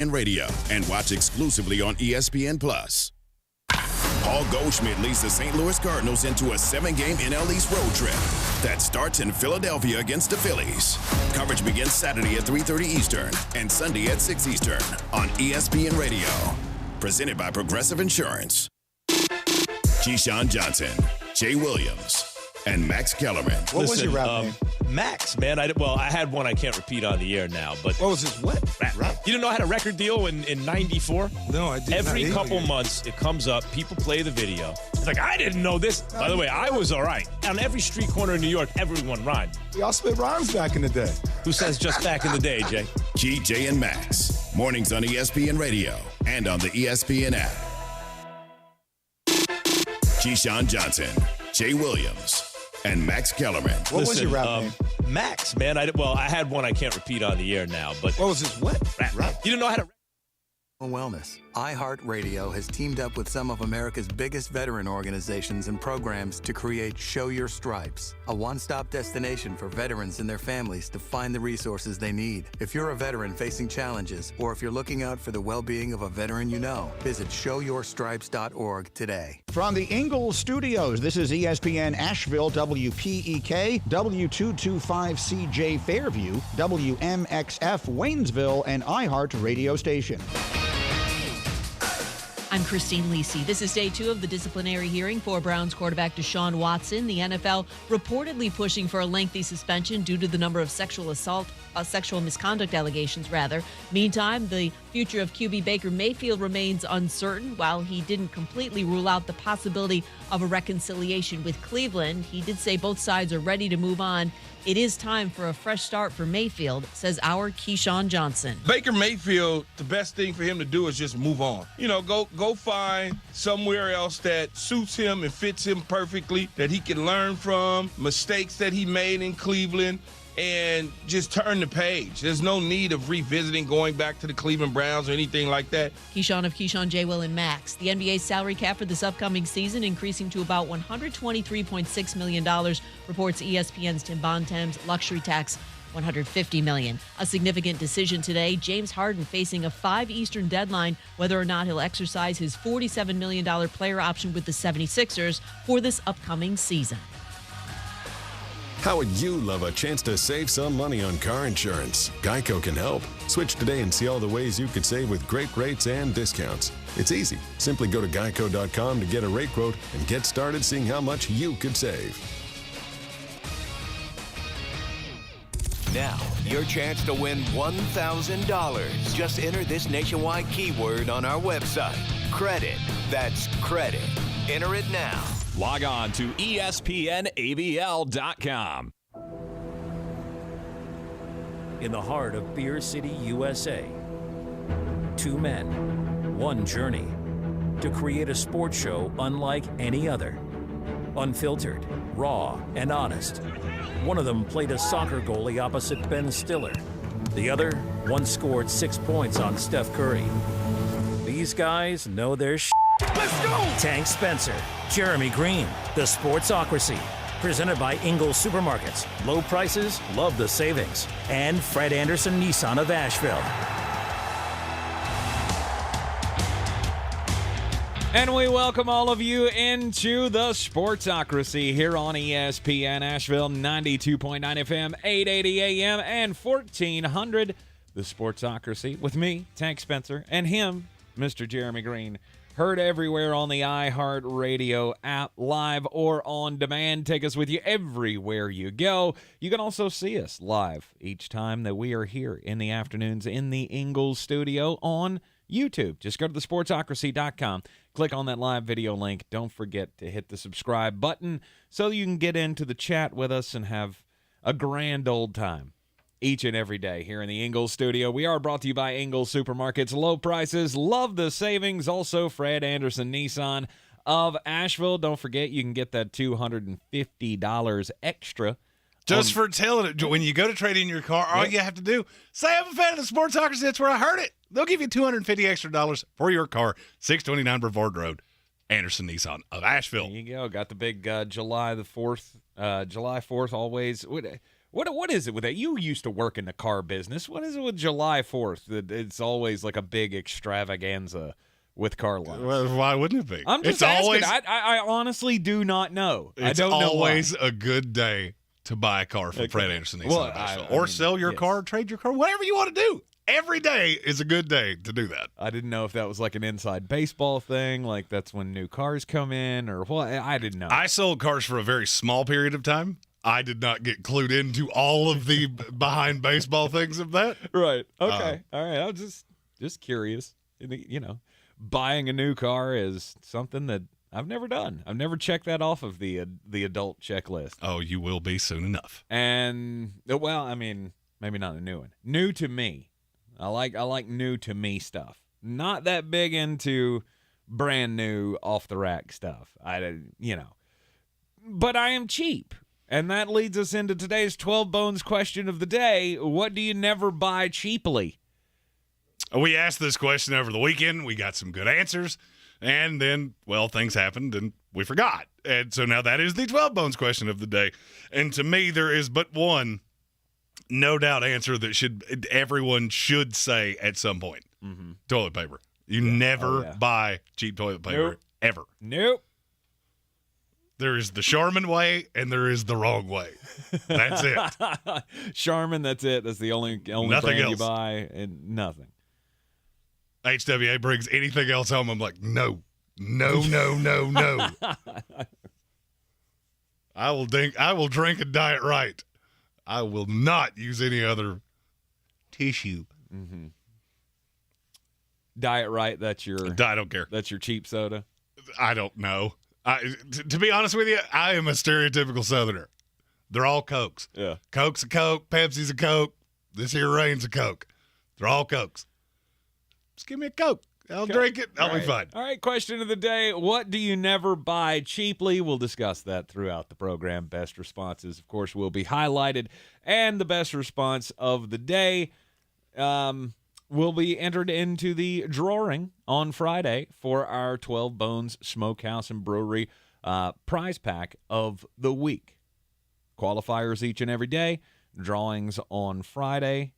Radio and watch exclusively on ESPN+. Paul Goldschmidt leads the St. Louis Cardinals into a 7-game NL East road trip that starts in Philadelphia against the Phillies. Coverage begins Saturday at 3:30 Eastern and Sunday at 6 Eastern on ESPN Radio. Presented by Progressive Insurance. Keyshawn Johnson, Jay Williams, and Max Kellerman. What was your rap name? Max, man. I had one I can't repeat on the air now. But what was his what? Rap. You didn't know I had a record deal in 94? No, I didn't. Every couple months, it comes up. People play the video. It's like, I didn't know this. By the way, I was all right. On every street corner in New York, everyone rhymed. Y'all spit rhymes back in the day. Who says just back in the day, Jay? Key, Jay, and Max. Mornings on ESPN Radio and on the ESPN app. Keyshawn Johnson, Jay Williams, and Max Kellerman. What was your rap name? Max, man. I had one I can't repeat on the air now. But what was his what? Rap. You didn't know I had a Wellness. iHeartRadio has teamed up with some of America's biggest veteran organizations and programs to create Show Your Stripes, a one-stop destination for veterans and their families to find the resources they need. If you're a veteran facing challenges, or if you're looking out for the well-being of a veteran you know, visit showyourstripes.org today. From the Ingles Studios, this is ESPN Asheville, WPEK, W225CJ Fairview, WMXF Waynesville, and iHeart Radio Station. I'm Christine Lisi. This is day 2 of the disciplinary hearing for Browns quarterback Deshaun Watson. The NFL reportedly pushing for a lengthy suspension due to the number of sexual misconduct allegations, rather. Meantime, the future of QB Baker Mayfield remains uncertain. While he didn't completely rule out the possibility of a reconciliation with Cleveland, he did say both sides are ready to move on. It is time for a fresh start for Mayfield, says our Keyshawn Johnson. Baker Mayfield, the best thing for him to do is just move on. You know, go find somewhere else that suits him and fits him perfectly, that he can learn from, mistakes that he made in Cleveland, and just turn the page. There's no need of revisiting going back to the Cleveland Browns or anything like that. Keyshawn of Keyshawn, J. Will, and Max. The NBA's salary cap for this upcoming season increasing to about $123.6 million, reports ESPN's Tim Bontemps. Luxury tax, $150 million. A significant decision today. James Harden facing a 5 Eastern deadline whether or not he'll exercise his $47 million player option with the 76ers for this upcoming season. How would you love a chance to save some money on car insurance? Geico can help. Switch today and see all the ways you could save with great rates and discounts. It's easy. Simply go to geico.com to get a rate quote and get started seeing how much you could save. Now, your chance to win $1,000. Just enter this nationwide keyword on our website. Credit. That's credit. Enter it now. Log on to ESPNABL.com. In the heart of Beer City, USA, 2 men, 1 journey to create a sports show unlike any other. Unfiltered, raw, and honest. One of them played a soccer goalie opposite Ben Stiller. The other once scored 6 points on Steph Curry. These guys know their shit. Let's go! Tank Spencer, Jeremy Greene, the Sportsocracy. Presented by Ingles Supermarkets. Low prices, love the savings. And Fred Anderson Nissan of Asheville. And we welcome all of you into the Sportsocracy here on ESPN Asheville, 92.9 FM, 880 AM, and 1400. The Sportsocracy with me, Tank Spencer, and him, Mr. Jeremy Greene. Heard everywhere on the iHeart Radio app, live or on demand. Take us with you everywhere you go. You can also see us live each time that we are here in the afternoons in the Ingles Studio on YouTube. Just go to thesportsocracy.com. Click on that live video link. Don't forget to hit the subscribe button so you can get into the chat with us and have a grand old time each and every day here in the Ingles Studio. We are brought to you by Ingles Supermarkets. Low prices, love the savings. Also, Fred Anderson Nissan of Asheville. Don't forget, you can get that $250 extra. Just for telling it, when you go to trade in your car, all you have to do, say I'm a fan of the Sportsocracy, that's where I heard it. They'll give you $250 extra for your car. 629 Brevard Road, Anderson Nissan of Asheville. There you go. Got the big July 4th always. What What is it with that? You used to work in the car business. What is it with July 4th that it's always like a big extravaganza with car lots? Well, why wouldn't it be? I'm just asking. I honestly do not know. I don't know why. It's always a good day to buy a car from Fred Anderson Nissan of Asheville. Or sell your car, trade your car, whatever you want to do. Every day is a good day to do that. I didn't know if that was like an inside baseball thing, like that's when new cars come in or what. I didn't know. I sold cars for a very small period of time. I did not get clued into all of the behind baseball things of that. Right. Okay. All right. I was just curious. You know, buying a new car is something that I've never done. I've never checked that off of the adult checklist. Oh, you will be soon enough. And well, I mean, maybe not a new one. New to me. I like new to me stuff. Not that big into brand new off the rack stuff. But I am cheap. And that leads us into today's 12 Bones question of the day. What do you never buy cheaply? We asked this question over the weekend. We got some good answers. And then, well, things happened and we forgot. And so now that is the 12 Bones question of the day. And to me, there is but one no doubt answer that everyone should say at some point. Mm-hmm. Toilet paper. You never buy cheap toilet paper. Nope. Ever. Nope. There is the Charmin way, and there is the wrong way. That's it. Charmin, that's it. That's the only nothing brand else. You buy, and nothing. HWA brings anything else home. I'm like, no. I will drink and diet right. I will not use any other tissue. Mm-hmm. Diet right. That's your. I don't care. That's your cheap soda. I don't know. To be honest with you, I am a stereotypical Southerner. They're all Cokes. Yeah. Coke's a Coke. Pepsi's a Coke. This here Reign's a Coke. They're all Cokes. Just give me a Coke. I'll drink it. I'll be fine. All right, question of the day. What do you never buy cheaply? We'll discuss that throughout the program. Best responses, of course, will be highlighted. And the best response of the day will be entered into the drawing on Friday for our 12 Bones Smokehouse and Brewery prize pack of the week. Qualifiers each and every day. Drawings on Friday.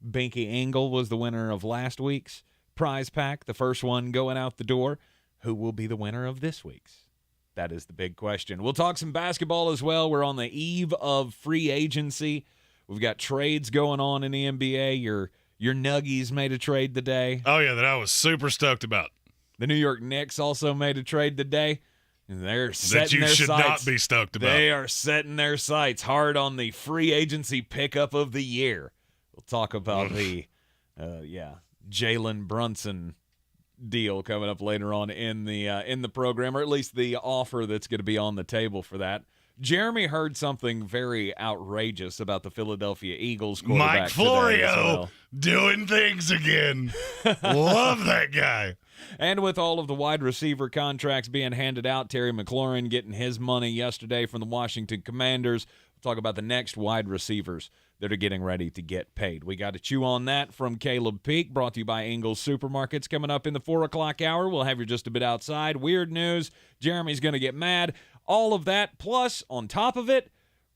Binky Engel was the winner of last week's prize pack, the first one going out the door. Who will be the winner of this week's? That is the big question. We'll talk some basketball as well. We're on the eve of free agency. We've got trades going on in the NBA. Your Nuggies made a trade today. Oh, yeah, that I was super stoked about. The New York Knicks also made a trade today. And they're setting their sights. That you should not be stoked about. They are setting their sights hard on the free agency pickup of the year. We'll talk about the, Jalen Brunson deal coming up later on in the program, or at least the offer that's going to be on the table for that. Jeremy heard something very outrageous about the Philadelphia Eagles quarterback Mike Florio today as well. Doing things again. Love that guy. And with all of the wide receiver contracts being handed out, Terry McLaurin getting his money yesterday from the Washington Commanders. We'll talk about the next wide receivers that are getting ready to get paid. We got to chew on that from Caleb Peak, brought to you by Ingles Supermarkets. Coming up in the 4 o'clock hour, we'll have you just a bit outside. Weird news. Jeremy's going to get mad. All of that, plus on top of it,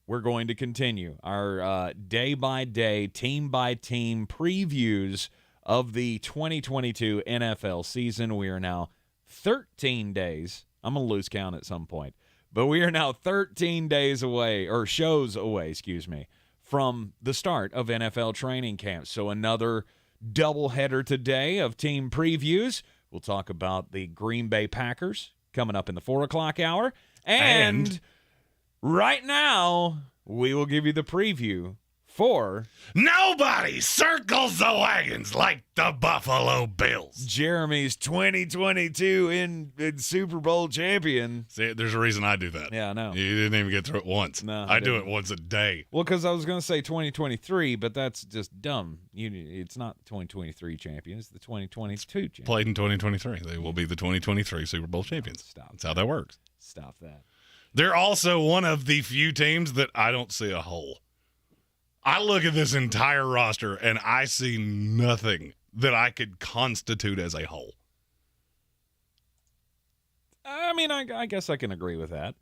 we're going to continue our day-by-day, team-by-team previews of the 2022 NFL season. We are now 13 days. I'm going to lose count at some point. But we are now 13 days away, or shows away, from the start of NFL training camp. So another doubleheader today of team previews. We'll talk about the Green Bay Packers coming up in the 4 o'clock hour. And right now, we will give you the preview for Nobody Circles the Wagons Like the Buffalo Bills. Jeremy's 2022 in Super Bowl champion. See, there's a reason I do that. Yeah, I know. You didn't even get through it once. No, I do it once a day. Well, because I was going to say 2023, but that's just dumb. It's not 2023 champion. It's the 2022 champion. Played in 2023. They will be the 2023 Super Bowl champions. Stop. That's how that works. Stop that. They're also one of the few teams that I don't see a hole. I look at this entire roster, and I see nothing that I could constitute as a whole. I mean, I guess I can agree with that.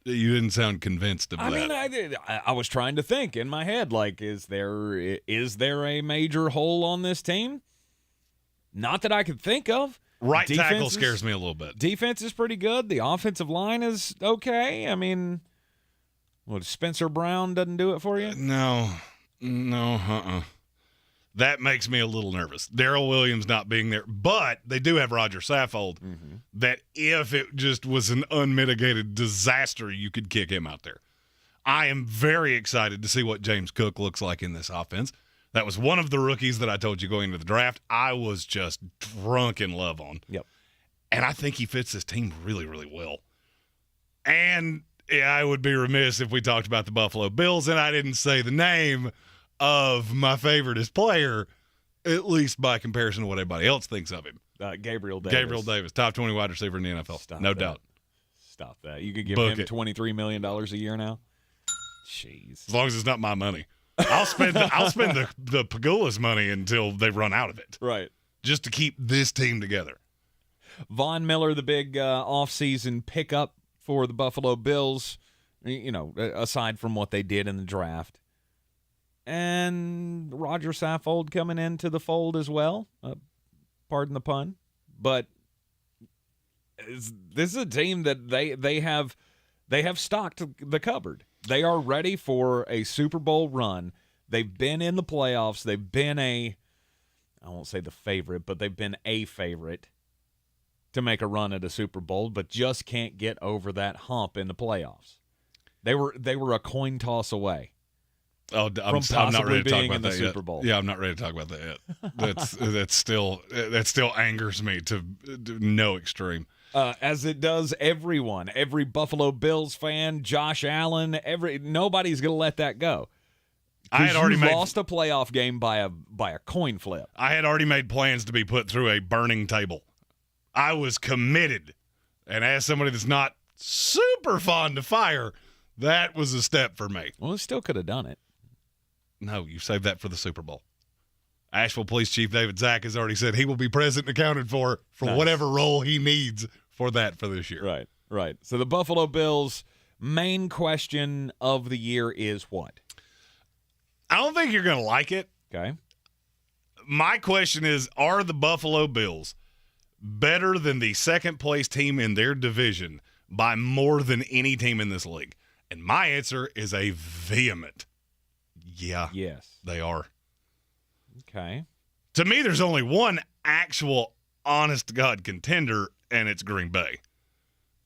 You didn't sound convinced of that. I mean, I was trying to think in my head, like, is there a major hole on this team? Not that I could think of. Right tackle scares me a little bit. Defense is pretty good. The offensive line is okay. I mean, what, Spencer Brown doesn't do it for you? No, That makes me a little nervous. Darrell Williams not being there. But they do have Roger Saffold that if it just was an unmitigated disaster, you could kick him out there. I am very excited to see what James Cook looks like in this offense. That was one of the rookies that I told you going into the draft I was just drunk in love on. Yep. And I think he fits this team really, really well. And I would be remiss if we talked about the Buffalo Bills and I didn't say the name of my favoriteest player, at least by comparison to what everybody else thinks of him. Gabriel Davis. Gabriel Davis, top 20 wide receiver in the NFL. No doubt. Stop that. You could give him $23 million a year now? Jeez. As long as it's not my money. I'll spend the Pagula's money until they run out of it. Right. Just to keep this team together. Von Miller, the big offseason pickup for the Buffalo Bills, aside from what they did in the draft. And Roger Saffold coming into the fold as well. Pardon the pun. But this is a team that they have stocked the cupboard. They are ready for a Super Bowl run. They've been in the playoffs. They've been I won't say the favorite, but they've been a favorite to make a run at a Super Bowl, but just can't get over that hump in the playoffs. They were a coin toss away. Oh, I'm not ready to talk about that Super Bowl. Yeah, I'm not ready to talk about that yet. That still angers me to no extreme. As it does everyone, every Buffalo Bills fan, Josh Allen, nobody's going to let that go. I had already lost a playoff game by a coin flip. I had already made plans to be put through a burning table. I was committed, and as somebody that's not super fond of fire, that was a step for me. Well, it still could have done it. No, you saved that for the Super Bowl. Asheville Police Chief David Zack has already said he will be present and accounted for nice. Whatever role he needs for this year. Right. So the Buffalo Bills' main question of the year is what? I don't think you're going to like it. Okay. My question is, are the Buffalo Bills better than the second-place team in their division by more than any team in this league? And my answer is a vehement yeah. Yes. They are. Okay. To me, there's only one actual honest-to-God contender, and it's Green Bay.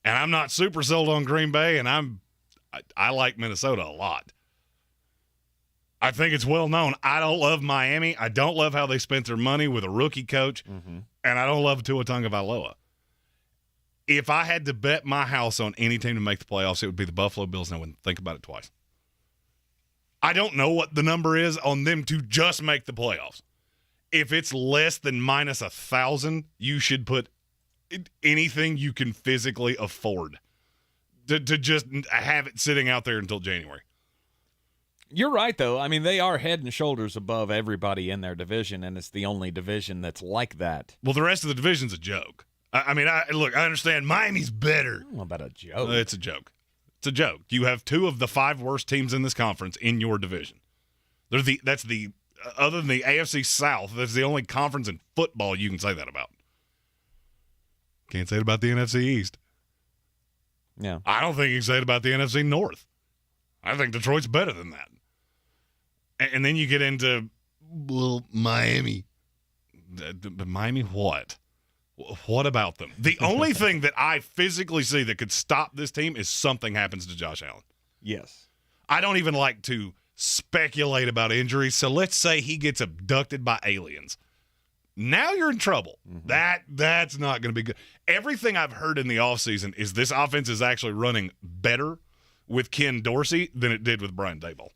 And I'm not super sold on Green Bay, and I like Minnesota a lot. I think it's well known. I don't love Miami. I don't love how they spent their money with a rookie coach, and I don't love Tua Tagovailoa. If I had to bet my house on any team to make the playoffs, it would be the Buffalo Bills, and I wouldn't think about it twice. I don't know what the number is on them to just make the playoffs. If it's less than minus 1,000, you should put anything you can physically afford to just have it sitting out there until January. You're right, though. I mean, they are head and shoulders above everybody in their division, and it's the only division that's like that. Well, the rest of the division's a joke. I understand Miami's better. I don't know about a joke. It's a joke. It's a joke. You have 2 of the 5 worst teams in this conference in your division. Other than the AFC South, that's the only conference in football you can say that about. Can't say it about the NFC East. Yeah. I don't think you can say it about the NFC North. I think Detroit's better than that. And then you get into, Miami. But Miami what? What about them? The only thing that I physically see that could stop this team is something happens to Josh Allen. Yes. I don't even like to speculate about injuries, so let's say he gets abducted by aliens. Now you're in trouble. That's not going to be good. Everything I've heard in the offseason is this offense is actually running better with Ken Dorsey than it did with Brian Daboll.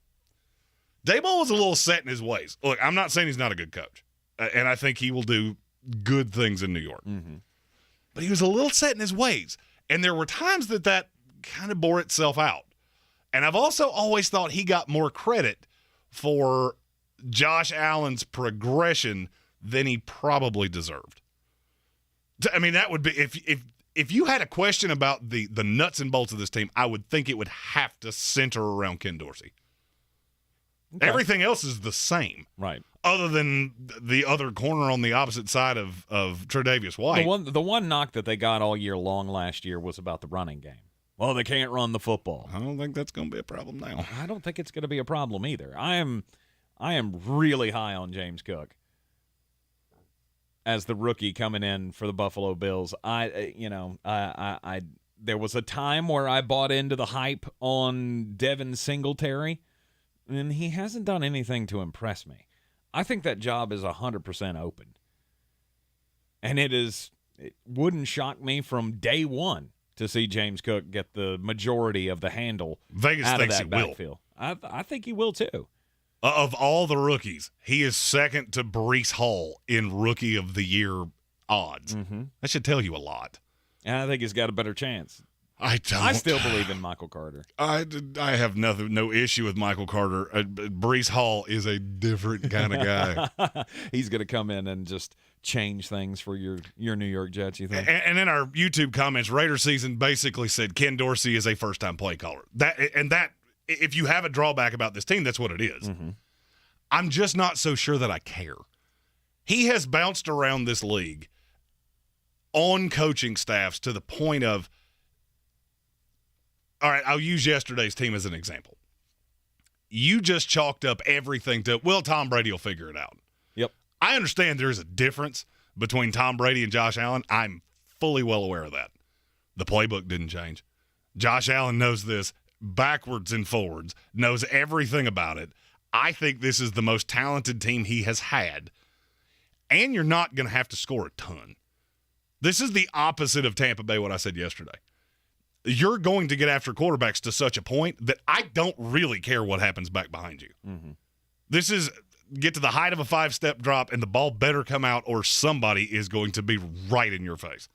Daboll was a little set in his ways. Look, I'm not saying he's not a good coach, and I think he will do good things in New York. But he was a little set in his ways, and there were times that kind of bore itself out. And I've also always thought he got more credit for Josh Allen's progression than he probably deserved. I mean, that would be if if you had a question about the nuts and bolts of this team, I would think it would have to center around Ken Dorsey. Okay. Everything else is the same. Right. Other than the other corner on the opposite side of Tre'Davious White. The one knock that they got all year long last year was about the running game. Well, they can't run the football. I don't think that's going to be a problem now. I don't think it's going to be a problem either. I am really high on James Cook as the rookie coming in for the Buffalo Bills. I there was a time where I bought into the hype on Devin Singletary, and he hasn't done anything to impress me. I think that job is 100% open. And it wouldn't shock me from day one to see James Cook get the majority of the handle Vegas out thinks of that he backfield. I think he will too. Of all the rookies, he is second to Breece Hall in Rookie of the Year odds. Mm-hmm. That should tell you a lot. And I think he's got a better chance. I don't. I still believe in Michael Carter. I have no issue with Michael Carter. Breece Hall is a different kind of guy. He's going to come in and just change things for your New York Jets, you think? And in our YouTube comments, Raider season basically said Ken Dorsey is a first-time play caller. That if you have a drawback about this team, that's what it is. Mm-hmm. I'm just not so sure that I care. He has bounced around this league on coaching staffs to the point of, all right, I'll use yesterday's team as an example. You just chalked up everything to, well, Tom Brady will figure it out. Yep. I understand there's a difference between Tom Brady and Josh Allen. I'm fully well aware of that. The playbook didn't change. Josh Allen knows this backwards and forwards, knows everything about it. I think this is the most talented team he has had, and you're not going to have to score a ton. This is the opposite of Tampa Bay, what I said yesterday. You're going to get after quarterbacks to such a point that I don't really care what happens back behind you. Mm-hmm. This is get to the height of a 5-step drop, and the ball better come out or somebody is going to be right in your face.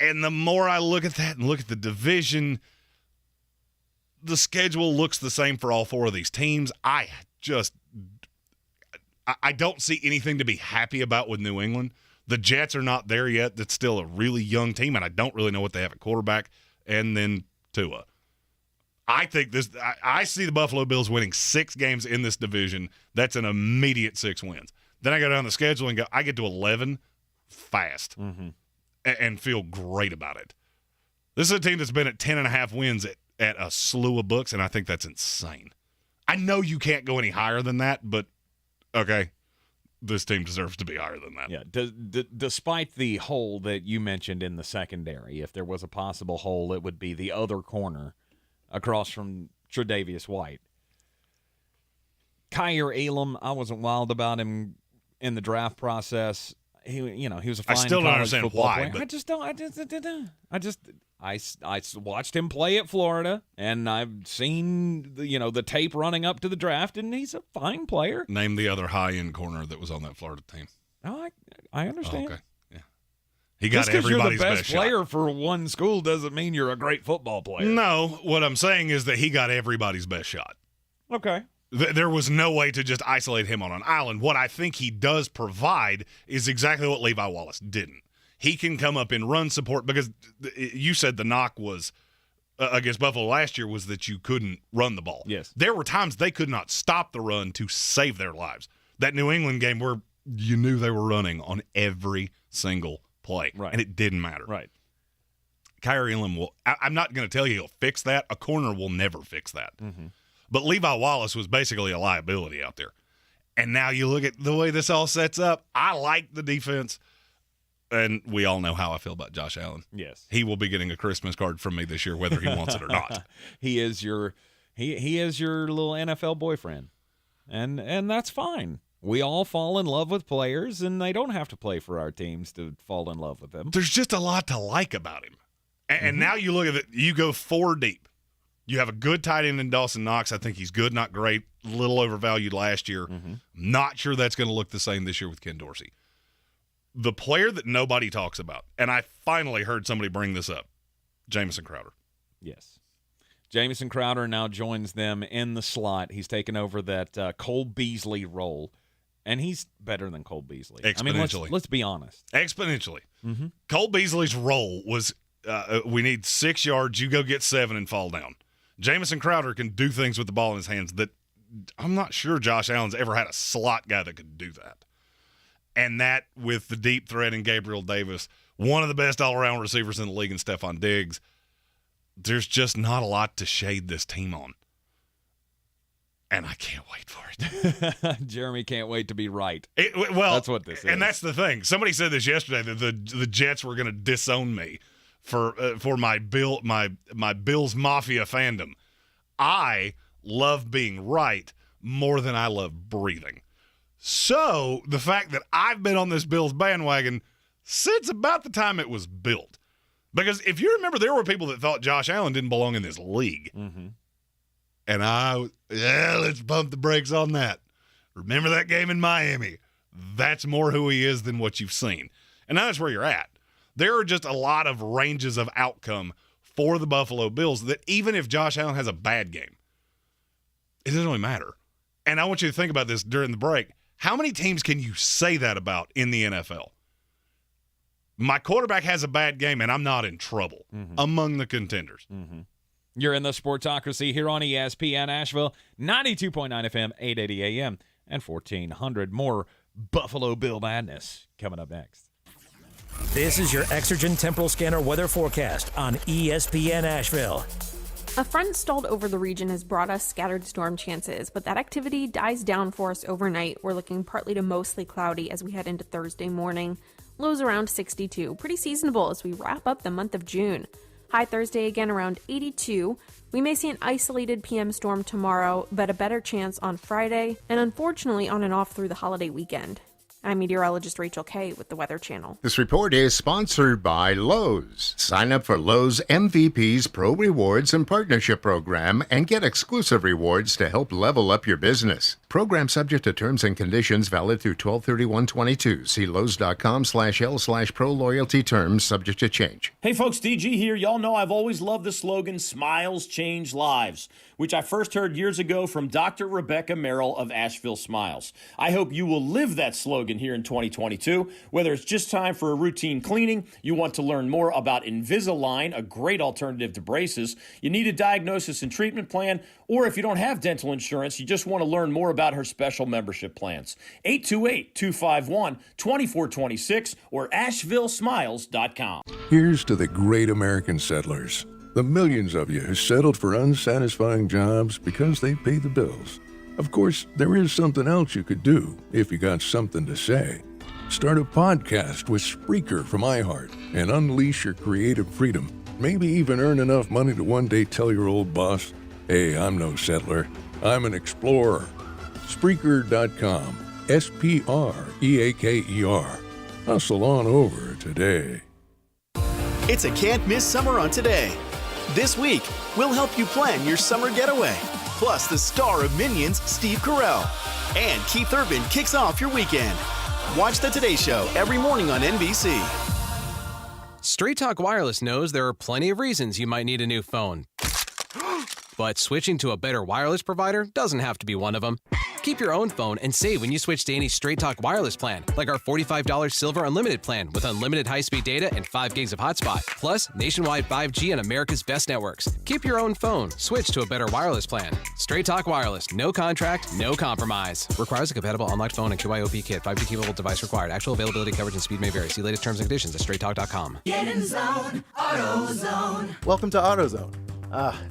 And the more I look at that and look at the division, the schedule looks the same for all four of these teams. I don't see anything to be happy about with New England. The Jets are not there yet. That's still a really young team, and I don't really know what they have at quarterback. And then Tua. I think I see the Buffalo Bills winning 6 games in this division. That's an immediate 6 wins. Then I go down the schedule and I get to 11 fast and feel great about it. This is a team that's been at 10.5 wins at a slew of books, and I think that's insane. I know you can't go any higher than that, but okay. This team deserves to be higher than that. Yeah. Despite the hole that you mentioned in the secondary, if there was a possible hole, it would be the other corner across from Tre'Davious White. Kyer Elam, I wasn't wild about him in the draft process. He was a fine I still don't understand football why. player. I watched him play at Florida, and I've seen the tape running up to the draft, and he's a fine player. Name the other high-end corner that was on that Florida team. Oh, I understand. Oh, okay, yeah. He got just because you're everybody's the best player shot. for one school doesn't mean you're a great football player. No, what I'm saying is that he got everybody's best shot. Okay. There was no way to just isolate him on an island. What I think he does provide is exactly what Levi Wallace didn't. He can come up in run support because you said the knock was against Buffalo last year was that you couldn't run the ball. Yes. There were times they could not stop the run to save their lives. That New England game where you knew they were running on every single play, right, and it didn't matter. Right. Kyer Elam will – I'm not going to tell you he'll fix that. A corner will never fix that. Mm-hmm. But Levi Wallace was basically a liability out there. And now you look at the way this all sets up. I like the defense. And we all know how I feel about Josh Allen. Yes. He will be getting a Christmas card from me this year, whether he wants it or not. He is your little NFL boyfriend. And that's fine. We all fall in love with players, and they don't have to play for our teams to fall in love with them. There's just a lot to like about him. And now you look at it, you go 4 deep. You have a good tight end in Dawson Knox. I think he's good, not great. A little overvalued last year. Not sure that's going to look the same this year with Ken Dorsey. The player that nobody talks about, and I finally heard somebody bring this up, Jameson Crowder. Yes. Jameson Crowder now joins them in the slot. He's taken over that Cole Beasley role. And he's better than Cole Beasley. Exponentially. I mean, let's be honest. Exponentially. Mm-hmm. Cole Beasley's role was we need 6 yards, you go get 7 and fall down. Jameson Crowder can do things with the ball in his hands that I'm not sure Josh Allen's ever had a slot guy that could do that. And that with the deep threat in Gabriel Davis, one of the best all-around receivers in the league in Stephon Diggs, there's just not a lot to shade this team on. And I can't wait for it. Jeremy can't wait to be right. Well, that's what this is. And that's the thing. Somebody said this yesterday that the Jets were going to disown me for my Bills Mafia fandom. I love being right more than I love breathing. So the fact that I've been on this Bills bandwagon since about the time it was built. Because if you remember, there were people that thought Josh Allen didn't belong in this league. Mm-hmm. And let's bump the brakes on that. Remember that game in Miami? That's more who he is than what you've seen. And now that's where you're at. There are just a lot of ranges of outcome for the Buffalo Bills that even if Josh Allen has a bad game, it doesn't really matter. And I want you to think about this during the break. How many teams can you say that about in the NFL? My quarterback has a bad game, and I'm not in trouble among the contenders. Mm-hmm. You're in the Sportsocracy here on ESPN Asheville, 92.9 FM, 880 AM, and 1400. More Buffalo Bill madness coming up next. This is your Exergen Temporal Scanner weather forecast on ESPN Asheville. A front stalled over the region has brought us scattered storm chances, but that activity dies down for us overnight. We're looking partly to mostly cloudy as we head into Thursday morning. Lows around 62, pretty seasonable as we wrap up the month of June. High Thursday again around 82. We may see an isolated PM storm tomorrow, but a better chance on Friday, and unfortunately on and off through the holiday weekend. I'm meteorologist Rachel Kay with the Weather Channel. This report is sponsored by Lowe's. Sign up for Lowe's MVP's Pro Rewards and Partnership Program and get exclusive rewards to help level up your business. Program subject to terms and conditions, valid through 12/31/22. See Lowe's.com/L/Pro Loyalty terms subject to change. Hey folks, DG here. Y'all know I've always loved the slogan, Smiles Change Lives, which I first heard years ago from Dr. Rebecca Merrill of Asheville Smiles. I hope you will live that slogan here in 2022. Whether it's just time for a routine cleaning, you want to learn more about Invisalign, a great alternative to braces, you need a diagnosis and treatment plan, or if you don't have dental insurance, you just want to learn more about her special membership plans. 828-251-2426 or AshevilleSmiles.com. Here's to the great American settlers. The millions of you who settled for unsatisfying jobs because they pay the bills. Of course, there is something else you could do if you got something to say. Start a podcast with Spreaker from iHeart and unleash your creative freedom. Maybe even earn enough money to one day tell your old boss, hey, I'm no settler, I'm an explorer. Spreaker.com, Spreaker. Hustle on over today. It's a can't-miss summer on Today. This week, we'll help you plan your summer getaway. Plus, the star of Minions, Steve Carell. And Keith Urban kicks off your weekend. Watch The Today Show every morning on NBC. Straight Talk Wireless knows there are plenty of reasons you might need a new phone. But switching to a better wireless provider doesn't have to be one of them. Keep your own phone and save when you switch to any Straight Talk Wireless plan, like our $45 Silver Unlimited plan with unlimited high-speed data and 5 gigs of hotspot, plus nationwide 5G on America's best networks. Keep your own phone. Switch to a better wireless plan. Straight Talk Wireless. No contract, no compromise. Requires a compatible unlocked phone and KYOP kit. 5G capable device required. Actual availability, coverage, and speed may vary. See latest terms and conditions at straighttalk.com. Get in zone, AutoZone. Welcome to AutoZone.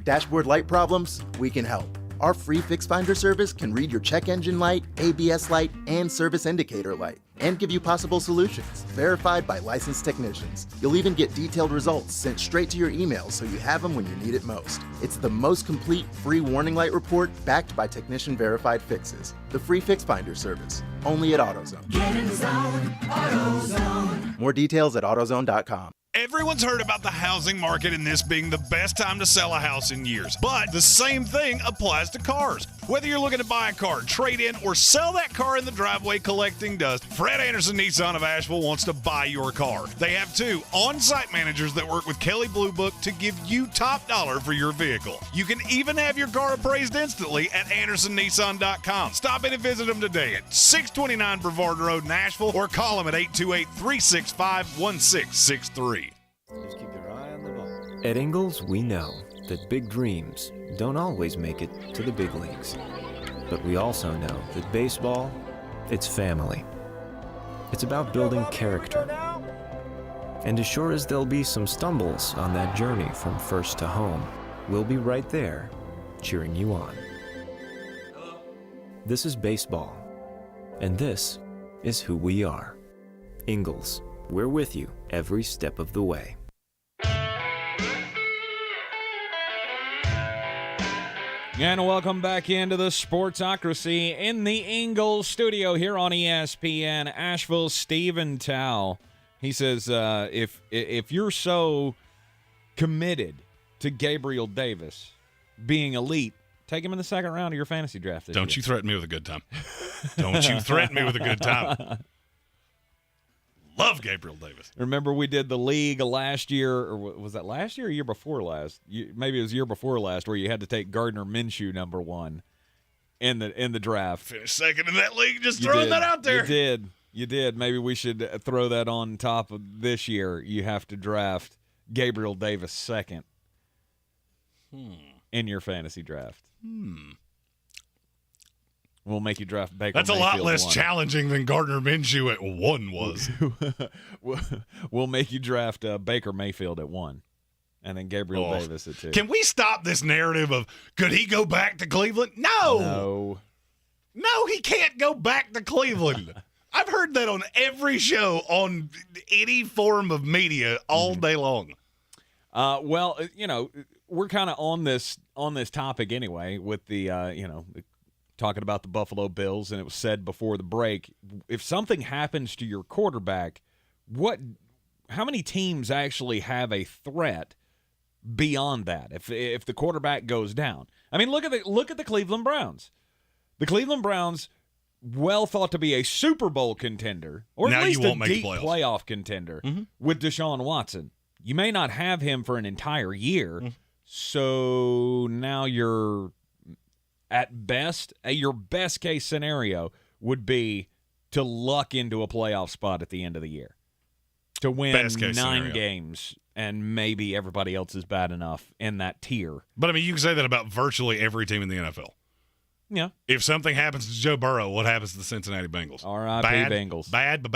Dashboard light problems? We can help. Our free Fix Finder service can read your check engine light, ABS light, and service indicator light, and give you possible solutions, verified by licensed technicians. You'll even get detailed results sent straight to your email so you have them when you need it most. It's the most complete free warning light report backed by technician-verified fixes. The free Fix Finder service, only at AutoZone. Get in zone, AutoZone. More details at AutoZone.com. Everyone's heard about the housing market and this being the best time to sell a house in years. But the same thing applies to cars. Whether you're looking to buy a car, trade in, or sell that car in the driveway collecting dust, Fred Anderson Nissan of Asheville wants to buy your car. They have 2 on-site managers that work with Kelley Blue Book to give you top dollar for your vehicle. You can even have your car appraised instantly at AndersonNissan.com. Stop in and visit them today at 629 Brevard Road in Asheville or call them at 828-365-1663. Just keep your eye on the ball. At Ingles, we know that big dreams don't always make it to the big leagues. But we also know that baseball, it's family. It's about building character. And as sure as there'll be some stumbles on that journey from first to home, we'll be right there, cheering you on. This is baseball, and this is who we are. Ingles, we're with you every step of the way. And welcome back into the Sportsocracy in the Ingles Studio here on ESPN Asheville. Stephen Towle, he says, if you're so committed to Gabriel Davis being elite, take him in the second round of your fantasy draft this year. Don't you threaten me with a good time. Don't you threaten me with a good time. Love Gabriel Davis. Remember we did the league last year, or was that last year or year before last? Maybe it was year before last, where you had to take Gardner Minshew number 1 in the draft. Finished second in that league, just throwing that out there. You did. Maybe we should throw that on top of this year. You have to draft Gabriel Davis second in your fantasy draft. We'll make you draft Baker That's Mayfield a lot less 1. challenging than Gardner Minshew at 1 was. We'll make you draft Baker Mayfield at 1, and then Gabriel Davis at 2. Can we stop this narrative of, could he go back to Cleveland? No, he can't go back to Cleveland. I've heard that on every show on any form of media all day long. Well, we're kind of on this topic anyway with the talking about the Buffalo Bills, and it was said before the break, if something happens to your quarterback, how many teams actually have a threat beyond that if the quarterback goes down? I mean, look at the Cleveland Browns. The Cleveland Browns, well thought to be a Super Bowl contender, or at least a deep playoff contender with Deshaun Watson. You may not have him for an entire year, so now you're at best, your best case scenario would be to luck into a playoff spot at the end of the year, to win 9 games, and maybe everybody else is bad enough in that tier. But, I mean, you can say that about virtually every team in the NFL. Yeah. If something happens to Joe Burrow, what happens to the Cincinnati Bengals? R.I.P. Bengals. Bad.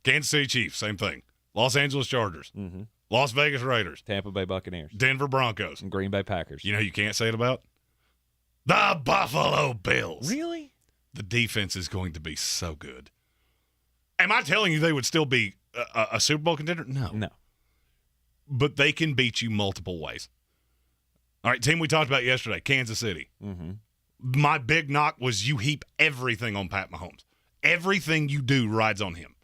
Kansas City Chiefs, same thing. Los Angeles Chargers. Las Vegas Raiders. Tampa Bay Buccaneers. Denver Broncos. And Green Bay Packers. You know who you can't say it about? The Buffalo Bills. Really? The defense is going to be so good. Am I telling you they would still be a Super Bowl contender? No. But they can beat you multiple ways. All right, team we talked about yesterday, Kansas City. My big knock was you heap everything on Pat Mahomes. Everything you do rides on him.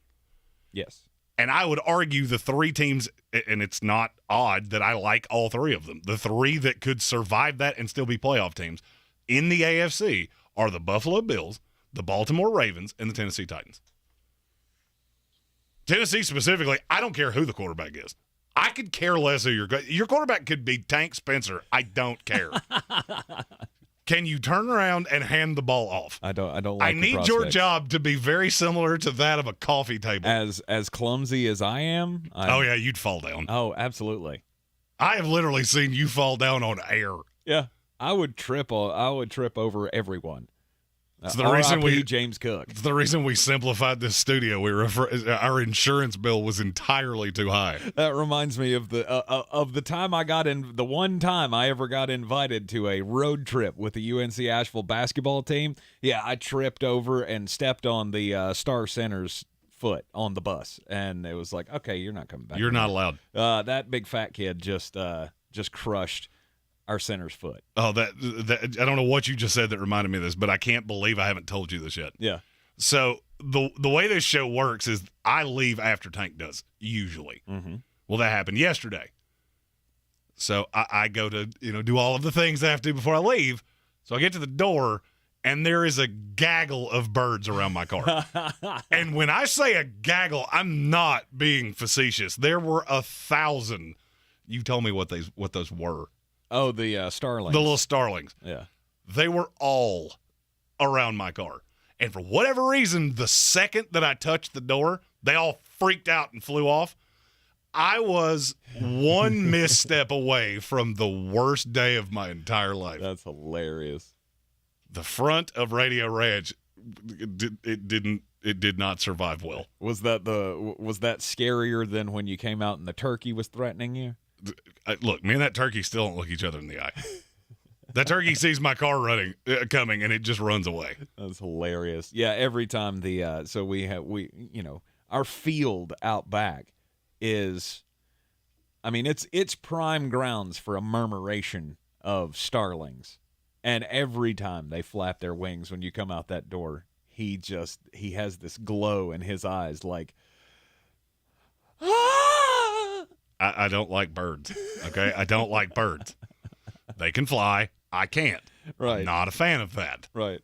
Yes. And I would argue the 3 teams, and it's not odd that I like all 3 of them, the 3 that could survive that and still be playoff teams in the AFC are the Buffalo Bills, the Baltimore Ravens, and the Tennessee Titans. Tennessee specifically, I don't care who the quarterback is. I could care less who your quarterback could be Tank Spencer. I don't care. Can you turn around and hand the ball off? I don't like I need your job to be very similar to that of a coffee table. As clumsy as I am. Yeah, you'd fall down. Oh, absolutely. I have literally seen you fall down on air. Yeah, I would trip over everyone. It's the reason James Cook. It's the reason we simplified this studio. Our insurance bill was entirely too high. That reminds me of the time I got in. The one time I ever got invited to a road trip with the UNC Asheville basketball team. Yeah, I tripped over and stepped on the Star Center's foot on the bus, and it was like, okay, you're not coming back. You're not allowed. That big fat kid just crushed our center's foot. Oh, that I don't know what you just said that reminded me of this, but I can't believe I haven't told you this yet. Yeah. So the way this show works is I leave after Tank does, usually. Mm-hmm. Well, that happened yesterday. So I go to, do all of the things I have to do before I leave. So I get to the door, and there is a gaggle of birds around my car. And when I say a gaggle, I'm not being facetious. There were 1,000. You told me what those were. Oh, the starlings. The little starlings. Yeah. They were all around my car. And for whatever reason, the second that I touched the door, they all freaked out and flew off. I was one misstep away from the worst day of my entire life. That's hilarious. The front of Radio Ranch, it did not survive well. Was that scarier than when you came out and the turkey was threatening you? Look, me and that turkey still don't look each other in the eye. That turkey sees my car coming, and it just runs away. That's hilarious. Yeah, every time our field out back is, it's prime grounds for a murmuration of starlings. And every time they flap their wings when you come out that door, he has this glow in his eyes like, ah! I don't like birds, okay? I don't like birds. They can fly. I can't. Right. I'm not a fan of that. Right.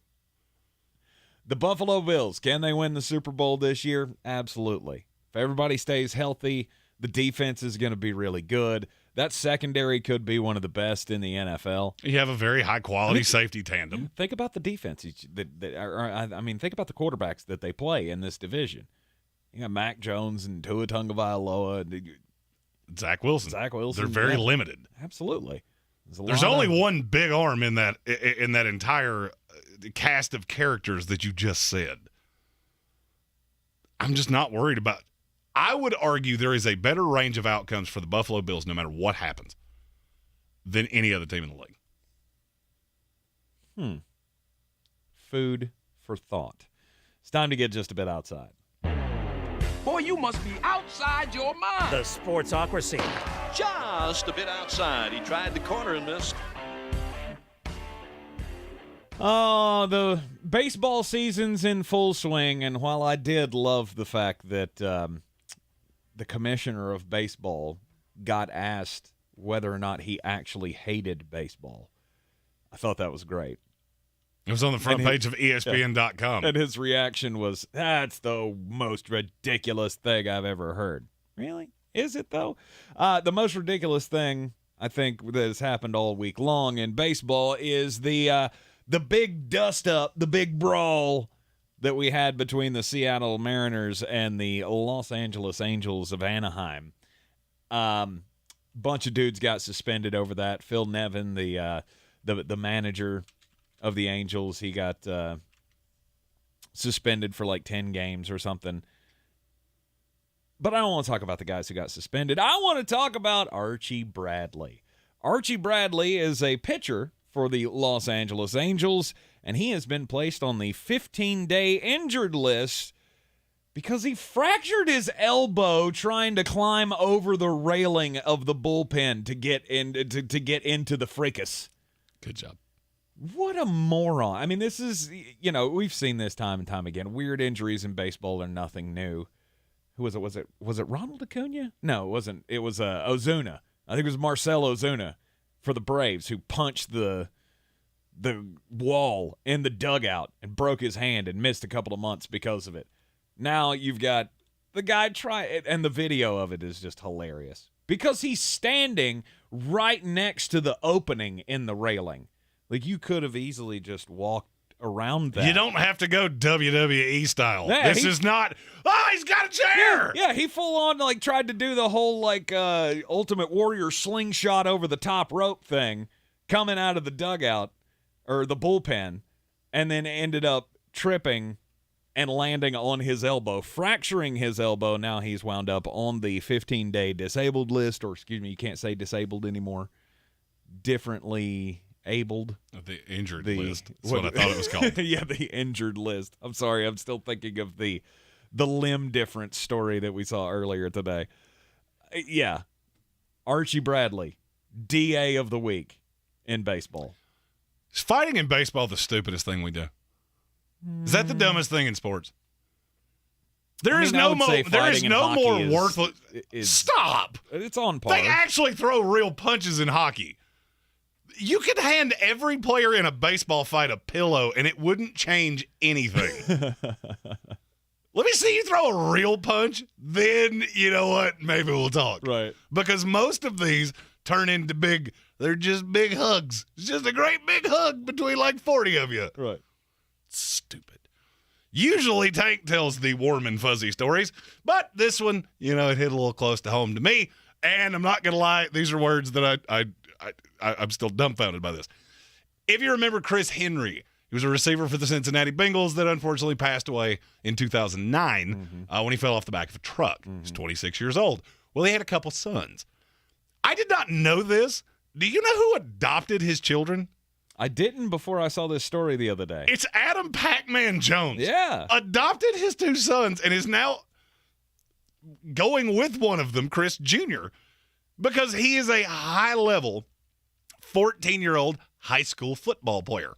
The Buffalo Bills, can they win the Super Bowl this year? Absolutely. If everybody stays healthy, the defense is going to be really good. That secondary could be one of the best in the NFL. You have a very high-quality safety tandem. Think about the defense. Think about the quarterbacks that they play in this division. You got Mac Jones and Tua Tagovailoa. Zach Wilson. They're very limited. Absolutely. There's only one big arm in that entire cast of characters that you just said. I'm just not worried about. I would argue there is a better range of outcomes for the Buffalo Bills, no matter what happens, than any other team in the league. Food for thought. It's time to get just a bit outside. Boy, you must be outside your mind. The Sportsocracy. Just a bit outside. He tried the corner and missed. Oh, the baseball season's in full swing, and while I did love the fact that the commissioner of baseball got asked whether or not he actually hated baseball, I thought that was great. It was on the front page of ESPN.com. And his reaction was, that's the most ridiculous thing I've ever heard. Really? Is it, though? The most ridiculous thing, I think, that has happened all week long in baseball is the big dust-up, the big brawl that we had between the Seattle Mariners and the Los Angeles Angels of Anaheim. Bunch of dudes got suspended over that. Phil Nevin, the manager of the Angels, he got suspended for like 10 games or something. But I don't want to talk about the guys who got suspended. I want to talk about Archie Bradley. Archie Bradley is a pitcher for the Los Angeles Angels, and he has been placed on the 15-day injured list because he fractured his elbow trying to climb over the railing of the bullpen to get into the fracas. Good job. What a moron. I mean, this is, we've seen this time and time again. Weird injuries in baseball are nothing new. Who was it? Was it Ronald Acuna? No, it wasn't. It was Ozuna. I think it was Marcell Ozuna for the Braves who punched the wall in the dugout and broke his hand and missed a couple of months because of it. Now you've got the guy and the video of it is just hilarious because he's standing right next to the opening in the railing. Like, you could have easily just walked around that. You don't have to go WWE style. Yeah, this is not, he's got a chair! Yeah, he full on, tried to do the whole, Ultimate Warrior slingshot over the top rope thing coming out of the dugout, or the bullpen, and then ended up tripping and landing on his elbow, fracturing his elbow. Now he's wound up on the 15-day disabled list, or excuse me, you can't say disabled anymore. Differently abled. The injured list. That's what I thought it was called. Yeah, the injured list. I'm sorry, I'm still thinking of the limb difference story that we saw earlier today. Yeah. Archie Bradley, DA of the week in baseball. Is fighting in baseball the stupidest thing we do? Is that the dumbest thing in sports? There is no more worthless. Stop. It's on par. They actually throw real punches in hockey. You could hand every player in a baseball fight a pillow, and it wouldn't change anything. Let me see you throw a real punch, then you know what? Maybe we'll talk. Right. Because most of these turn into they're just big hugs. It's just a great big hug between like 40 of you. Right. Stupid. Usually Tank tells the warm and fuzzy stories, but this one, it hit a little close to home to me. And I'm not going to lie, these are words that I'm still dumbfounded by this. If you remember Chris Henry, he was a receiver for the Cincinnati Bengals that unfortunately passed away in 2009 when he fell off the back of a truck. He's 26 years old. Well, he had a couple sons. I did not know this. Do you know who adopted his children? I didn't before I saw this story the other day. It's Adam Pac-Man Jones. Yeah. Adopted his two sons and is now going with one of them, Chris Jr., because he is a high-level 14-year-old high school football player.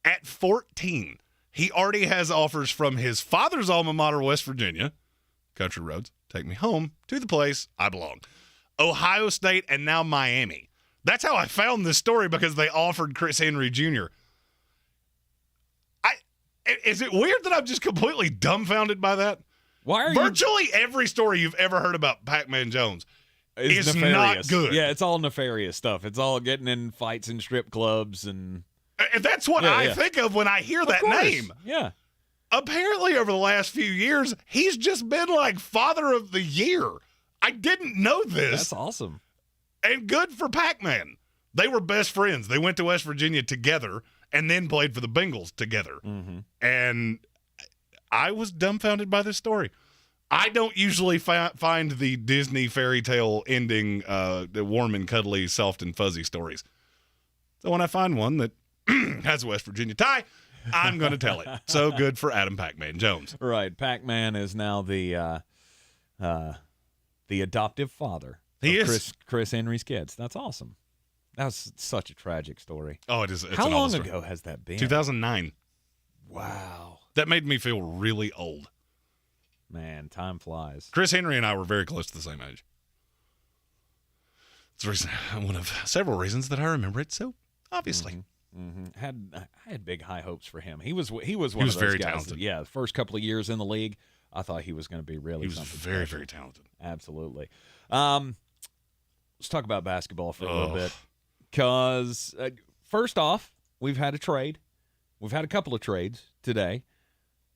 At 14, he already has offers from his father's alma mater, West Virginia, Country Roads, take me home to the place I belong, Ohio State, and now Miami. That's how I found this story, because they offered Chris Henry Jr. Is it weird that I'm just completely dumbfounded by that? Why are Virtually every story you've ever heard about Pac-Man Jones is not good. Yeah, it's all nefarious stuff. It's all getting in fights in strip clubs and that's what I think of when I hear that name. Yeah. Apparently, over the last few years, he's just been like Father of the Year. I didn't know this. That's awesome. And good for Pac-Man. They were best friends. They went to West Virginia together and then played for the Bengals together. And I was dumbfounded by this story. I don't usually find the Disney fairy tale ending the warm and cuddly, soft and fuzzy stories. So when I find one that has a West Virginia tie, I'm going to tell it. So good for Adam Pac-Man Jones. Right. Pac-Man is now the adoptive father. He is. Chris Henry's kids. That's awesome. That was such a tragic story. Oh, it is. It's How an long awful story. ago has that been? 2009. Wow. That made me feel really old. Man, time flies. Chris Henry and I were very close to the same age. It's one of several reasons that I remember it so obviously. I had big high hopes for him. He was one of those very guys talented. That, the first couple of years in the league, I thought he was going to be really. He was something very, special. very talented. Absolutely. Let's talk about basketball for a little bit. Because first off, we've had a trade. We've had a couple of trades today.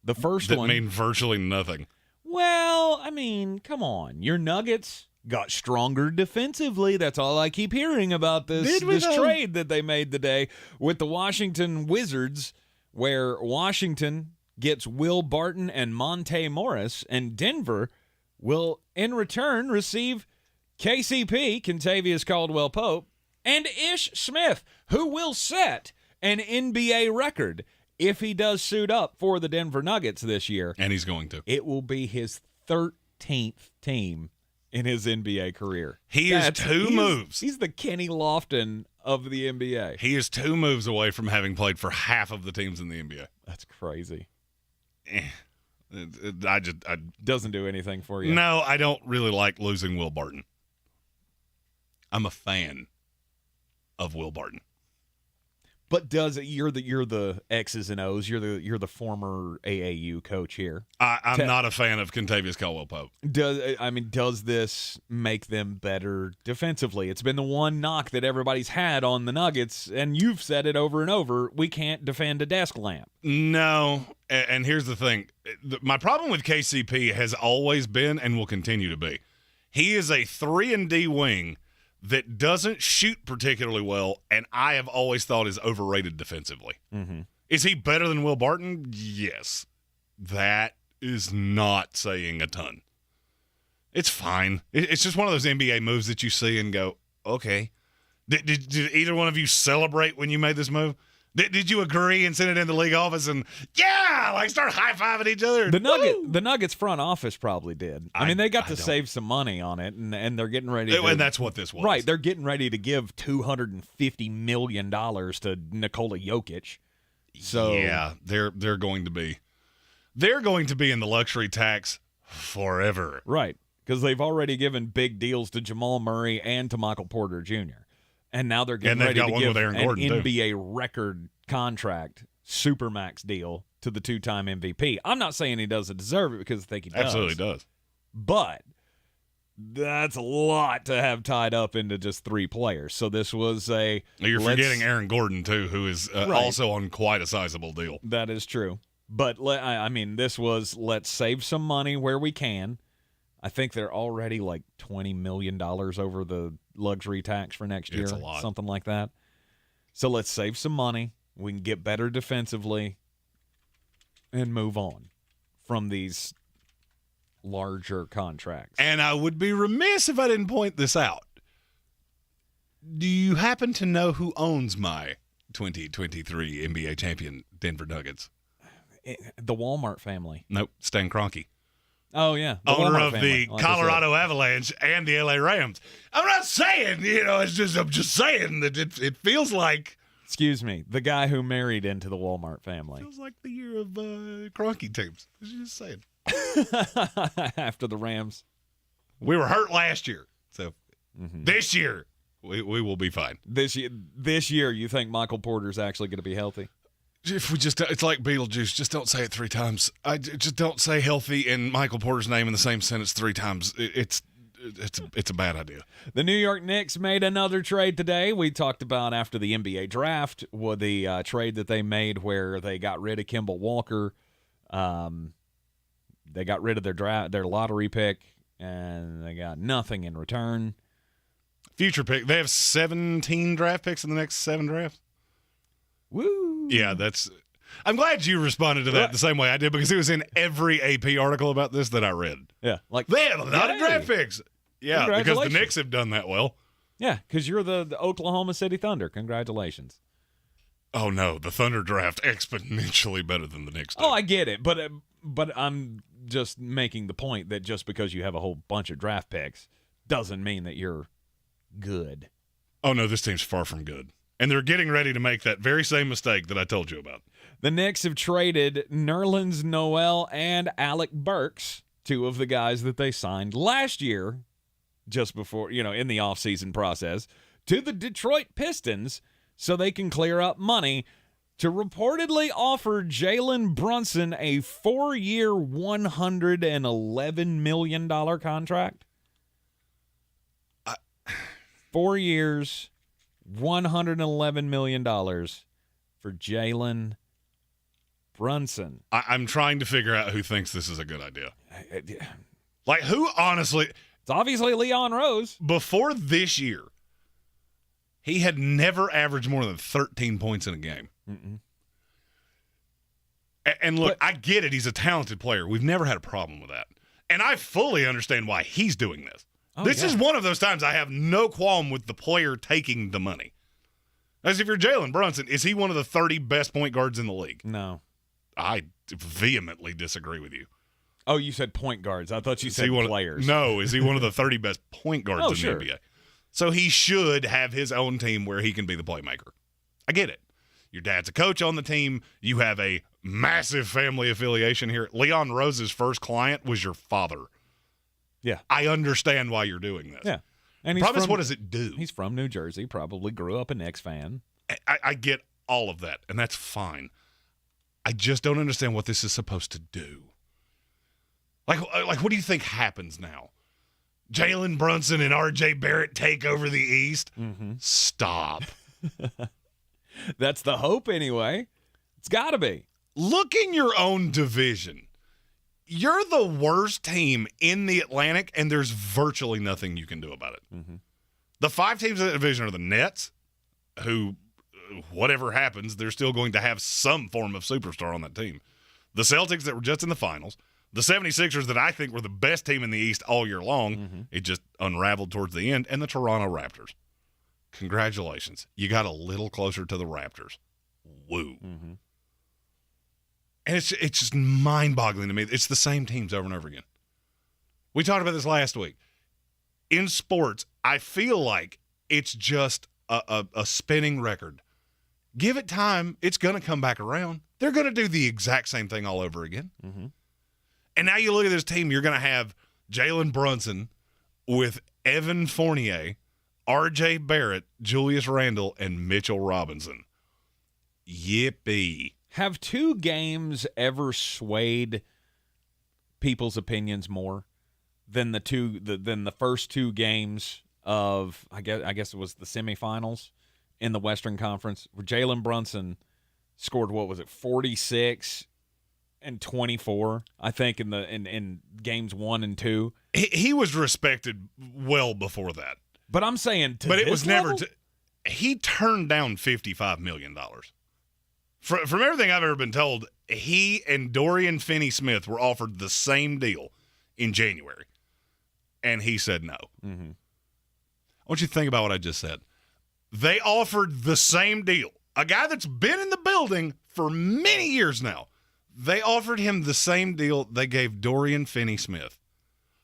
The first one mean virtually nothing. Well, I mean, come on. Your Nuggets got stronger defensively. That's all I keep hearing about this trade that they made today with the Washington Wizards, where Washington gets Will Barton and Monte Morris, and Denver will, in return, receive KCP, Kentavious Caldwell-Pope, and Ish Smith, who will set an NBA record if he does suit up for the Denver Nuggets this year. And he's going to. It will be his 13th team in his NBA career. He's two moves. He's the Kenny Lofton of the NBA. He is 2 moves away from having played for half of the teams in the NBA. That's crazy. It doesn't do anything for you. No, I don't really like losing Will Barton. I'm a fan of Will Barton. But you're the X's and O's. You're the former AAU coach here. I'm not a fan of Kentavious Caldwell-Pope. Does this make them better defensively? It's been the one knock that everybody's had on the Nuggets, and you've said it over and over. We can't defend a desk lamp. No, and here's the thing. My problem with KCP has always been and will continue to be, he is a 3-and-D wing that doesn't shoot particularly well, and I have always thought is overrated defensively. Is he better than Will Barton? Yes. That is not saying a ton. It's fine. It's just one of those NBA moves that you see and go, okay. Did either one of you celebrate when you made this move? Did you agree and send it in the league office and, start high-fiving each other? The Nuggets front office probably did. I mean, they got to save some money on it, and they're getting ready to. And that's what this was. Right, they're getting ready to give $250 million to Nikola Jokic. So yeah, they're going to be in the luxury tax forever. Right, because they've already given big deals to Jamal Murray and to Michael Porter Jr. And now they're getting ready to give an NBA record contract, Supermax deal to the two-time MVP. I'm not saying he doesn't deserve it because I think he does. Absolutely does. But that's a lot to have tied up into just three players. So this was a... You're forgetting Aaron Gordon, too, who is also on quite a sizable deal. That is true. But, I mean, this was let's save some money where we can. I think they're already like $20 million over the luxury tax for next year. It's a lot. Something like that. So let's save some money. We can get better defensively and move on from these larger contracts. And I would be remiss if I didn't point this out. Do you happen to know who owns my 2023 NBA champion Denver Nuggets? The Walmart family. Nope, Stan Kroenke. Oh, yeah. Owner Walmart of family, the like Colorado Avalanche and the LA Rams. I'm not saying, I'm just saying that it feels like. Excuse me, the guy who married into the Walmart family. Feels like the year of Kroenke teams. I was just saying. After the Rams. We were hurt last year. So this year, we will be fine. This year, you think Michael Porter's actually going to be healthy? If we it's like Beetlejuice. Just don't say it three times. Just don't say healthy and Michael Porter's name in the same sentence three times. It's a bad idea. The New York Knicks made another trade today. We talked about after the NBA draft, the trade that they made where they got rid of Kemba Walker. They got rid of their lottery pick, and they got nothing in return. Future pick. They have 17 draft picks in the next 7 drafts. Woo! Yeah, I'm glad you responded to that the same way I did because it was in every AP article about this that I read. Yeah, like they have a lot of draft picks. Yeah, because the Knicks have done that well. Yeah, because you're the Oklahoma City Thunder. Congratulations. Oh no, the Thunder draft exponentially better than the Knicks do. Oh, I get it, but I'm just making the point that just because you have a whole bunch of draft picks doesn't mean that you're good. Oh no, this team's far from good. And they're getting ready to make that very same mistake that I told you about. The Knicks have traded Nerlens Noel and Alec Burks, 2 of the guys that they signed last year, just before, in the offseason process, to the Detroit Pistons so they can clear up money to reportedly offer Jalen Brunson a 4-year, $111 million contract. 4 years, $111 million for Jalen Brunson. I'm trying to figure out who thinks this is a good idea. Like, who honestly... It's obviously Leon Rose. Before this year, he had never averaged more than 13 points in a game. Mm-mm. And look, I get it. He's a talented player. We've never had a problem with that. And I fully understand why he's doing this. This is one of those times I have no qualm with the player taking the money. As if you're Jalen Brunson, is he one of the 30 best point guards in the league? No. I vehemently disagree with you. Oh, you said point guards. I thought you said players. No, is he one of the 30 best point guards in the NBA? So he should have his own team where he can be the playmaker. I get it. Your dad's a coach on the team. You have a massive family affiliation here. Leon Rose's first client was your father. Yeah. I understand why you're doing this. Yeah. And Promise, what does it do? He's from New Jersey, probably grew up a Knicks fan. I get all of that, and that's fine. I just don't understand what this is supposed to do. Like, what do you think happens now? Jalen Brunson and R.J. Barrett take over the East? Mm-hmm. Stop. That's the hope anyway. It's got to be. Look in your own division. You're the worst team in the Atlantic, and there's virtually nothing you can do about it. Mm-hmm. The 5 teams in that division are the Nets, who, whatever happens, they're still going to have some form of superstar on that team. The Celtics that were just in the finals. The 76ers that I think were the best team in the East all year long. Mm-hmm. It just unraveled towards the end. And the Toronto Raptors. Congratulations. You got a little closer to the Raptors. Woo. Mm-hmm. And it's just mind-boggling to me. It's the same teams over and over again. We talked about this last week. In sports, I feel like it's just a spinning record. Give it time. It's going to come back around. They're going to do the exact same thing all over again. Mm-hmm. And now you look at this team, you're going to have Jalen Brunson with Evan Fournier, R.J. Barrett, Julius Randle, and Mitchell Robinson. Yippee. Have 2 games ever swayed people's opinions more than the first 2 games of, I guess it was the semifinals in the Western Conference, where Jalen Brunson scored, 46 and 24, I think, in games 1 and 2. He was respected well before that. But I'm saying, but it was never. He turned down $55 million. From everything I've ever been told, he and Dorian Finney-Smith were offered the same deal in January, and he said no. Mm-hmm. I want you to think about what I just said. They offered the same deal. A guy that's been in the building for many years now. They offered him the same deal they gave Dorian Finney-Smith,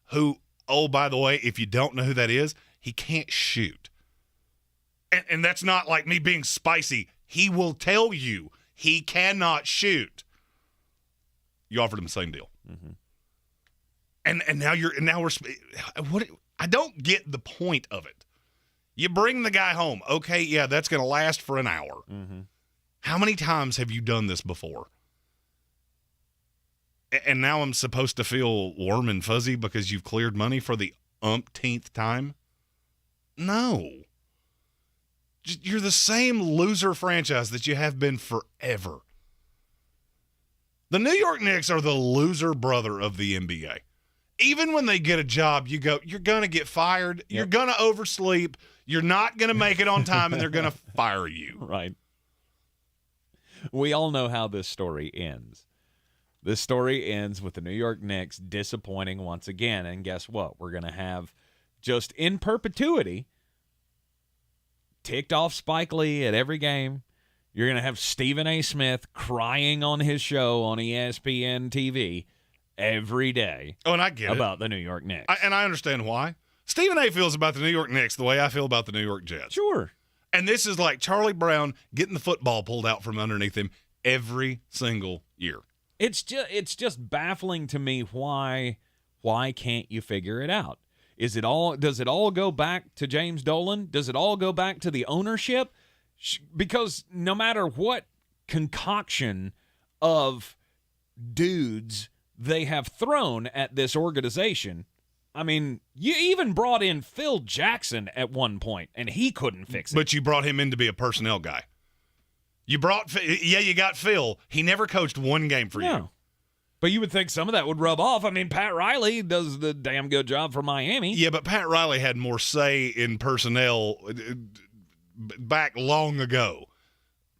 who, oh, by the way, if you don't know who that is, he can't shoot. And that's not like me being spicy. He will tell you he cannot shoot. You offered him the same deal. Mm-hmm. And now we're what? I don't get the point of it. You bring the guy home. Okay, yeah, that's going to last for an hour. Mm-hmm. How many times have you done this before? And now I'm supposed to feel warm and fuzzy because you've cleared money for the umpteenth time? No. You're the same loser franchise that you have been forever. The New York Knicks are the loser brother of the NBA. Even when they get a job, you go, you're going to get fired. Yep. You're going to oversleep. You're not going to make it on time, and they're going to fire you. Right. We all know how this story ends. This story ends with the New York Knicks disappointing once again. And guess what? We're going to have, just in perpetuity, ticked off Spike Lee at every game. You're going to have Stephen A. Smith crying on his show on ESPN TV every day. Oh, and I get about the New York Knicks. And I understand why. Stephen A. feels about the New York Knicks the way I feel about the New York Jets. Sure. And this is like Charlie Brown getting the football pulled out from underneath him every single year. It's just baffling to me why can't you figure it out? Does it all go back to James Dolan? Does it all go back to the ownership? Because no matter what concoction of dudes they have thrown at this organization, I mean, you even brought in Phil Jackson at one point, and he couldn't fix it. But you brought him in to be a personnel guy. You got Phil. He never coached one game for you. But you would think some of that would rub off. I mean, Pat Riley does the damn good job for Miami. Yeah, but Pat Riley had more say in personnel back long ago.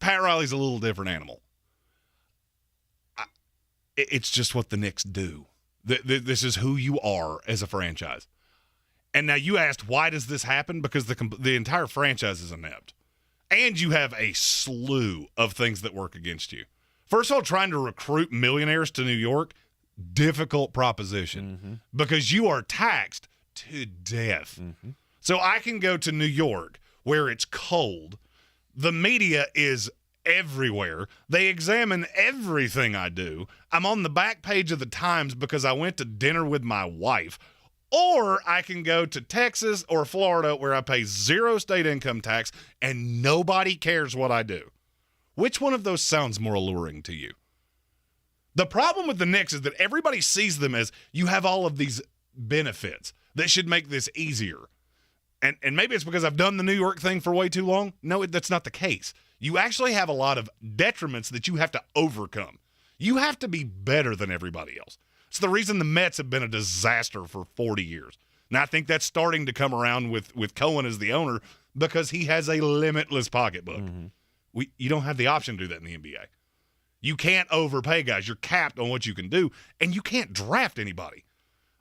Pat Riley's a little different animal. It's just what the Knicks do. This is who you are as a franchise. And now you asked, why does this happen? Because the entire franchise is inept. And you have a slew of things that work against you. First of all, trying to recruit millionaires to New York, difficult proposition because you are taxed to death. So I can go to New York where it's cold. The media is everywhere. They examine everything I do. I'm on the back page of the Times because I went to dinner with my wife. Or I can go to Texas or Florida where I pay 0 state income tax and nobody cares what I do. Which one of those sounds more alluring to you? The problem with the Knicks is that everybody sees them as you have all of these benefits that should make this easier. And maybe it's because I've done the New York thing for way too long. No, that's not the case. You actually have a lot of detriments that you have to overcome. You have to be better than everybody else. It's the reason the Mets have been a disaster for 40 years. Now, I think that's starting to come around with Cohen as the owner because he has a limitless pocketbook. You don't have the option to do that in the NBA. You can't overpay guys. You're capped on what you can do, and you can't draft anybody.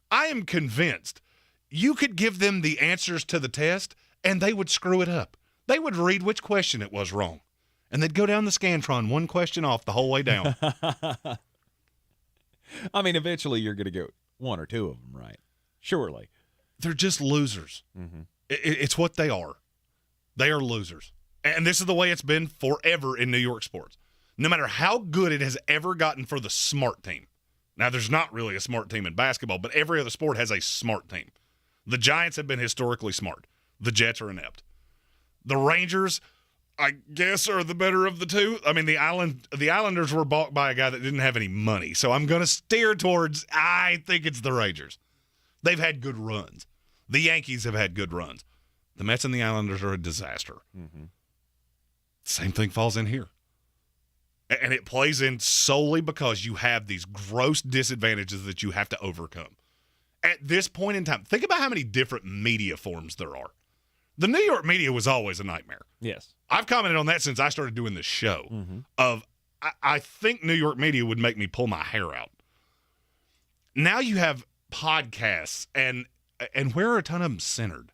I am convinced you could give them the answers to the test, and they would screw it up. They would read which question it was wrong, and they'd go down the Scantron one question off the whole way down. I mean, eventually you're going to get one or two of them right. Surely. They're just losers. It's what they are. They are losers. And this is the way it's been forever in New York sports. No matter how good it has ever gotten for the smart team, Now, there's not really a smart team in basketball, but every other sport has a smart team. The Giants have been historically smart. The Jets are inept. The Rangers, I guess, are the better of the two. I mean, the Islanders were bought by a guy that didn't have any money, so I'm going to steer towards, I think it's the Rangers. They've had good runs. The Yankees have had good runs. The Mets and the Islanders are a disaster. Mm-hmm. Same thing falls in here. And it plays in solely because you have these gross disadvantages that you have to overcome. At this point in time, think about how many different media forms there are. The New York media was always a nightmare. Yes. I've commented on that since I started doing this show. I think New York media would make me pull my hair out. Now you have podcasts, and where are a ton of them centered?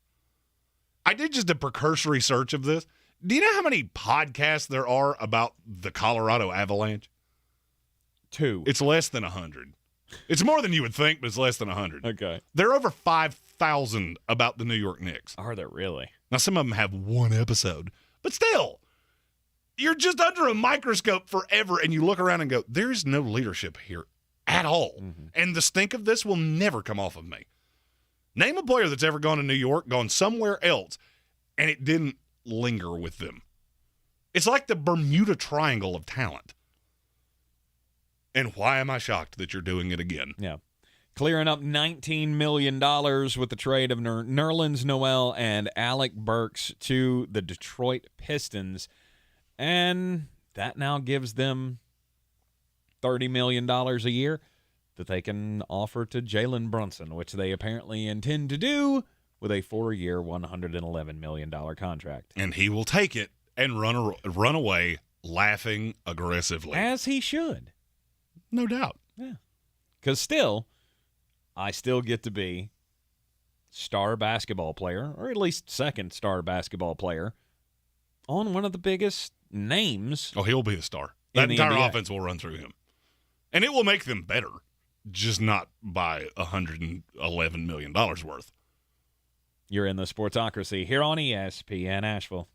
I did just a precursory search of this. Do you know how many podcasts there are about the Colorado Avalanche? 2. It's less than 100. It's more than you would think, but it's less than 100. Okay. There are over 5,000 about the New York Knicks. Are there really? Now, some of them have one episode, but still, you're just under a microscope forever, and you look around and go, there's no leadership here at all. And the stink of this will never come off of me. Name a player that's ever gone to New York, gone somewhere else, and it didn't linger with them. It's like the Bermuda Triangle of talent. And why am I shocked that you're doing it again? Yeah. Clearing up $19 million with the trade of Nerlens Noel and Alec Burks to the Detroit Pistons. And that now gives them $30 million a year that they can offer to Jalen Brunson, which they apparently intend to do with a 4-year, $111 million contract. And he will take it and run away laughing aggressively. As he should. No doubt. Yeah. Because I still get to be star basketball player, or at least second star basketball player, on one of the biggest names. Oh, he'll be the star. That entire offense will run through him. And it will make them better, just not by $111 million worth. You're in the Sportsocracy here on ESPN Asheville.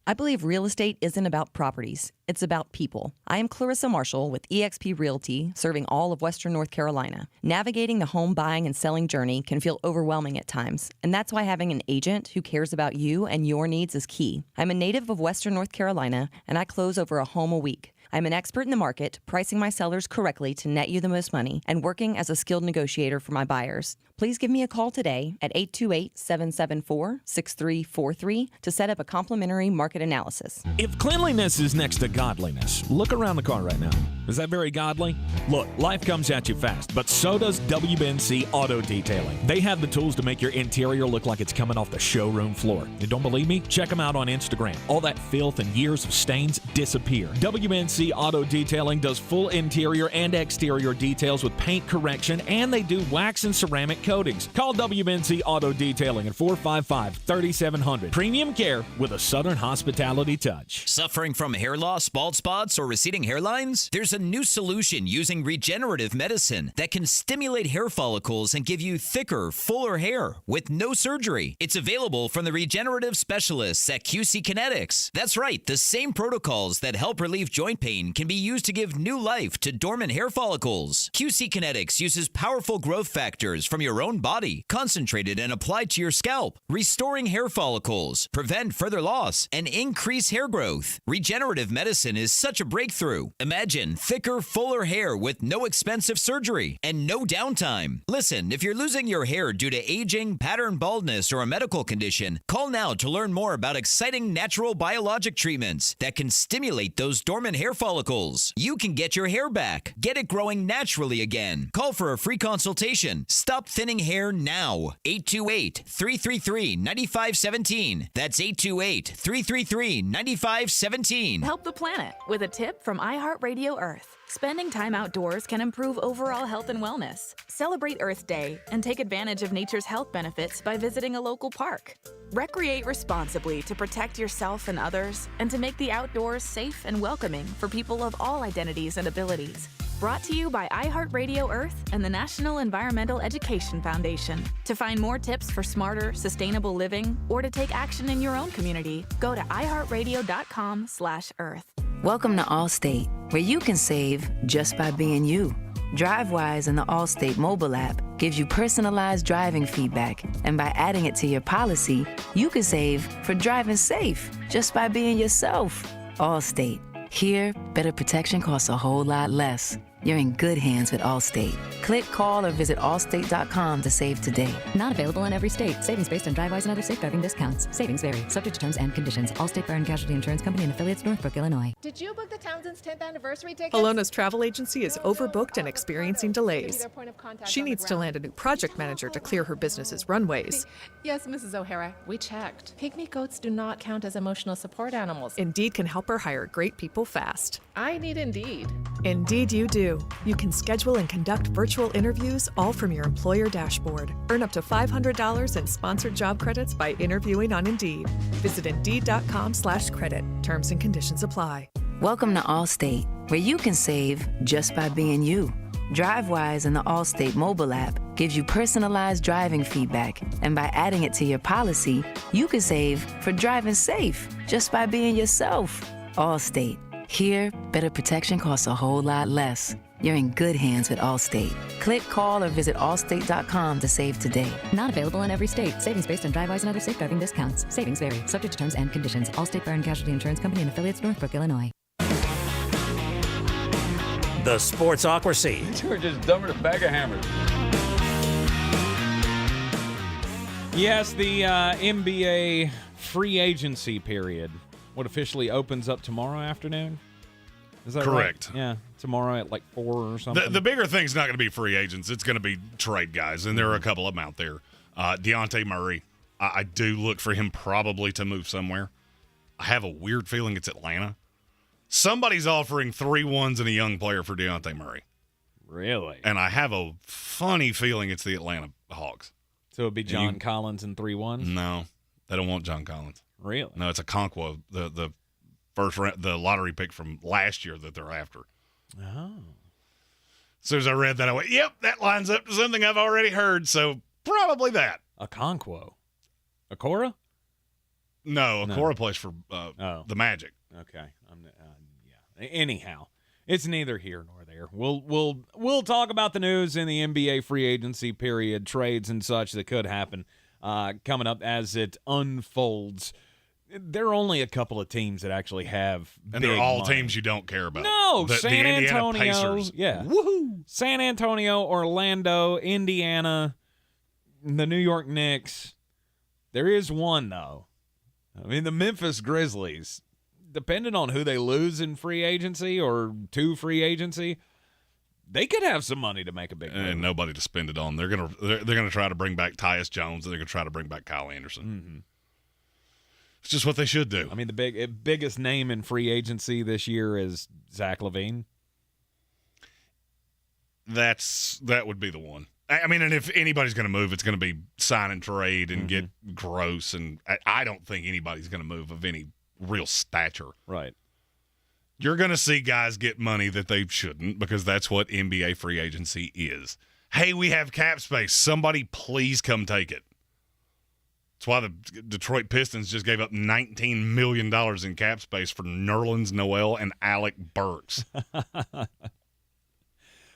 I believe real estate isn't about properties. It's about people. I am Clarissa Marshall with eXp Realty, serving all of Western North Carolina. Navigating the home buying and selling journey can feel overwhelming at times, and that's why having an agent who cares about you and your needs is key. I'm a native of Western North Carolina, and I close over a home a week. I'm an expert in the market, pricing my sellers correctly to net you the most money, and working as a skilled negotiator for my buyers. Please give me a call today at 828-774-6343 to set up a complimentary market analysis. If cleanliness is next to godliness, look around the car right now. Is that very godly? Look, life comes at you fast, but so does WNC Auto Detailing. They have the tools to make your interior look like it's coming off the showroom floor. You don't believe me? Check them out on Instagram. All that filth and years of stains disappear. WNC Auto Detailing does full interior and exterior details with paint correction, and they do wax and ceramic coatings. Call WNC Auto Detailing at 455-3700. Premium care with a Southern hospitality touch. Suffering from hair loss, bald spots, or receding hairlines? There's a new solution using regenerative medicine that can stimulate hair follicles and give you thicker, fuller hair with no surgery. It's available from the regenerative specialists at QC Kinetics. That's right, the same protocols that help relieve joint pain can be used to give new life to dormant hair follicles. QC Kinetics uses powerful growth factors from your own body, concentrated and applied to your scalp, restoring hair follicles, prevent further loss, and increase hair growth. Regenerative medicine is such a breakthrough. Imagine thicker, fuller hair with no expensive surgery and no downtime. Listen, if you're losing your hair due to aging, pattern baldness, or a medical condition, call now to learn more about exciting natural biologic treatments that can stimulate those dormant hair follicles. You can get your hair back. Get it growing naturally again. Call for a free consultation. Stop thinning hair now. 828-333-9517. That's 828-333-9517. Help the planet with a tip from iHeartRadio Earth. Spending time outdoors can improve overall health and wellness. Celebrate Earth Day and take advantage of nature's health benefits by visiting a local park. Recreate responsibly to protect yourself and others, and to make the outdoors safe and welcoming for people of all identities and abilities. Brought to you by iHeartRadio Earth and the National Environmental Education Foundation. To find more tips for smarter, sustainable living, or to take action in your own community, go to iHeartRadio.com/earth. Welcome to Allstate, where you can save just by being you. DriveWise and the Allstate mobile app gives you personalized driving feedback. And by adding it to your policy, you can save for driving safe just by being yourself. Allstate. Here, better protection costs a whole lot less. You're in good hands with Allstate. Click, call, or visit allstate.com to save today. Not available in every state. Savings based on DriveWise and other safe driving discounts. Savings vary. Subject to terms and conditions. Allstate Fire and Casualty Insurance Company and affiliates, Northbrook, Illinois. Did you book the Townsend's 10th anniversary tickets? Alona's travel agency is overbooked and experiencing delays. She needs to land a new project manager to clear her business's runways. Yes, Mrs. O'Hara, we checked. Pygmy goats do not count as emotional support animals. Indeed can help her hire great people fast. I need Indeed. Indeed you do. You can schedule and conduct virtual interviews all from your employer dashboard. Earn up to $500 in sponsored job credits by interviewing on Indeed. Visit Indeed.com/credit. Terms and conditions apply. Welcome to Allstate, where you can save just by being you. DriveWise and the Allstate mobile app gives you personalized driving feedback. And by adding it to your policy, you can save for driving safe just by being yourself. Allstate. Here, better protection costs a whole lot less. You're in good hands with Allstate. Click, call, or visit allstate.com to save today. Not available in every state. Savings based on DriveWise and other safe driving discounts. Savings vary. Subject to terms and conditions. Allstate Fire and Casualty Insurance Company and affiliates, Northbrook, Illinois. The Sportsocracy. You were just dumber than a bag of hammers. Yes, the NBA free agency period. What officially opens up tomorrow afternoon? Is that correct? Right? Yeah, tomorrow at like 4 or something. The bigger thing's not going to be free agents. It's going to be trade guys, and there are a couple of them out there. Dejounte Murray, I do look for him probably to move somewhere. I have a weird feeling it's Atlanta. Somebody's offering 3 1s and a young player for Dejounte Murray. Really? And I have a funny feeling it's the Atlanta Hawks. So it'd be John Collins and 3 1s? No, they don't want John Collins. Really? No, it's a Conquo, the first round, the lottery pick from last year that they're after. Oh. As soon as I read that, I went, yep, that lines up to something I've already heard, so probably that. A Conquo? Okora? No, Okora plays for the Magic. Okay. Yeah. Anyhow, it's neither here nor there. We'll talk about the news in the NBA free agency period, trades and such that could happen coming up as it unfolds. There are only a couple of teams that actually have and big they're all money. Teams you don't care about. No, the San Indiana Antonio. Pacers. Yeah. Woohoo! San Antonio, Orlando, Indiana, the New York Knicks. There is one, though. I mean, the Memphis Grizzlies, depending on who they lose in free agency or to free agency, they could have some money to make a big move. And nobody to spend it on. They're gonna try to bring back Tyus Jones, and they're gonna try to bring back Kyle Anderson. Mm-hmm. It's just what they should do. I mean, the biggest name in free agency this year is Zach LaVine. That would be the one. I mean, and if anybody's going to move, it's going to be sign and trade and get gross. And I don't think anybody's going to move of any real stature. Right. You're going to see guys get money that they shouldn't because that's what NBA free agency is. Hey, we have cap space. Somebody please come take it. That's why the Detroit Pistons just gave up $19 million in cap space for Nerlens Noel and Alec Burks.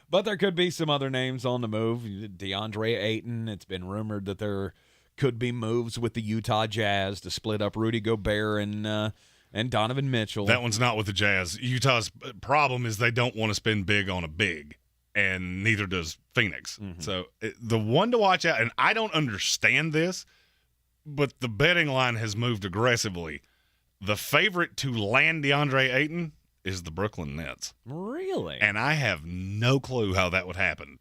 But there could be some other names on the move. DeAndre Ayton. It's been rumored that there could be moves with the Utah Jazz to split up Rudy Gobert and Donovan Mitchell. That one's not with the Jazz. Utah's problem is they don't want to spend big on a big, and neither does Phoenix. Mm-hmm. So the one to watch out, and I don't understand this, but the betting line has moved aggressively. The favorite to land DeAndre Ayton is the Brooklyn Nets. Really? And I have no clue how that would happen.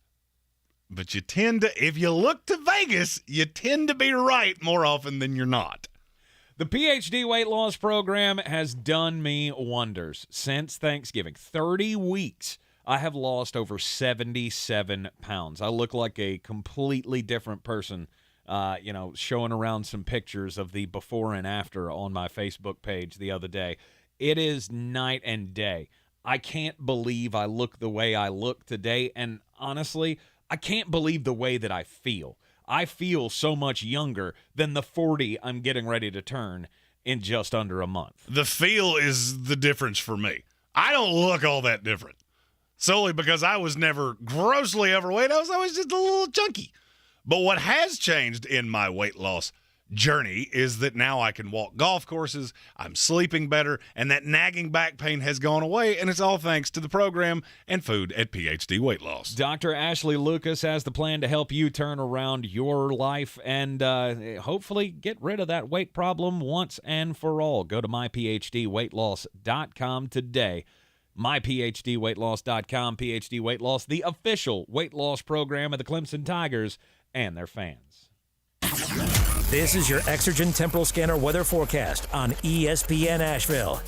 But you tend to, if you look to Vegas, you tend to be right more often than you're not. The PhD weight loss program has done me wonders since Thanksgiving. 30 weeks, I have lost over 77 pounds. I look like a completely different person, showing around some pictures of the before and after on my Facebook page the other day. It is night and day. I can't believe I look the way I look today, and honestly, I can't believe the way that I feel. I feel so much younger than the 40 I'm getting ready to turn in just under a month. The feel is the difference for me. I don't look all that different. solely because I was never grossly overweight. I was always just a little chunky. But what has changed in my weight loss journey is that now I can walk golf courses, I'm sleeping better, and that nagging back pain has gone away, and it's all thanks to the program and food at PhD Weight Loss. Dr. Ashley Lucas has the plan to help you turn around your life and hopefully get rid of that weight problem once and for all. Go to myphdweightloss.com today. myphdweightloss.com. PhD Weight Loss, the official weight loss program of the Clemson Tigers and their fans. This is your Exergen Temporal Scanner weather forecast on ESPN Asheville.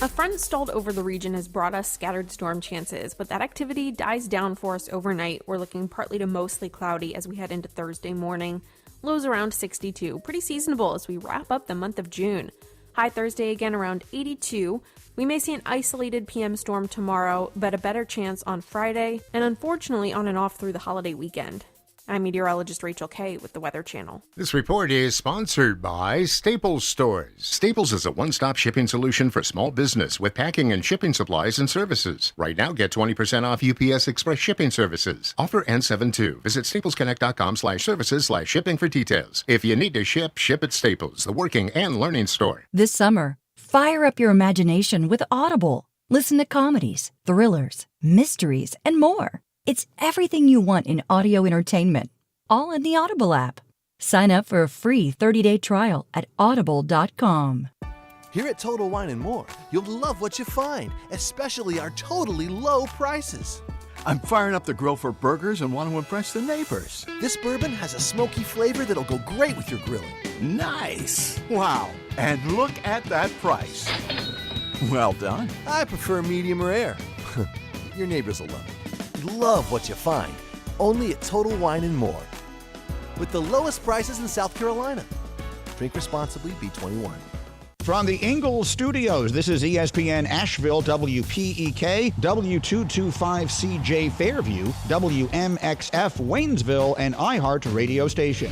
A front stalled over the region has brought us scattered storm chances, but that activity dies down for us overnight. We're looking partly to mostly cloudy as we head into Thursday morning. Lows around 62, pretty seasonable as we wrap up the month of June. High Thursday again around 82. We may see an isolated PM storm tomorrow, but a better chance on Friday, and unfortunately on and off through the holiday weekend. I'm meteorologist Rachel Kay with the Weather Channel. This report is sponsored by Staples Stores. Staples is a one-stop shipping solution for small business with packing and shipping supplies and services. Right now, get 20% off UPS Express shipping services. Offer ends 7/2. Visit staplesconnect.com/services/shipping for details. If you need to ship, ship at Staples, the working and learning store. This summer, fire up your imagination with Audible. Listen to comedies, thrillers, mysteries, and more. It's everything you want in audio entertainment, all in the Audible app. Sign up for a free 30-day trial at audible.com. Here at Total Wine & More, you'll love what you find, especially our totally low prices. I'm firing up the grill for burgers and want to impress the neighbors. This bourbon has a smoky flavor that'll go great with your grilling. Nice. Wow. And look at that price. Well done. I prefer medium rare. Your neighbors will love it. Love what you find, only at Total Wine & More. With the lowest prices in South Carolina. Drink responsibly, B21. From the Ingles Studios, this is ESPN Asheville, WPEK, W225CJ Fairview, WMXF Waynesville, and iHeart radio station.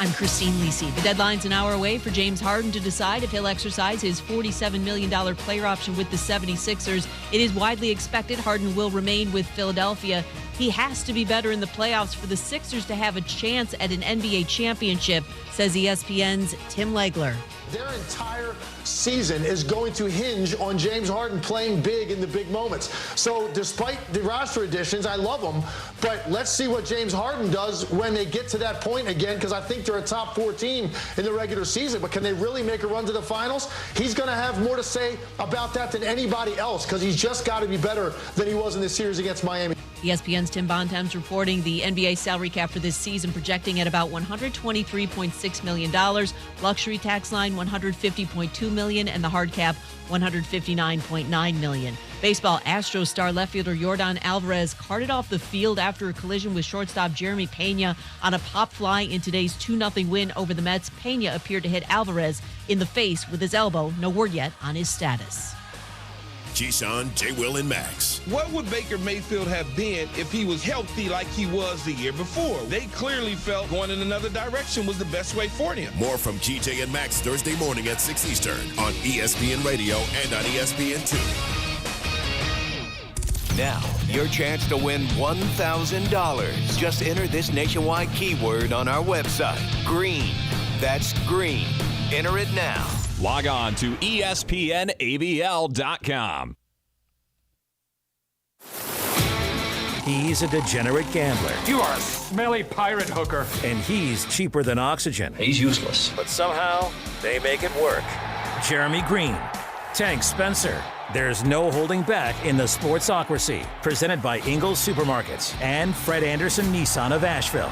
I'm Christine Lisi. The deadline's an hour away for James Harden to decide if he'll exercise his $47 million player option with the 76ers. It is widely expected Harden will remain with Philadelphia. He has to be better in the playoffs for the Sixers to have a chance at an NBA championship, says ESPN's Tim Legler. Their entire season is going to hinge on James Harden playing big in the big moments. So despite the roster additions, I love them, but let's see what James Harden does when they get to that point again, because I think they're a top 4 team in the regular season, but can they really make a run to the finals? He's going to have more to say about that than anybody else, because he's just got to be better than he was in this series against Miami. ESPN's Tim Bontemps reporting the NBA salary cap for this season projecting at about $123.6 million. Luxury tax line $150.2 million, and the hard cap $159.9 million. Baseball, Astros star left fielder Yordan Alvarez carted off the field after a collision with shortstop Jeremy Pena on a pop fly in today's 2-0 win over the Mets. Pena appeared to hit Alvarez in the face with his elbow. No word yet on his status. Keyshawn, J. Will, and Max. What would Baker Mayfield have been if he was healthy like he was the year before? They clearly felt going in another direction was the best way for him. More from GJ and Max Thursday morning at 6 Eastern on ESPN Radio and on ESPN2. Now, your chance to win $1,000. Just enter this nationwide keyword on our website, Greene. That's Greene. Enter it now. Log on to ESPNABL.com. He's a degenerate gambler. You are a smelly pirate hooker. And he's cheaper than oxygen. He's useless. But somehow, they make it work. Jeremy Greene, Tank Spencer. There's no holding back in the Sportsocracy. Presented by Ingles Supermarkets and Fred Anderson Nissan of Asheville.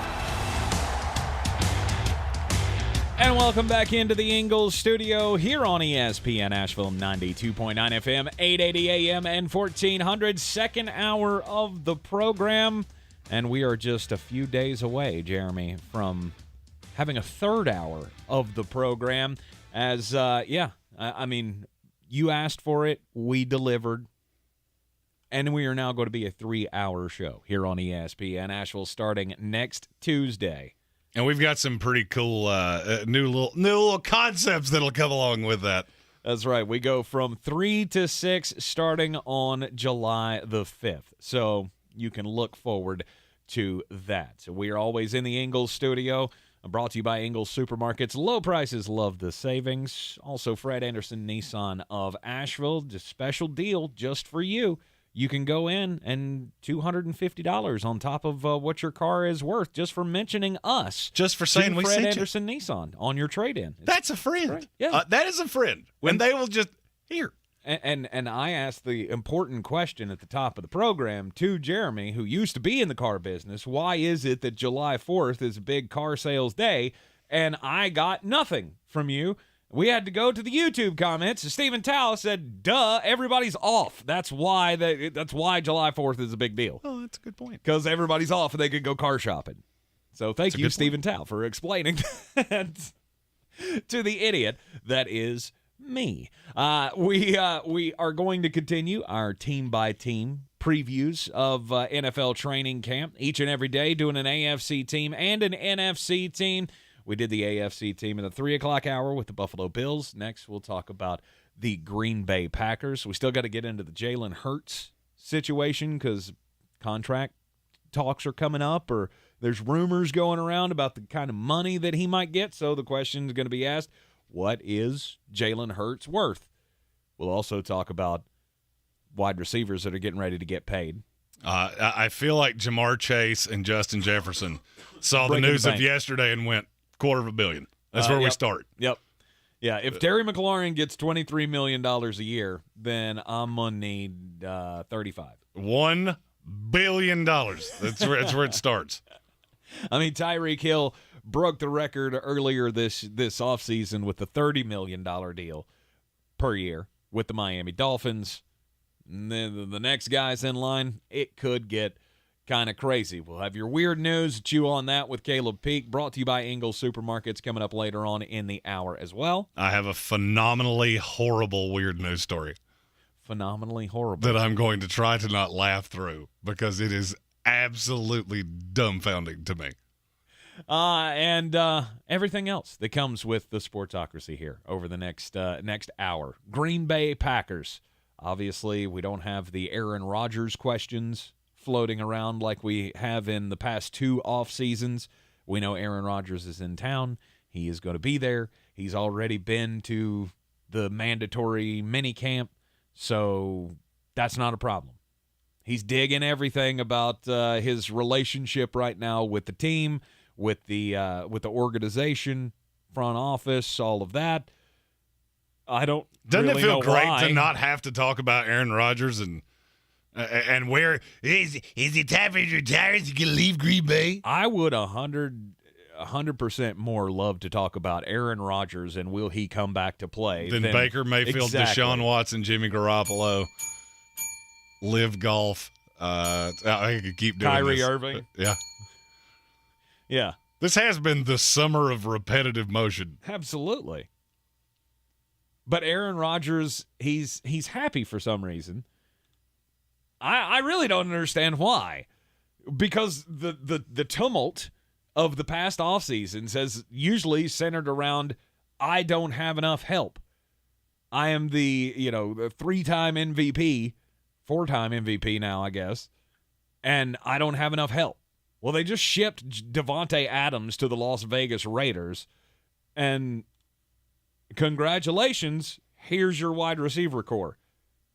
And welcome back into the Ingles Studio here on ESPN Asheville 92.9 FM, 880 AM, and 1400. Second hour of the program. And we are just a few days away, Jeremy, from having a third hour of the program. As, I mean, you asked for it, we delivered. And we are now going to be a 3-hour show here on ESPN Asheville starting next Tuesday. And we've got some pretty cool new little concepts that'll come along with that. That's right. We go from 3 to 6 starting on July the 5th. So you can look forward to that. So we are always in the Ingles Studio. Brought to you by Ingles Supermarkets. Low prices, love the savings. Also, Fred Anderson Nissan of Asheville. Just special deal just for you. You can go in and $250 on top of what your car is worth just for mentioning us. Just for saying we sent you. Fred Anderson Nissan on your trade-in. That's a friend. Right. Yeah. That is a friend. When they will just, here. And I asked the important question at the top of the program to Jeremy, who used to be in the car business, why is it that July 4th is a big car sales day? And I got nothing from you. We had to go to the YouTube comments. Stephen Tao said, duh, everybody's off. That's why July 4th is a big deal. Oh, that's a good point. Because everybody's off and they could go car shopping. So thank you, Stephen Tao, for explaining that to the idiot that is me. We are going to continue our team-by-team previews of NFL training camp each and every day, doing an AFC team and an NFC team. We did the AFC team in the 3 o'clock hour with the Buffalo Bills. Next, we'll talk about the Green Bay Packers. We still got to get into the Jalen Hurts situation because contract talks are coming up, or there's rumors going around about the kind of money that he might get. So the question is going to be asked, what is Jalen Hurts worth? We'll also talk about wide receivers that are getting ready to get paid. I feel like Jamar Chase and Justin Jefferson saw the news of yesterday and went $250 million. That's where we start. Yep. Yeah, if Terry McLaurin gets $23 million a year, then I'm going to need 35. $1 billion. That's where it starts. I mean, Tyreek Hill broke the record earlier this offseason with the $30 million deal per year with the Miami Dolphins. And then the next guy's in line. It could get kind of crazy. We'll have your weird news, chew on that with Caleb Peak, brought to you by Ingles Supermarkets, coming up later on in the hour as well. I have a phenomenally horrible weird news story. Phenomenally horrible. That I'm going to try to not laugh through because it is absolutely dumbfounding to me. And everything else that comes with the Sportsocracy here over the next hour. Green Bay Packers. Obviously, we don't have the Aaron Rodgers questions floating around like we have in the past 2 off seasons. We know Aaron Rodgers is in town. He is going to be there. He's already been to the mandatory mini camp, so that's not a problem. He's digging everything about his relationship right now with the team, with the organization, front office, all of that. I don't. Doesn't really it feel know great why. to not have to talk about Aaron Rodgers and where is it time for him to retire? Is he going to leave Green Bay? I would 100% more love to talk about Aaron Rodgers and will he come back to play than Baker Mayfield, exactly. Deshaun Watson, Jimmy Garoppolo, Live Golf. I could keep doing Kyrie this. Irving. Yeah. Yeah. This has been the summer of repetitive motion. Absolutely. But Aaron Rodgers, he's happy for some reason. I really don't understand why. Because the tumult of the past off seasons has usually centered around, I don't have enough help. I am the 3-time MVP, 4-time MVP now, I guess, and I don't have enough help. Well, they just shipped Devontae Adams to the Las Vegas Raiders, and congratulations, here's your wide receiver core.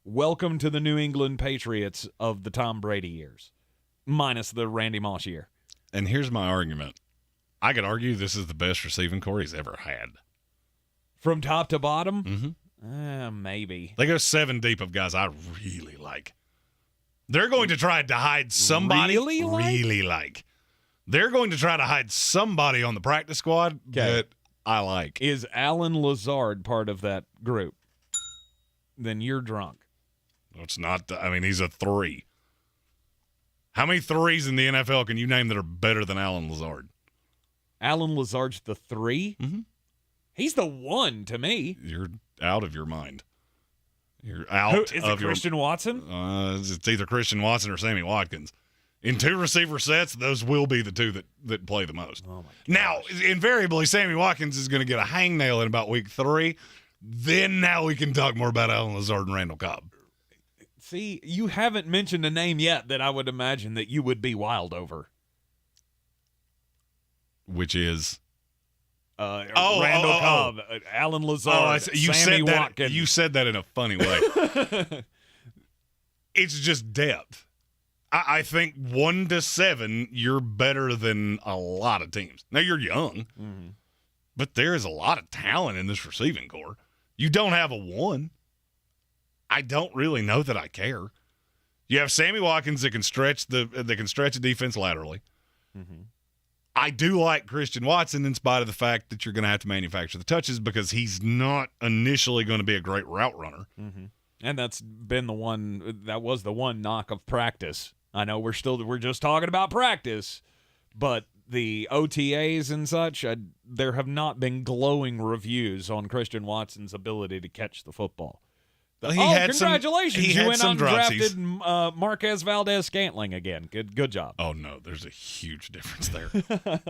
Welcome to the New England Patriots of the Tom Brady years, minus the Randy Moss year. And here's my argument. I could argue this is the best receiving core he's ever had. From top to bottom? Mm-hmm. Maybe. They go 7 deep of guys I really like. They're going to try to hide somebody. Really like? They're going to try to hide somebody on the practice squad that I like. Is Alan Lazard part of that group? Then you're drunk. No, it's not. He's a 3. How many 3s in the NFL can you name that are better than Alan Lazard? Alan Lazard's the 3? Mm-hmm. He's the 1 to me. You're out of your mind. You're out Is of it Christian Watson? It's either Christian Watson or Sammy Watkins. In 2 receiver sets, those will be the 2 that play the most. Oh my gosh. Now, invariably, Sammy Watkins is going to get a hangnail in about week 3. then now we can talk more about Allen Lazard and Randall Cobb. See, you haven't mentioned a name yet that I would imagine that you would be wild over. Which is? Randall Cobb, Allen Lazard, Sammy Watkins. You said that in a funny way. It's just depth. I think 1 to 7, you're better than a lot of teams. Now, you're young, but there is a lot of talent in this receiving corps. You don't have a 1. I don't really know that I care. You have Sammy Watkins that can stretch a defense laterally. I do like Christian Watson in spite of the fact that you're going to have to manufacture the touches because he's not initially going to be a great route runner. And that was the one knock of practice. I know we're just talking about practice, but the OTAs and such, there have not been glowing reviews on Christian Watson's ability to catch the football. Congratulations. You went out and drafted Marquez Valdez-Scantling again. Good job. Oh, no, there's a huge difference there.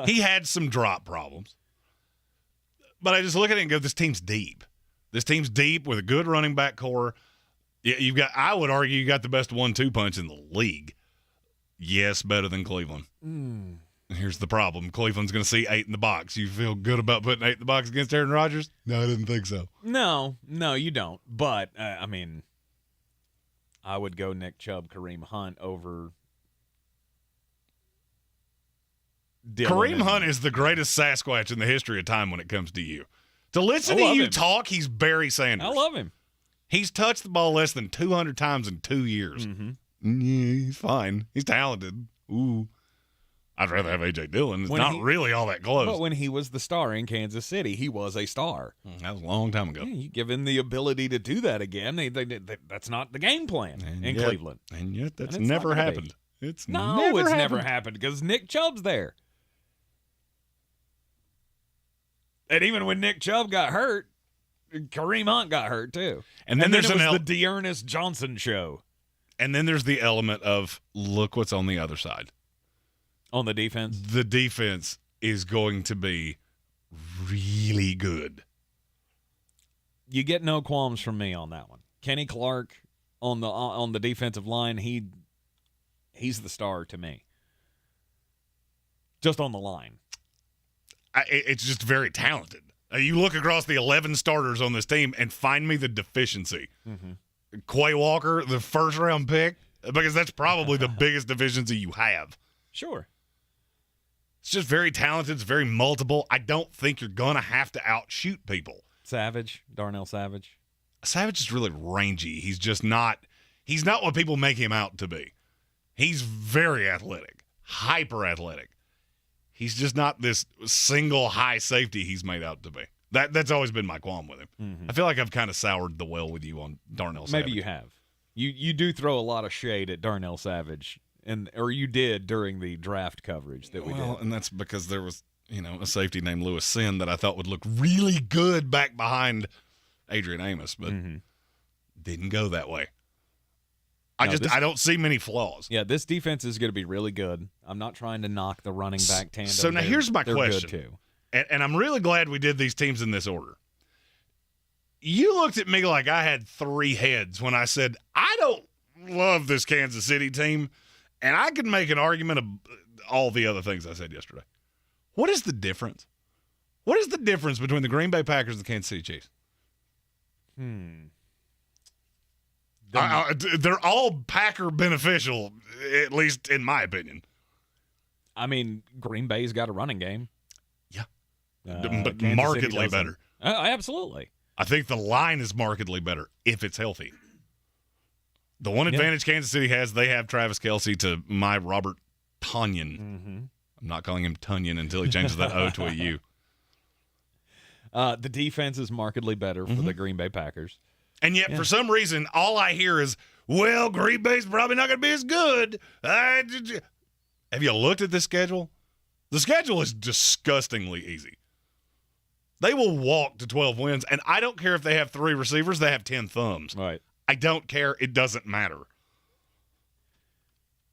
He had some drop problems. But I just look at it and go, this team's deep. This team's deep with a good running back core. I would argue you got the best 1-2 punch in the league. Yes, better than Cleveland. Here's the problem. Cleveland's going to see 8 in the box. You feel good about putting 8 in the box against Aaron Rodgers? No, I didn't think so. No, you don't. But, I would go Nick Chubb, Kareem Hunt over Dylan. Kareem Hunt is the greatest Sasquatch in the history of time when it comes to you. To listen to you talk, he's Barry Sanders. I love him. He's touched the ball less than 200 times in 2 years. Yeah, he's fine. He's talented. Ooh. I'd rather have A.J. Dillon. It's not really all that close. But when he was the star in Kansas City, he was a star. That was a long time ago. Yeah, you give him the ability to do that again. That's not the game plan in Cleveland. And yet that's never happened. It's never happened because Nick Chubb's there. And even when Nick Chubb got hurt, Kareem Hunt got hurt too. And then there's the Dearness Johnson show. And then there's the element of look what's on the other side. On the defense? The defense is going to be really good. You get no qualms from me on that one. Kenny Clark on the defensive line, he's the star to me. Just on the line. It's just very talented. You look across the 11 starters on this team and find me the deficiency. Quay Walker, the first-round pick, because that's probably the biggest deficiency you have. Sure. It's just very talented. It's very multiple. I don't think you're going to have to outshoot people. Darnell Savage. Savage is really rangy. He's just not – he's not what people make him out to be. He's very athletic, hyper-athletic. He's just not this single high safety he's made out to be. That's always been my qualm with him. I feel like I've kind of soured the well with you on Darnell Savage. Maybe you have. You do throw a lot of shade at Darnell Savage, or you did during the draft coverage that we did. Well, and that's because there was a safety named Lewis Sin that I thought would look really good back behind Adrian Amos, but didn't go that way. I don't see many flaws. Yeah, this defense is going to be really good. I'm not trying to knock the running back tandem. So now here's my question. Good too. And I'm really glad we did these teams in this order. You looked at me like I had 3 heads when I said, I don't love this Kansas City team, and I could make an argument of all the other things I said yesterday. What is the difference? What is the difference between the Green Bay Packers and the Kansas City Chiefs? They're all Packer beneficial, at least in my opinion. I mean, Green Bay's got a running game. Yeah. But markedly better. Absolutely. I think the line is markedly better if it's healthy. The one advantage Kansas City has, they have Travis Kelce to my Robert Tonyan. I'm not calling him Tunyon until he changes that O to a U. The defense is markedly better for the Green Bay Packers. And yet, for some reason, all I hear is, well, Green Bay's probably not going to be as good. Have you looked at this schedule? The schedule is disgustingly easy. They will walk to 12 wins, and I don't care if they have 3 receivers, they have 10 thumbs. Right. I don't care. It doesn't matter.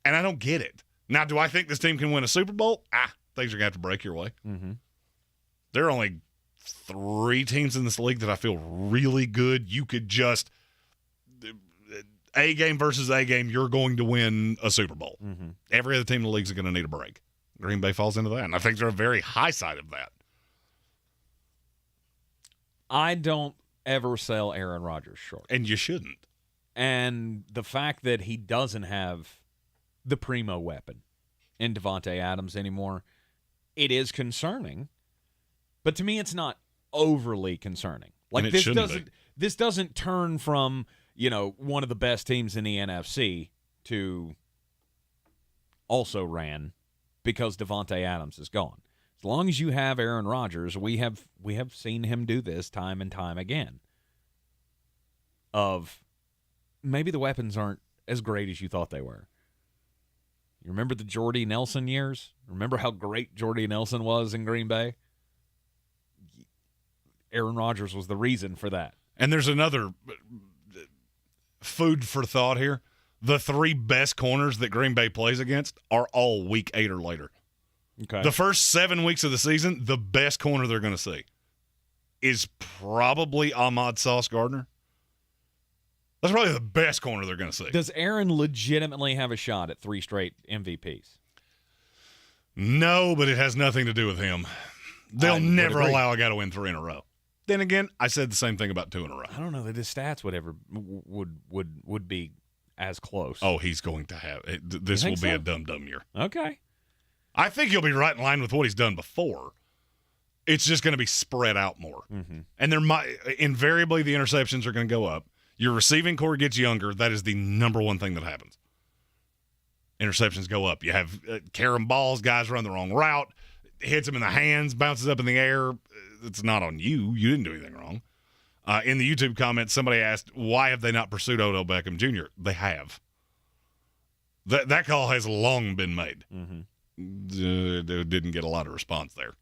And I don't get it. Now, do I think this team can win a Super Bowl? Things are going to have to break your way. They're only 3 teams in this league that I feel really good. You could just A game versus A game, you're going to win a Super Bowl. Mm-hmm. Every other team in the league is going to need a break. Green Bay falls into that, and I think they're a very high side of that. I don't ever sell Aaron Rodgers short. And you shouldn't. And the fact that he doesn't have the primo weapon in Davante Adams anymore, it is concerning. But to me, it's not overly concerning. Like this doesn't turn from, one of the best teams in the NFC to also ran because Davante Adams is gone. As long as you have Aaron Rodgers, we have seen him do this time and time again. Of maybe the weapons aren't as great as you thought they were. You remember the Jordy Nelson years? Remember how great Jordy Nelson was in Green Bay? Aaron Rodgers was the reason for that. And there's another food for thought here. The 3 best corners that Green Bay plays against are all week 8 or later. Okay. The first 7 weeks of the season, the best corner they're going to see is probably Ahmad Sauce Gardner. That's probably the best corner they're going to see. Does Aaron legitimately have a shot at 3 straight MVPs? No, but it has nothing to do with him. They'll never allow a guy to win 3 in a row. Then again, I said the same thing about 2 in a row. I don't know that his stats would be as close. Oh, he's going to have it. This will be a dumb year. Okay. I think he'll be right in line with what he's done before. It's just going to be spread out more. Mm-hmm. And there might invariably the interceptions are going to go up. Your receiving core gets younger. That is the number one thing that happens. Interceptions go up. You have carom balls, guys run the wrong route, hits them in the hands, bounces up in the air. It's not on you. You didn't do anything wrong. In the YouTube comments, somebody asked, why have they not pursued Odell Beckham Jr.? They have. That call has long been made. Mm-hmm. Didn't get a lot of response there.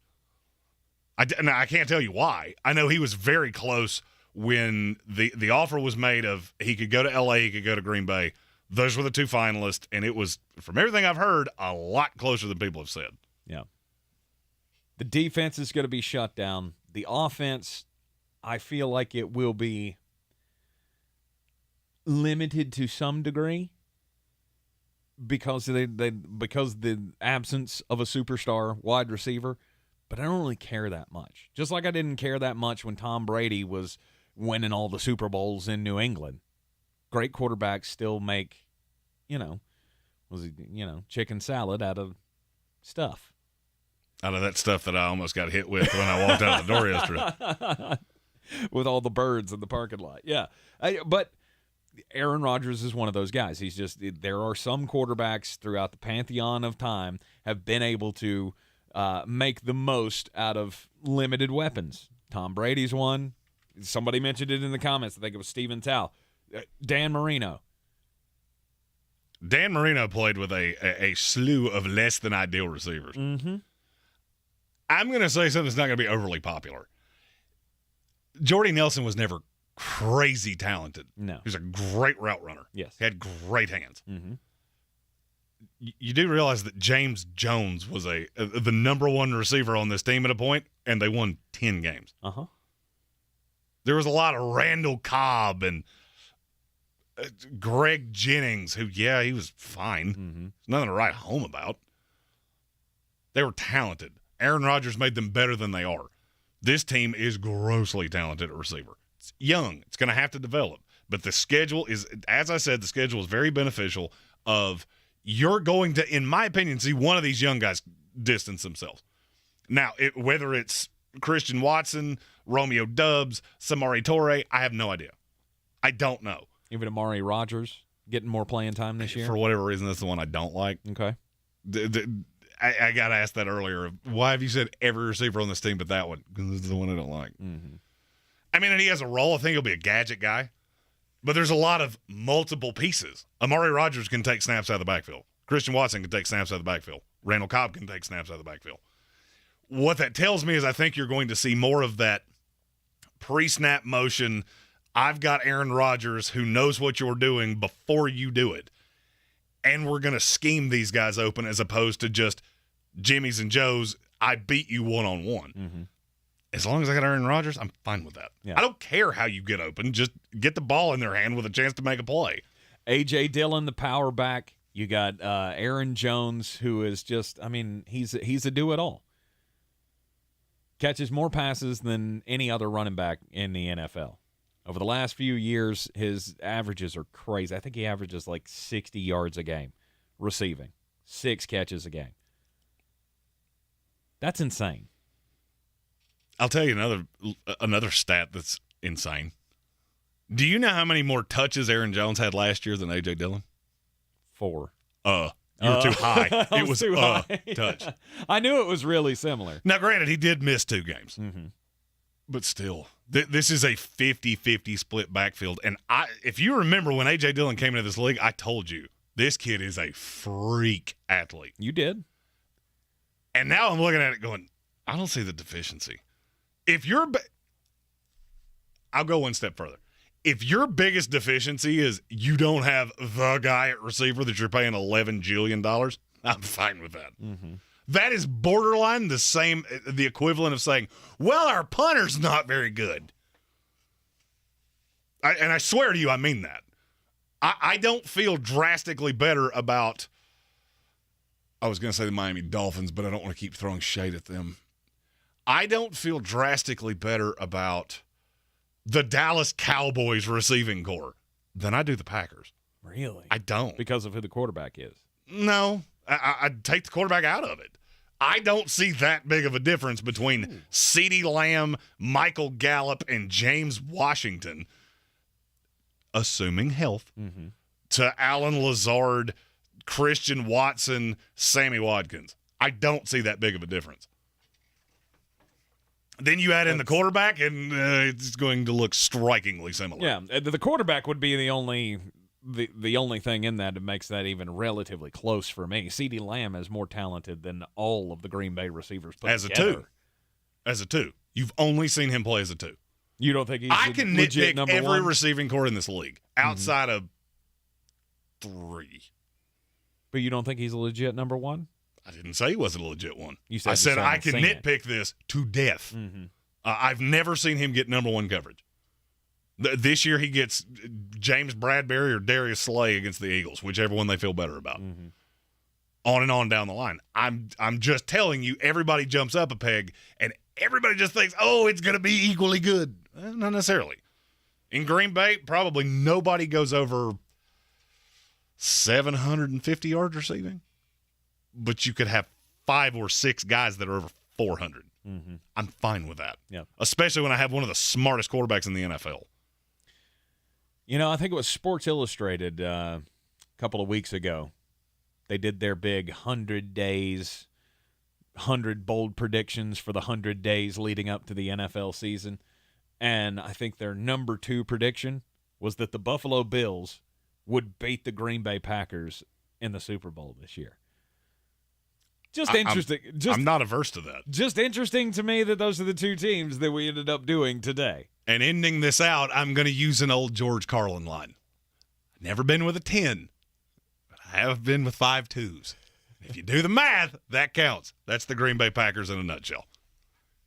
I can't tell you why. I know he was very close when the offer was made of he could go to L.A., he could go to Green Bay. Those were the 2 finalists, and it was, from everything I've heard, a lot closer than people have said. Yeah. The defense is going to be shut down. The offense, I feel like it will be limited to some degree because the absence of a superstar wide receiver. But I don't really care that much. Just like I didn't care that much when Tom Brady was winning all the Super Bowls in New England. Great quarterbacks still make, chicken salad out of stuff. Out of that stuff that I almost got hit with when I walked out the door yesterday. With all the birds in the parking lot. Yeah. But Aaron Rodgers is one of those guys. There are some quarterbacks throughout the pantheon of time have been able to make the most out of limited weapons. Tom Brady's one. Somebody mentioned it in the comments. I think it was Steven Tao. Dan Marino. Dan Marino played with a slew of less than ideal receivers. Mm-hmm. I'm going to say something that's not going to be overly popular. Jordy Nelson was never crazy talented. No. He was a great route runner. Yes. He had great hands. Mm-hmm. You do realize that James Jones was the number 1 receiver on this team at a point, and they won 10 games. Uh-huh. There was a lot of Randall Cobb and Greg Jennings, who, he was fine. Mm-hmm. Nothing to write home about. They were talented. Aaron Rodgers made them better than they are. This team is grossly talented at receiver. It's young. It's going to have to develop. But the schedule is, as I said, the schedule is very beneficial of you're going to, in my opinion, see one of these young guys distance themselves. Now, whether it's Christian Watson, Romeo Doubs, Samori Toure, I have no idea. I don't know. Even Amari Rodgers getting more playing time this year? For whatever reason, that's the one I don't like. Okay. I got asked that earlier. Why have you said every receiver on this team but that one? Because this is the one I don't like. Mm-hmm. I mean, and he has a role. I think he'll be a gadget guy. But there's a lot of multiple pieces. Amari Rodgers can take snaps out of the backfield. Christian Watson can take snaps out of the backfield. Randall Cobb can take snaps out of the backfield. What that tells me is I think you're going to see more of that pre-snap motion. I've got Aaron Rodgers who knows what you're doing before you do it. And we're going to scheme these guys open as opposed to just Jimmy's and Joe's, I beat you one-on-one. Mm-hmm. As long as I got Aaron Rodgers, I'm fine with that. Yeah. I don't care how you get open. Just get the ball in their hand with a chance to make a play. A.J. Dillon, the power back. You got Aaron Jones, who is just, he's a do-it-all. Catches more passes than any other running back in the NFL. Over the last few years, his averages are crazy. I think he averages like 60 yards a game receiving, 6 catches a game. That's insane. I'll tell you another stat that's insane. Do you know how many more touches Aaron Jones had last year than A.J. Dillon? 4. You were too high. It was too high. Touch. I knew it was really similar. Now, granted, he did miss 2 games. Mm-hmm. But still, this is a 50-50 split backfield. And if you remember when A.J. Dillon came into this league, I told you, this kid is a freak athlete. You did. And now I'm looking at it going, I don't see the deficiency. If I'll go one step further. If your biggest deficiency is you don't have the guy at receiver that you're paying $11 jillion, I'm fine with that. Mm-hmm. That is borderline the equivalent of saying, well, our punter's not very good. And I swear to you, I mean that. I don't feel drastically better about, I was going to say the Miami Dolphins, but I don't want to keep throwing shade at them. I don't feel drastically better about the Dallas Cowboys receiving corps than I do the Packers. Really? I don't. Because of who the quarterback is? No. I'd take the quarterback out of it. I don't see that big of a difference between CeeDee Lamb, Michael Gallup, and James Washington, assuming health, to Allen Lazard, Christian Watson, Sammy Watkins. I don't see that big of a difference. Then you add in the quarterback, and it's going to look strikingly similar. Yeah, the quarterback would be the only thing in that makes that even relatively close for me. CeeDee Lamb is more talented than all of the Green Bay receivers put together. As a 2. You've only seen him play as a 2. You don't think he's I can legit nitpick number every 1? receiving core in this league outside of 3. But you don't think he's a legit number 1? I didn't say he wasn't a legit one. I said I can nitpick this to death. Mm-hmm. I've never seen him get number 1 coverage. This year he gets James Bradbury or Darius Slay against the Eagles, whichever one they feel better about. Mm-hmm. On and on down the line. I'm just telling you, everybody jumps up a peg, and everybody just thinks, oh, it's going to be equally good. Not necessarily. In Green Bay, probably nobody goes over 750 yards receiving. But you could have 5 or 6 guys that are over 400. Mm-hmm. I'm fine with that. Yeah. Especially when I have one of the smartest quarterbacks in the NFL. You know, I think it was Sports Illustrated a couple of weeks ago. They did their big 100 days, 100 bold predictions for the 100 days leading up to the NFL season. And I think their number 2 prediction was that the Buffalo Bills would beat the Green Bay Packers in the Super Bowl this year. Just interesting. I'm not averse to that. Just interesting to me that those are the 2 teams that we ended up doing today. And ending this out, I'm going to use an old George Carlin line. I've never been with a 10, but I have been with 5 2s. If you do the math, that counts. That's the Green Bay Packers in a nutshell.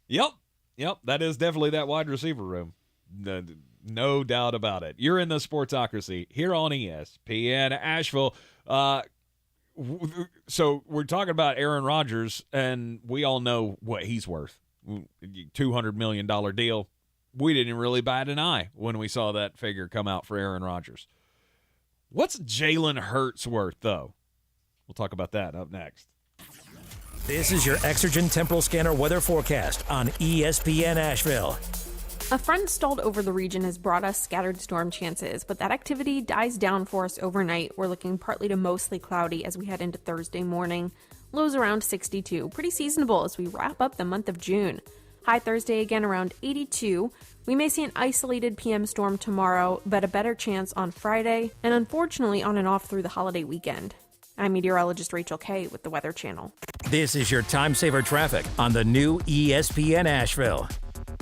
Yep. That is definitely that wide receiver room. No doubt about it. You're in the Sportsocracy here on ESPN Asheville. So we're talking about Aaron Rodgers, and we all know what he's worth. $200 million deal. We didn't really bat an eye when we saw that figure come out for Aaron Rodgers. What's Jalen Hurts worth, though? We'll talk about that up next. This is your Exergen Temporal Scanner weather forecast on ESPN Asheville. A front stalled over the region has brought us scattered storm chances, but that activity dies down for us overnight. We're looking partly to mostly cloudy as we head into Thursday morning. Lows around 62. Pretty seasonable as we wrap up the month of June. High Thursday again around 82. We may see an isolated PM storm tomorrow, but a better chance on Friday, and unfortunately on and off through the holiday weekend. I'm meteorologist Rachel Kay with the Weather Channel. This is your time saver traffic on the new ESPN Asheville.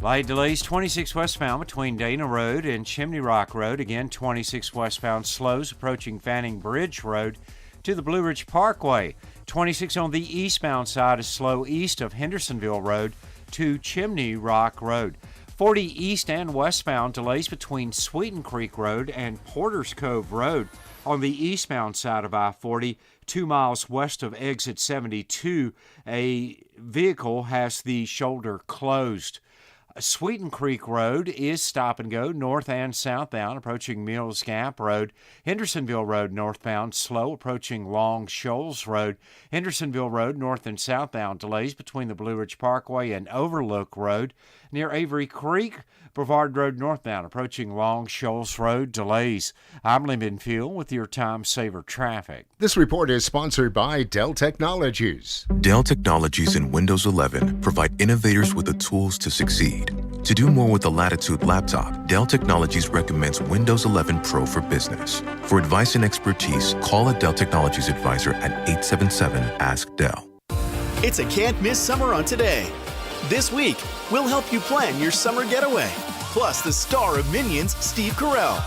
Light delays 26 westbound between Dana Road and Chimney Rock Road. Again, 26 westbound slows approaching Fanning Bridge Road to the Blue Ridge Parkway. 26 on the eastbound side is slow east of Hendersonville Road to Chimney Rock Road. 40 east and westbound delays between Sweeten Creek Road and Porter's Cove Road. On the eastbound side of I-40, 2 miles west of exit 72, a vehicle has the shoulder closed. Sweeten Creek Road is stop and go north and southbound approaching Mills Gap Road. Hendersonville Road northbound slow approaching Long Shoals Road. Hendersonville Road north and southbound delays between the Blue Ridge Parkway and Overlook Road. Near Avery Creek, Brevard Road northbound approaching Long Shoals Road delays. I'm Lyndon Field with your Time Saver Traffic. This report is sponsored by Dell Technologies. Dell Technologies and Windows 11 provide innovators with the tools to succeed. To do more with the Latitude laptop, Dell Technologies recommends Windows 11 Pro for Business. For advice and expertise, call a Dell Technologies advisor at 877-ASK-DELL. It's a can't-miss summer on Today. This week, we'll help you plan your summer getaway. Plus, the star of Minions, Steve Carell.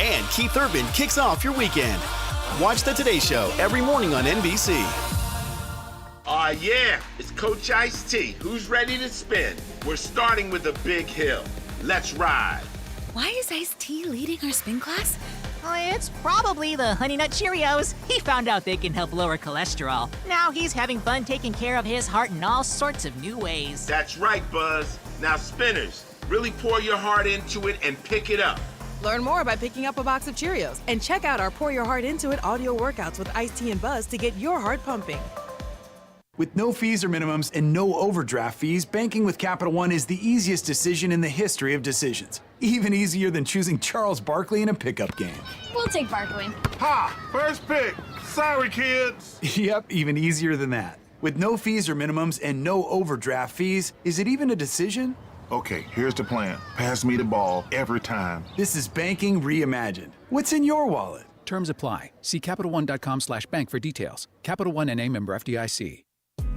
And Keith Urban kicks off your weekend. Watch The Today Show every morning on NBC. Yeah, it's Coach Ice-T. Who's ready to spin? We're starting with a big hill. Let's ride. Why is Ice-T leading our spin class? It's probably the Honey Nut Cheerios. He found out they can help lower cholesterol. Now he's having fun taking care of his heart in all sorts of new ways. That's right, Buzz. Now, spinners, really pour your heart into it and pick it up. Learn more by picking up a box of Cheerios and check out our Pour Your Heart Into It audio workouts with Ice-T and Buzz to get your heart pumping. With no fees or minimums and no overdraft fees, banking with Capital One is the easiest decision in the history of decisions. Even easier than choosing Charles Barkley in a pickup game. We'll take Barkley. Ha! First pick. Sorry, kids. Yep, even easier than that. With no fees or minimums and no overdraft fees, is it even a decision? Okay, here's the plan. Pass me the ball every time. This is banking reimagined. What's in your wallet? Terms apply. See CapitalOne.com/bank for details. Capital One NA member FDIC.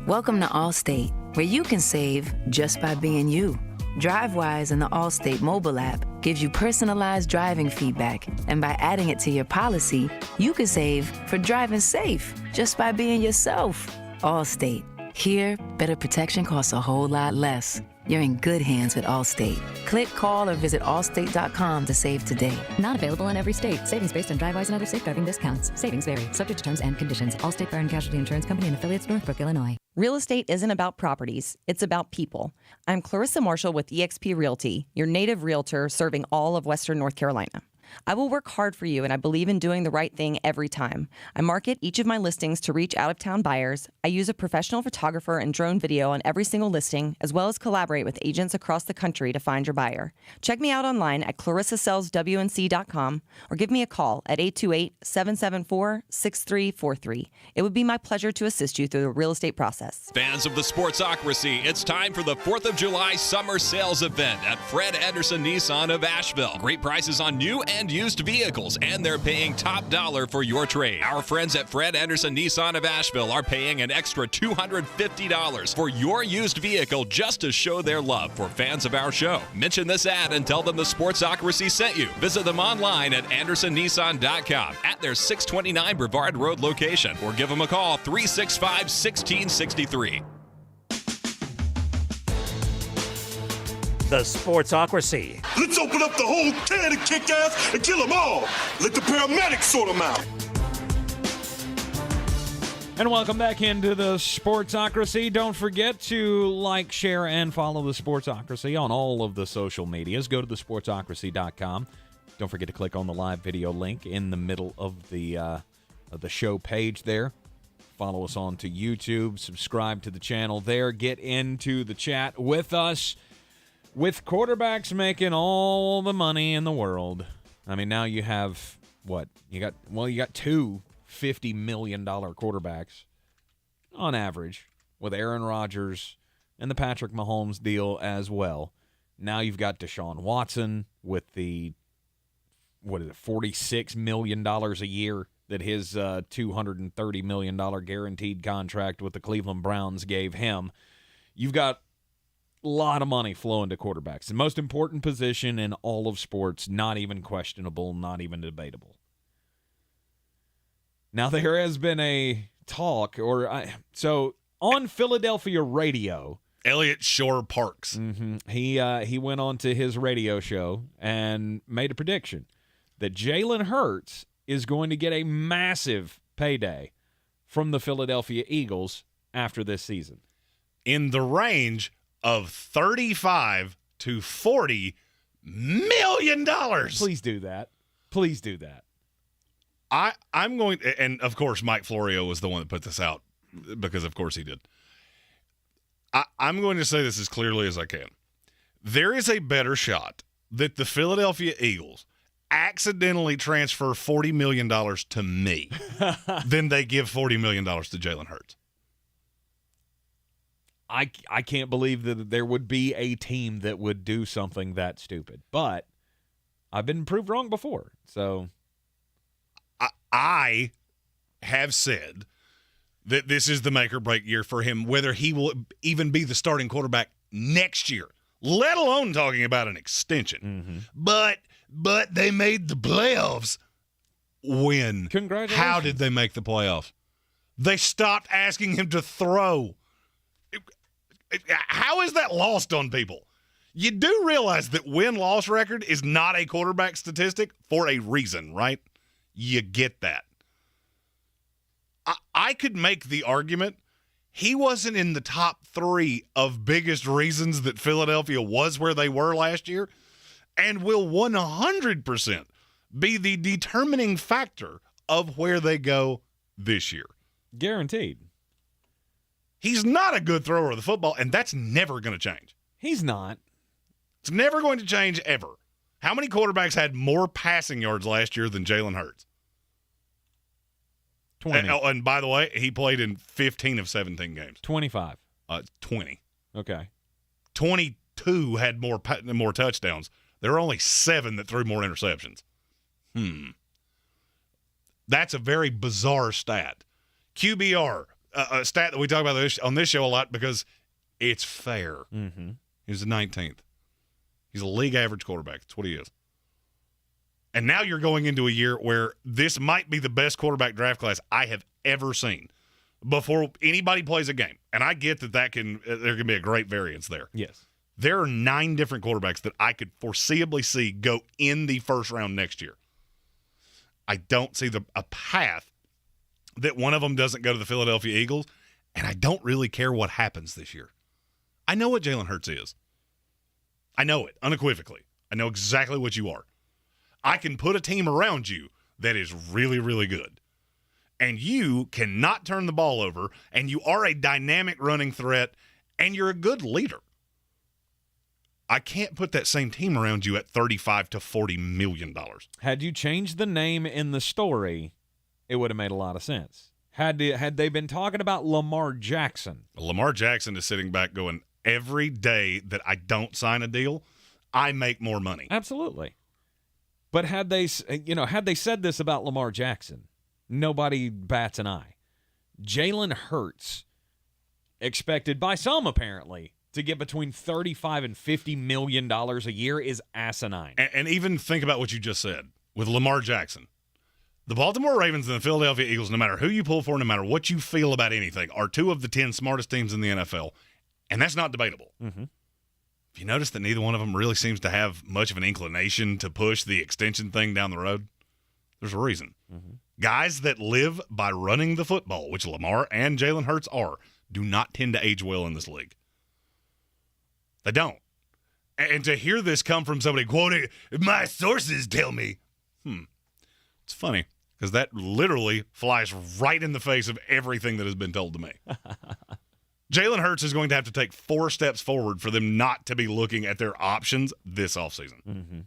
Welcome to Allstate, where you can save just by being you. DriveWise in the Allstate mobile app gives you personalized driving feedback, and by adding it to your policy, you can save for driving safe just by being yourself. Allstate. Here, better protection costs a whole lot less. You're in good hands with Allstate. Click, call, or visit allstate.com to save today. Not available in every state. Savings based on DriveWise and other safe driving discounts. Savings vary. Subject to terms and conditions. Allstate Fire and Casualty Insurance Company and affiliates, Northbrook, Illinois. Real estate isn't about properties. It's about people. I'm Clarissa Marshall with eXp Realty, your native realtor serving all of Western North Carolina. I will work hard for you, and I believe in doing the right thing every time. I market each of my listings to reach out-of-town buyers. I use a professional photographer and drone video on every single listing, as well as collaborate with agents across the country to find your buyer. Check me out online at clarissasellswnc.com or give me a call at 828-774-6343. It would be my pleasure to assist you through the real estate process. Fans of the Sportsocracy, it's time for the 4th of July summer sales event at Fred Anderson Nissan of Asheville. Great prices on new and used vehicles, and they're paying top dollar for your trade. Our friends at Fred Anderson Nissan of Asheville are paying an extra $250 for your used vehicle just to show their love for fans of our show. Mention this ad and tell them the Sportsocracy sent you. Visit them online at andersonnissan.com at their 629 Brevard Road location, or give them a call 365-1663. The Sportsocracy. Let's open up the whole can of kick-ass and kill them all. Let the paramedics sort them out. And welcome back into the Sportsocracy. Don't forget to like, share, and follow the Sportsocracy on all of the social medias. Go to thesportsocracy.com. Don't forget to click on the live video link in the middle of the show page there. Follow us on to YouTube. Subscribe to the channel there. Get into the chat with us. With quarterbacks making all the money in the world, I mean, now you have, what? You got two $50 million quarterbacks on average, with Aaron Rodgers and the Patrick Mahomes deal as well. Now you've got Deshaun Watson with the, $46 million a year that his $230 million guaranteed contract with the Cleveland Browns gave him. You've got a lot of money flowing to quarterbacks. The most important position in all of sports, not even questionable, not even debatable. Now, there has been a talk, so on Philadelphia radio, Elliott Shore Parks. He went on to his radio show and made a prediction that Jalen Hurts is going to get a massive payday from the Philadelphia Eagles after this season. In the range of $35 to $40 million. Please do that. Please do that. I'm going – and, of course, Mike Florio was the one that put this out because, of course, he did. I'm going to say this as clearly as I can. There is a better shot that the Philadelphia Eagles accidentally transfer $40 million to me than they give $40 million to Jalen Hurts. I can't believe that there would be a team that would do something that stupid. But I've been proved wrong before. So I have said that this is the make or break year for him, whether he will even be the starting quarterback next year, let alone talking about an extension. But they made the playoffs. When? Congratulations. How did they make the playoffs? They stopped asking him to throw. How is that lost on people? You do realize that win-loss record is not a quarterback statistic for a reason, right? You get that. I could make the argument he wasn't in the top 3 of biggest reasons that Philadelphia was where they were last year and will 100% be the determining factor of where they go this year. Guaranteed. He's not a good thrower of the football, and that's never going to change. He's not. It's never going to change ever. How many quarterbacks had more passing yards last year than Jalen Hurts? 20. And by the way, he played in 15 of 17 games. 25. 20. Okay. 22 had more touchdowns. There were only 7 that threw more interceptions. That's a very bizarre stat. QBR, a stat that we talk about on this show a lot because it's fair. He's the 19th. He's a league average quarterback. That's what he is. And now you're going into a year where this might be the best quarterback draft class I have ever seen before anybody plays a game. And I get that there can be a great variance there. Yes. There are 9 different quarterbacks that I could foreseeably see go in the first round next year. I don't see a path that one of them doesn't go to the Philadelphia Eagles, and I don't really care what happens this year. I know what Jalen Hurts is. I know it unequivocally. I know exactly what you are. I can put a team around you that is really, really good. And you cannot turn the ball over, and you are a dynamic running threat, and you're a good leader. I can't put that same team around you at $35 to $40 million. Had you changed the name in the story, it would have made a lot of sense. Had they been talking about Lamar Jackson. Lamar Jackson is sitting back going, every day that I don't sign a deal, I make more money. Absolutely. But had they said this about Lamar Jackson, nobody bats an eye. Jalen Hurts, expected by some apparently to get between $35 and $50 million a year, is asinine. And even think about what you just said with Lamar Jackson. The Baltimore Ravens and the Philadelphia Eagles, no matter who you pull for, no matter what you feel about anything, are 2 of the 10 smartest teams in the NFL, and that's not debatable. If you notice that neither one of them really seems to have much of an inclination to push the extension thing down the road, there's a reason. Guys that live by running the football, which Lamar and Jalen Hurts are, do not tend to age well in this league. They don't. And to hear this come from somebody quoting, my sources tell me, it's funny, because that literally flies right in the face of everything that has been told to me. Jalen Hurts is going to have to take 4 steps forward for them not to be looking at their options this offseason.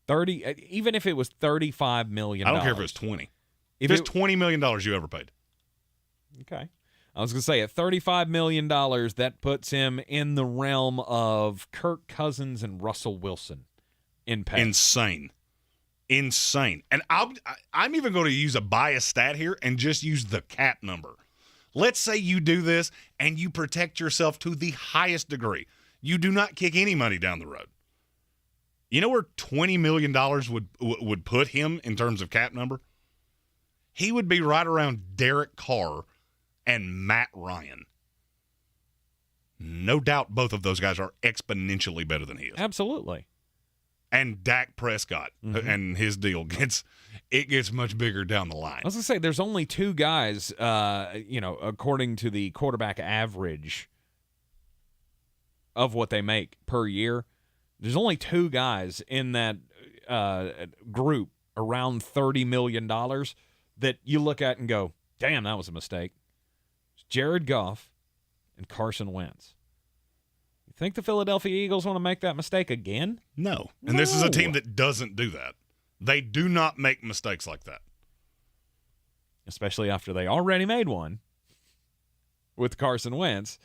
30, even if it was $35 million. I don't care if it was 20. If it's $20 million you ever paid. Okay. I was going to say, at $35 million, that puts him in the realm of Kirk Cousins and Russell Wilson in pay. Insane. And I'm even going to use a biased stat here and just use the cap number. Let's say you do this and you protect yourself to the highest degree. You do not kick any money down the road. You know where $20 million would put him in terms of cap number? he would be right around Derek Carr and Matt Ryan. No doubt both of those guys are exponentially better than he is. Absolutely. And Dak Prescott and his deal gets much bigger down the line. I was going to say, there's only two guys, according to the quarterback average of what they make per year, there's only two guys in that group around $30 million that you look at and go, damn, that was a mistake. It's Jared Goff and Carson Wentz. You think the Philadelphia Eagles want to make that mistake again? No. And this is a team that doesn't do that. They do not make mistakes like that. Especially after they already made one with Carson Wentz.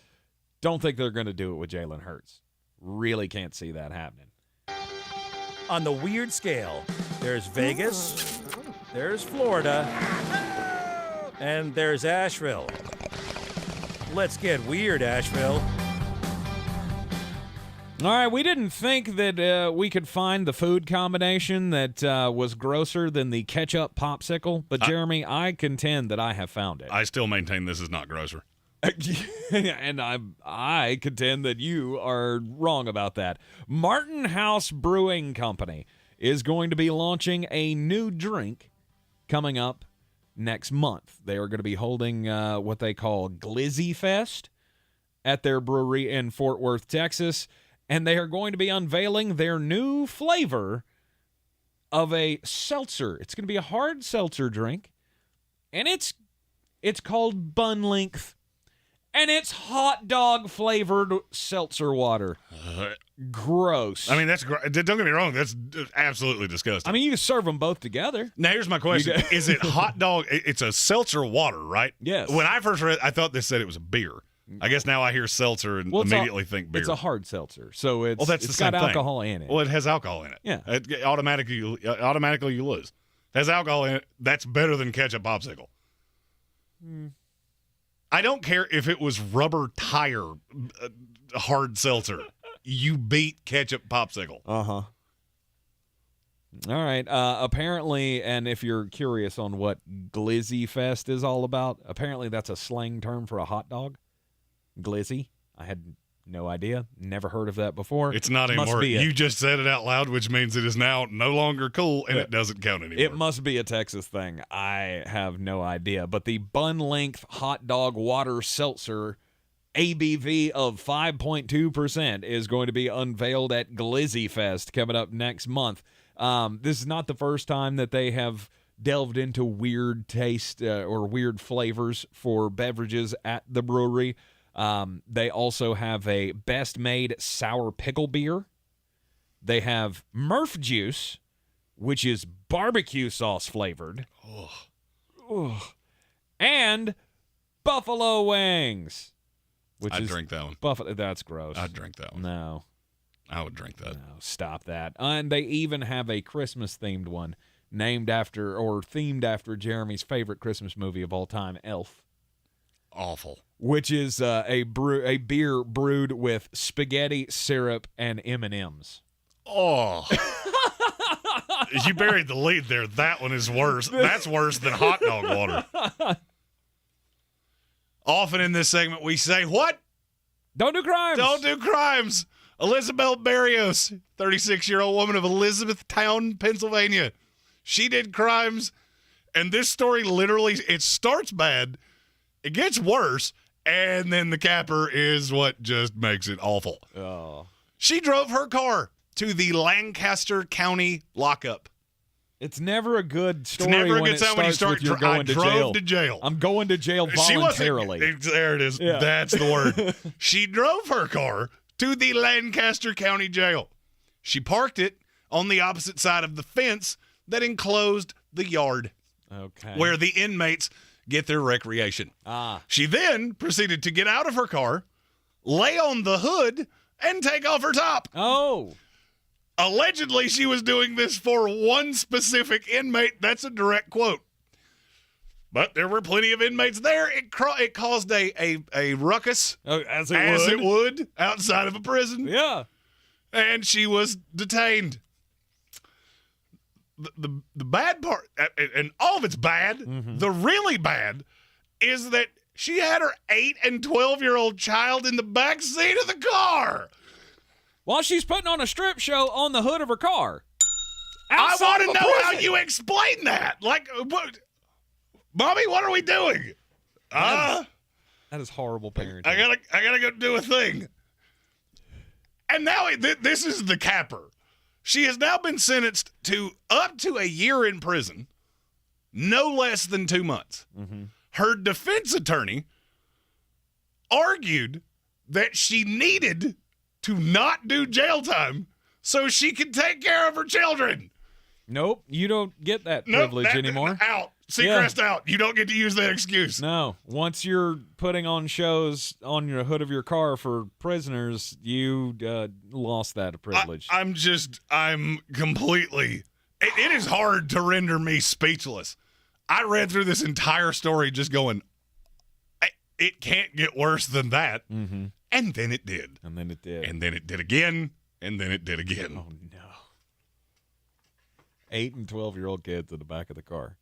Don't think they're going to do it with Jalen Hurts. Really can't see that happening. On the weird scale, there's Vegas, there's Florida, and there's Asheville. Let's get weird, Asheville. All right, we didn't think that we could find the food combination that was grosser than the ketchup popsicle, but Jeremy, I contend that I have found it. I still maintain this is not grosser. And I contend that you are wrong about that. Martin House Brewing Company is going to be launching a new drink coming up next month. They are going to be holding what they call Glizzy Fest at their brewery in Fort Worth, Texas, and they are going to be unveiling their new flavor of a seltzer. It's going to be a hard seltzer drink, and it's called Bun Length. And it's hot dog flavored seltzer water. Gross. I mean, that's don't get me wrong. That's absolutely disgusting. I mean, you can serve them both together. Now, here's my question: is it hot dog? It's a seltzer water, right? Yes. When I first read it, I thought they said it was a beer. I guess now I hear seltzer and immediately think beer. It's a hard seltzer, so it's that's it's the same got thing. alcohol in it. Well, it has alcohol in it. Yeah. Automatically you lose. It has alcohol in it. That's better than ketchup popsicle. I don't care if it was rubber tire hard seltzer. You beat ketchup popsicle. Uh-huh. All right. Apparently, and if you're curious on what Glizzy Fest is all about, apparently that's a slang term for a hot dog. Glizzy. I had no idea. Never heard of that before. It's not anymore. You just said it out loud, which means it is now no longer cool, and it doesn't count anymore. It must be a Texas thing. I have no idea. But the Bun Length hot dog water seltzer ABV of 5.2% is going to be unveiled at Glizzy Fest coming up next month. This is not the first time that they have delved into weird taste or weird flavors for beverages at the brewery. They also have a Best Made Sour Pickle Beer. They have Murph Juice, which is barbecue sauce flavored. Ugh. And Buffalo Wings. I'd drink that one. Buffalo. That's gross. I'd drink that one. No. I would drink that. No, stop that. And they even have a Christmas-themed one themed after Jeremy's favorite Christmas movie of all time, Elf. Awful. Which is a beer brewed with spaghetti, syrup, and M&Ms. Oh. You buried the lead there. That one is worse. That's worse than hot dog water. Often in this segment, we say, what? Don't do crimes. Don't do crimes. Elizabeth Barrios, 36-year-old woman of Elizabethtown, Pennsylvania. She did crimes, and this story literally, it starts bad, it gets worse, and then the capper is what just makes it awful. Oh. She drove her car to the Lancaster County lockup. It's never a good story. It's never a when good sign when you start with you're going to jail. I'm going to jail voluntarily. There it is. Yeah. That's the word. She drove her car to the Lancaster County Jail. She parked it on the opposite side of the fence that enclosed the yard. Okay. Where the inmates get their recreation. She then proceeded to get out of her car, lay on the hood, and take off her top. Oh. Allegedly, she was doing this for one specific inmate. That's a direct quote. But there were plenty of inmates there. It caused a ruckus, as it would, outside of a prison. Yeah. And she was detained. the bad part, and all of it's bad, the really bad, is that she had her 8 and 12-year-old child in the back seat of the car. While she's putting on a strip show on the hood of her car. I want to know how you explain that. Like, what, Mommy, what are we doing? That is horrible parenting. I gotta go do a thing. And now this is the capper. She has now been sentenced to up to a year in prison, no less than 2 months. Her defense attorney argued that she needed to not do jail time so she could take care of her children. Nope, you don't get that privilege anymore. Out. Seacrest out. You don't get to use that excuse. No. Once you're putting on shows on your hood of your car for prisoners, you lost that privilege. I'm completely... It is hard to render me speechless. I read through this entire story just going, it can't get worse than that. And then it did. And then it did. And then it did again. And then it did again. Oh, no. 8 and 12-year-old kids in the back of the car.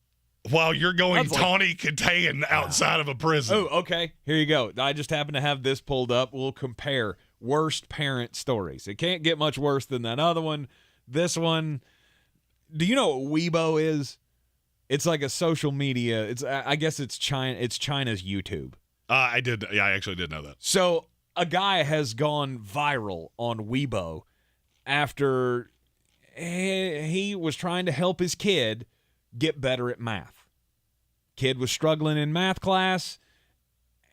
While you're going Tawny Katayan outside of a prison. Oh, okay. Here you go. I just happen to have this pulled up. We'll compare worst parent stories. It can't get much worse than that other one. This one, do you know what Weibo is? It's like a social media. I guess it's China's YouTube. I did. Yeah, I actually did know that. So a guy has gone viral on Weibo after he was trying to help his kid get better at math. Kid was struggling in math class,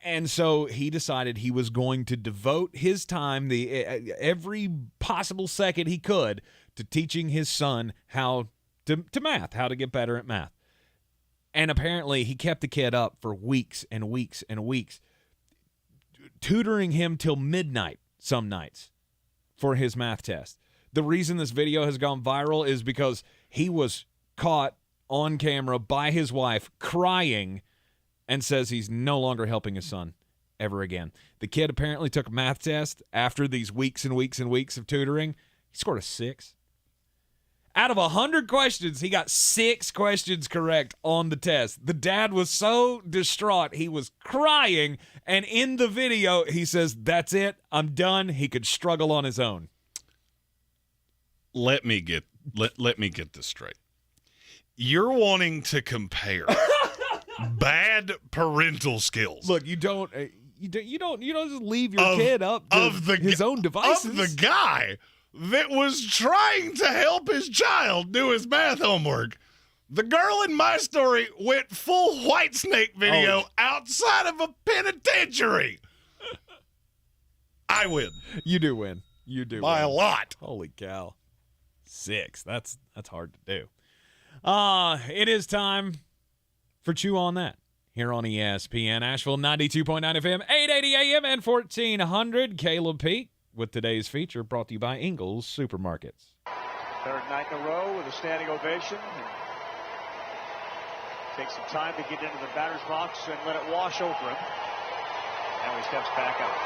and so he decided he was going to devote his time, every possible second he could, to teaching his son how to math, how to get better at math. And apparently he kept the kid up for weeks and weeks and weeks, tutoring him till midnight some nights for his math test. The reason this video has gone viral is because he was caught on camera by his wife crying and says he's no longer helping his son ever again. The kid apparently took a math test after these weeks and weeks and weeks of tutoring. He scored a 6. Out of 100 questions, he got 6 questions correct on the test. The dad was so distraught, he was crying, and in the video, he says, "That's it, I'm done." He could struggle on his own. Let me get this straight. You're wanting to compare bad parental skills. Look, you don't just leave your kid up to his own devices. Of the guy that was trying to help his child do his math homework. The girl in my story went full Whitesnake video outside of a penitentiary. I win. You do win. You do by win. a lot. Holy cow. 6. That's hard to do. It is time for Chew on That here on ESPN Asheville 92.9 FM, 880 AM and 1400. Caleb Peak with today's feature brought to you by Ingles Supermarkets. Third night in a row with a standing ovation. Takes some time to get into the batter's box and let it wash over him. Now he steps back out.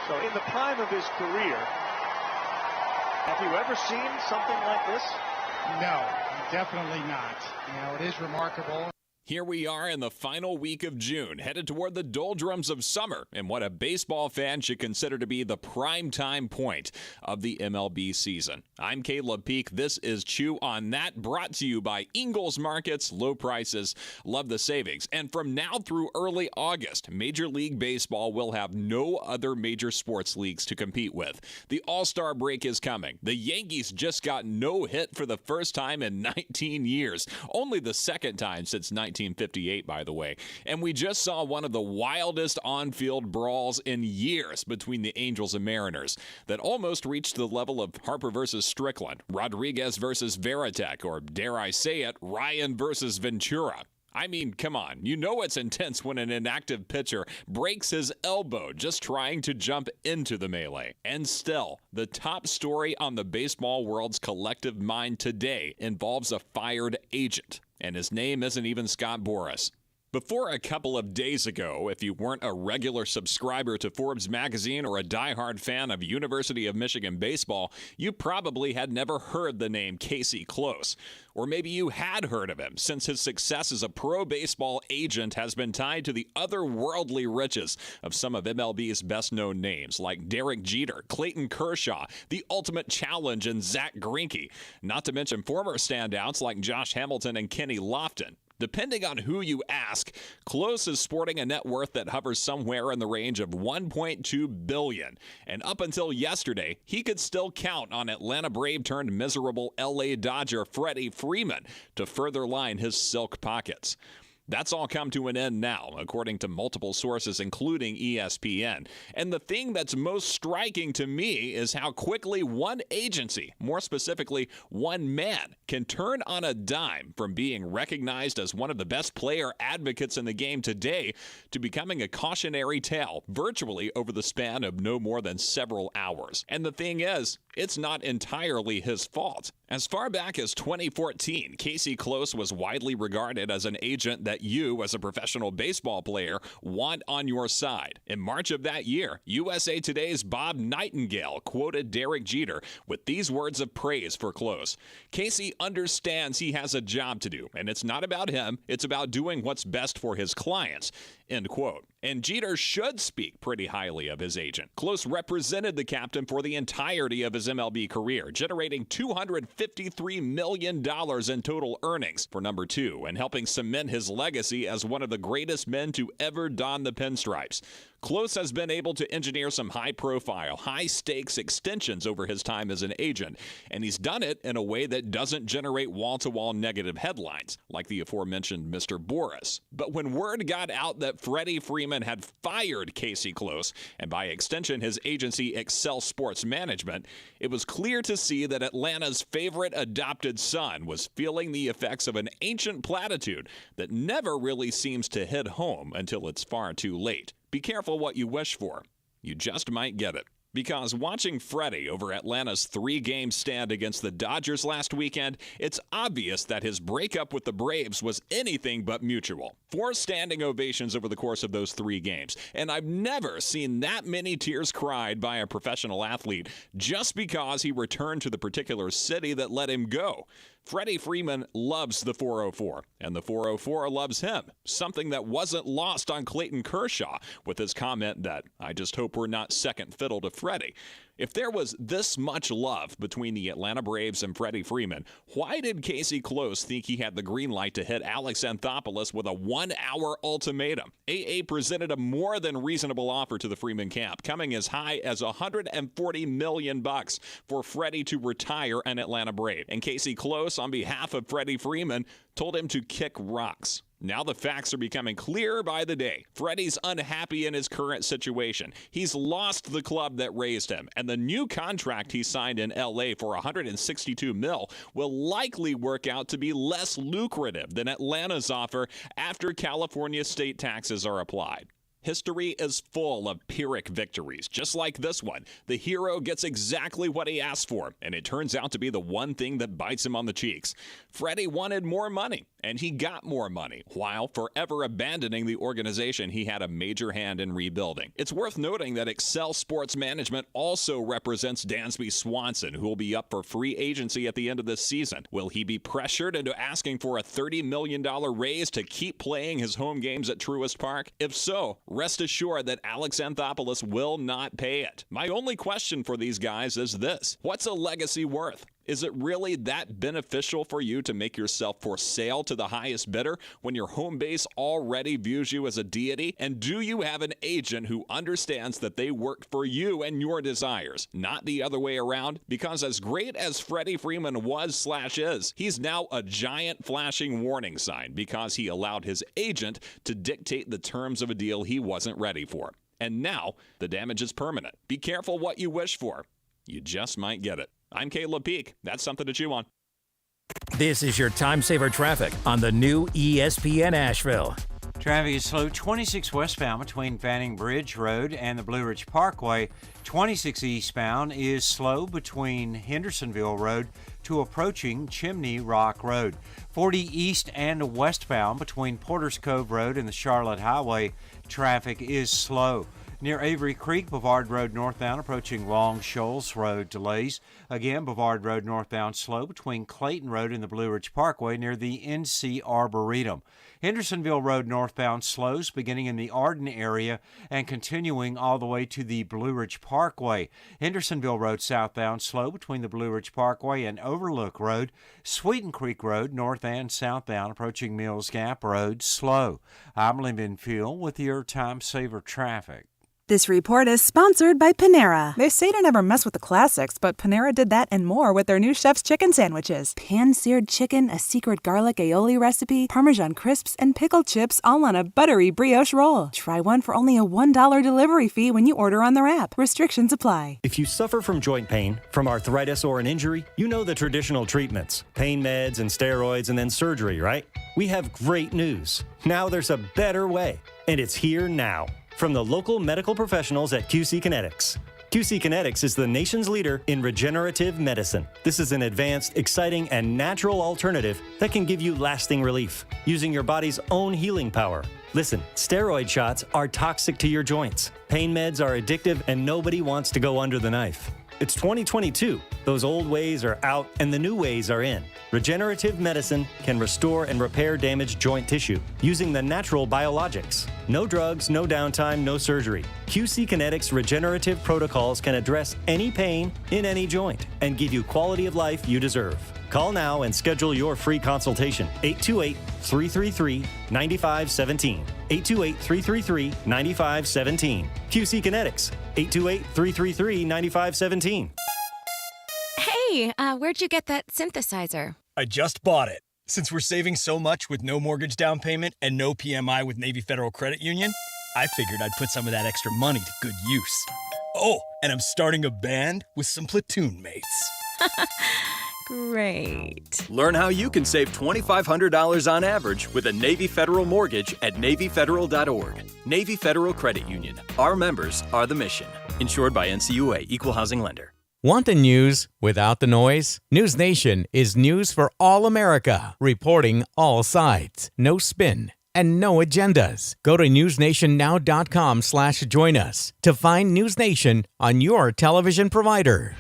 So in the prime of his career, have you ever seen something like this? No, definitely not. It is remarkable. Here we are in the final week of June, headed toward the doldrums of summer and what a baseball fan should consider to be the prime time point of the MLB season. I'm Caleb Peak. This is Chew on That, brought to you by Ingles Markets. Low prices, love the savings. And from now through early August, Major League Baseball will have no other major sports leagues to compete with. The All-Star break is coming. The Yankees just got no hit for the first time in 19 years. Only the second time since 1958, by the way. And we just saw one of the wildest on-field brawls in years between the Angels and Mariners that almost reached the level of Harper versus Strickland, Rodriguez versus Veritek, or dare I say it, Ryan versus Ventura. I mean, come on. You know it's intense when an inactive pitcher breaks his elbow just trying to jump into the melee. And still, the top story on the baseball world's collective mind today involves a fired agent. And his name isn't even Scott Boras. Before a couple of days ago, if you weren't a regular subscriber to Forbes magazine or a diehard fan of University of Michigan baseball, you probably had never heard the name Casey Close. Or maybe you had heard of him, since his success as a pro baseball agent has been tied to the otherworldly riches of some of MLB's best-known names, like Derek Jeter, Clayton Kershaw, The Ultimate Challenge, and Zach Greinke. Not to mention former standouts like Josh Hamilton and Kenny Lofton. Depending on who you ask, Close is sporting a net worth that hovers somewhere in the range of $1.2 billion. And up until yesterday, he could still count on Atlanta Brave turned miserable LA Dodger Freddie Freeman to further line his silk pockets. That's all come to an end now, according to multiple sources, including ESPN. And the thing that's most striking to me is how quickly one agency, more specifically one man, can turn on a dime from being recognized as one of the best player advocates in the game today to becoming a cautionary tale virtually over the span of no more than several hours. And the thing is, it's not entirely his fault. As far back as 2014, Casey Close was widely regarded as an agent that you, as a professional baseball player, want on your side. In March of that year, USA Today's Bob Nightingale quoted Derek Jeter with these words of praise for Close. Casey understands he has a job to do, and it's not about him, it's about doing what's best for his clients. End quote. And Jeter should speak pretty highly of his agent. Close represented the captain for the entirety of his MLB career, generating $253 million in total earnings for number 2 and helping cement his legacy as one of the greatest men to ever don the pinstripes. Close has been able to engineer some high-profile, high-stakes extensions over his time as an agent, and he's done it in a way that doesn't generate wall-to-wall negative headlines, like the aforementioned Mr. Boris. But when word got out that Freddie Freeman had fired Casey Close, and by extension his agency Excel Sports Management, it was clear to see that Atlanta's favorite adopted son was feeling the effects of an ancient platitude that never really seems to hit home until it's far too late. Be careful what you wish for. You just might get it. Because watching Freddie over Atlanta's 3-game stand against the Dodgers last weekend, it's obvious that his breakup with the Braves was anything but mutual. 4 standing ovations over the course of those 3 games, and I've never seen that many tears cried by a professional athlete just because he returned to the particular city that let him go. Freddie Freeman loves the 404, and the 404 loves him, something that wasn't lost on Clayton Kershaw with his comment that, "I just hope we're not second fiddle to Freddie." If there was this much love between the Atlanta Braves and Freddie Freeman, why did Casey Close think he had the green light to hit Alex Anthopoulos with a 1-hour ultimatum? AA presented a more than reasonable offer to the Freeman camp, coming as high as $140 million for Freddie to retire an Atlanta Brave. And Casey Close, on behalf of Freddie Freeman, told him to kick rocks. Now the facts are becoming clearer by the day. Freddie's unhappy in his current situation. He's lost the club that raised him, and the new contract he signed in LA for $162 million will likely work out to be less lucrative than Atlanta's offer after California state taxes are applied. History is full of Pyrrhic victories, just like this one. The hero gets exactly what he asked for, and it turns out to be the one thing that bites him on the cheeks. Freddie wanted more money, and he got more money, while forever abandoning the organization he had a major hand in rebuilding. It's worth noting that Excel Sports Management also represents Dansby Swanson, who will be up for free agency at the end of this season. Will he be pressured into asking for a $30 million raise to keep playing his home games at Truist Park? If so, rest assured that Alex Anthopoulos will not pay it. My only question for these guys is this: what's a legacy worth? Is it really that beneficial for you to make yourself for sale to the highest bidder when your home base already views you as a deity? And do you have an agent who understands that they work for you and your desires, not the other way around? Because as great as Freddie Freeman was/is, he's now a giant flashing warning sign because he allowed his agent to dictate the terms of a deal he wasn't ready for. And now the damage is permanent. Be careful what you wish for. You just might get it. I'm Caleb Peak. That's something to chew on. This is your time saver traffic on the new ESPN Asheville. Traffic is slow 26 westbound between Fanning Bridge Road and the Blue Ridge Parkway. 26 eastbound is slow between Hendersonville Road to approaching Chimney Rock Road. 40 east and westbound between Porters Cove Road and the Charlotte Highway. Traffic is slow. Near Avery Creek, Bavard Road northbound approaching Long Shoals Road delays. Again, Bavard Road northbound slow between Clayton Road and the Blue Ridge Parkway near the NC Arboretum. Hendersonville Road northbound slows beginning in the Arden area and continuing all the way to the Blue Ridge Parkway. Hendersonville Road southbound slow between the Blue Ridge Parkway and Overlook Road. Sweeten Creek Road north and southbound approaching Mills Gap Road slow. I'm Lyndon Field with your Time Saver Traffic. This report is sponsored by Panera. They say to never mess with the classics, but Panera did that and more with their new Chef's Chicken Sandwiches. Pan-seared chicken, a secret garlic aioli recipe, Parmesan crisps, and pickled chips all on a buttery brioche roll. Try one for only a $1 delivery fee when you order on their app. Restrictions apply. If you suffer from joint pain, from arthritis, or an injury, you know the traditional treatments. Pain meds and steroids and then surgery, right? We have great news. Now there's a better way, and it's here now. From the local medical professionals at QC Kinetics. QC Kinetics is the nation's leader in regenerative medicine. This is an advanced, exciting, and natural alternative that can give you lasting relief using your body's own healing power. Listen, steroid shots are toxic to your joints. Pain meds are addictive, and nobody wants to go under the knife. It's 2022. Those old ways are out and the new ways are in. Regenerative medicine can restore and repair damaged joint tissue using the natural biologics. No drugs, no downtime, no surgery. QC Kinetics regenerative protocols can address any pain in any joint and give you quality of life you deserve. Call now and schedule your free consultation. 828-333-9517. 828-333-9517. QC Kinetics. 828-333-9517. Hey, where'd you get that synthesizer? I just bought it. Since we're saving so much with no mortgage down payment and no PMI with Navy Federal Credit Union, I figured I'd put some of that extra money to good use. Oh, and I'm starting a band with some platoon mates. Great. Learn how you can save $2,500 on average with a Navy Federal mortgage at NavyFederal.org. Navy Federal Credit Union. Our members are the mission. Insured by NCUA, Equal Housing Lender. Want the news without the noise? News Nation is news for all America, reporting all sides, no spin, and no agendas. Go to newsnationnow.com/join us to find News Nation on your television provider.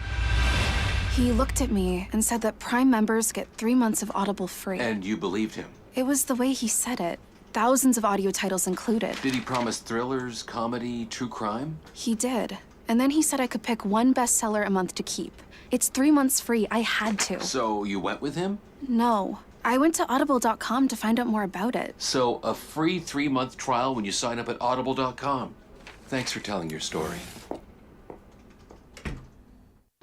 He looked at me and said that Prime members get 3 months of Audible free. And you believed him? It was the way he said it. Thousands of audio titles included. Did he promise thrillers, comedy, true crime? He did. And then he said I could pick one bestseller a month to keep. It's 3 months free. I had to. So you went with him? No. I went to audible.com to find out more about it. So a free 3-month trial when you sign up at audible.com. Thanks for telling your story.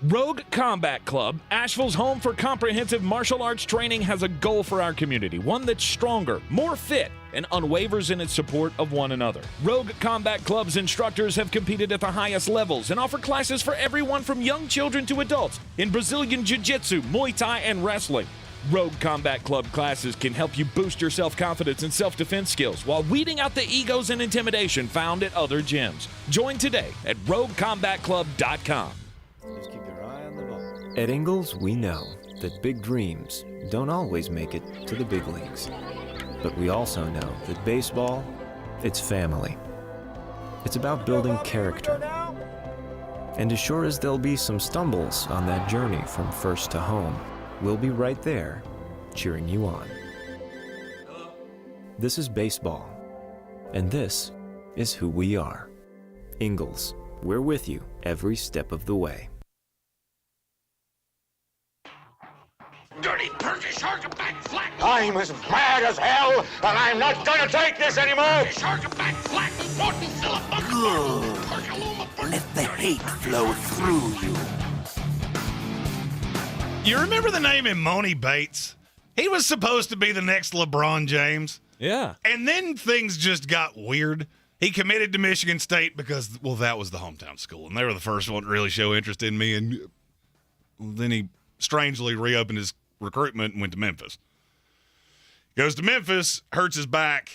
Rogue Combat Club, Asheville's home for comprehensive martial arts training, has a goal for our community, one that's stronger, more fit, and unwavers in its support of one another. Rogue Combat Club's instructors have competed at the highest levels and offer classes for everyone from young children to adults in Brazilian Jiu-Jitsu, Muay Thai, and wrestling. Rogue Combat Club classes can help you boost your self-confidence and self-defense skills while weeding out the egos and intimidation found at other gyms. Join today at roguecombatclub.com. Just keep your eye on the ball. At Ingles, we know that big dreams don't always make it to the big leagues. But we also know that baseball, it's family. It's about building character. And as sure as there'll be some stumbles on that journey from first to home, we'll be right there, cheering you on. This is baseball. And this is who we are. Ingles, we're with you every step of the way. Dirty Turkish back flat. I'm as mad as hell, and I'm not gonna take this anymore. Back flat. Let the hate flow through you. You remember the name Imoni Bates? He was supposed to be the next LeBron James. Yeah. And then things just got weird. He committed to Michigan State because, well, that was the hometown school, and they were the first one to really show interest in me. And then he strangely reopened his recruitment and went to Memphis. Goes to Memphis, hurts his back,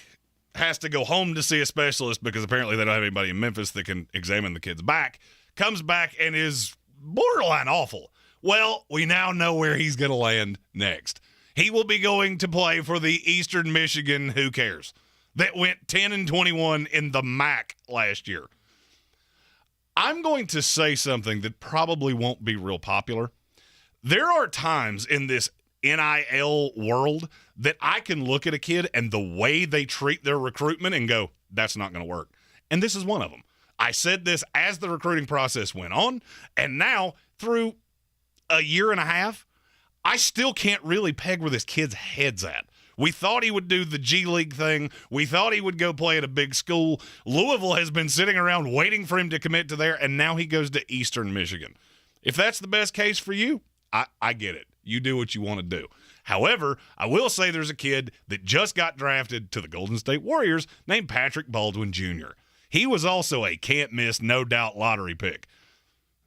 has to go home to see a specialist because apparently they don't have anybody in Memphis that can examine the kid's back, comes back and is borderline awful. Well, we now know where he's going to land next. He will be going to play for the Eastern Michigan, who cares, that went 10-21 in the MAC last year. I'm going to say something that probably won't be real popular. There are times in this NIL world that I can look at a kid and the way they treat their recruitment and go, that's not going to work. And this is one of them. I said this as the recruiting process went on, and now through a year and a half, I still can't really peg where this kid's head's at. We thought he would do the G League thing. We thought he would go play at a big school. Louisville has been sitting around waiting for him to commit to there, and now he goes to Eastern Michigan. If that's the best case for you, I get it. You do what you want to do. However, I will say there's a kid that just got drafted to the Golden State Warriors named Patrick Baldwin Jr. He was also a can't-miss, no-doubt lottery pick.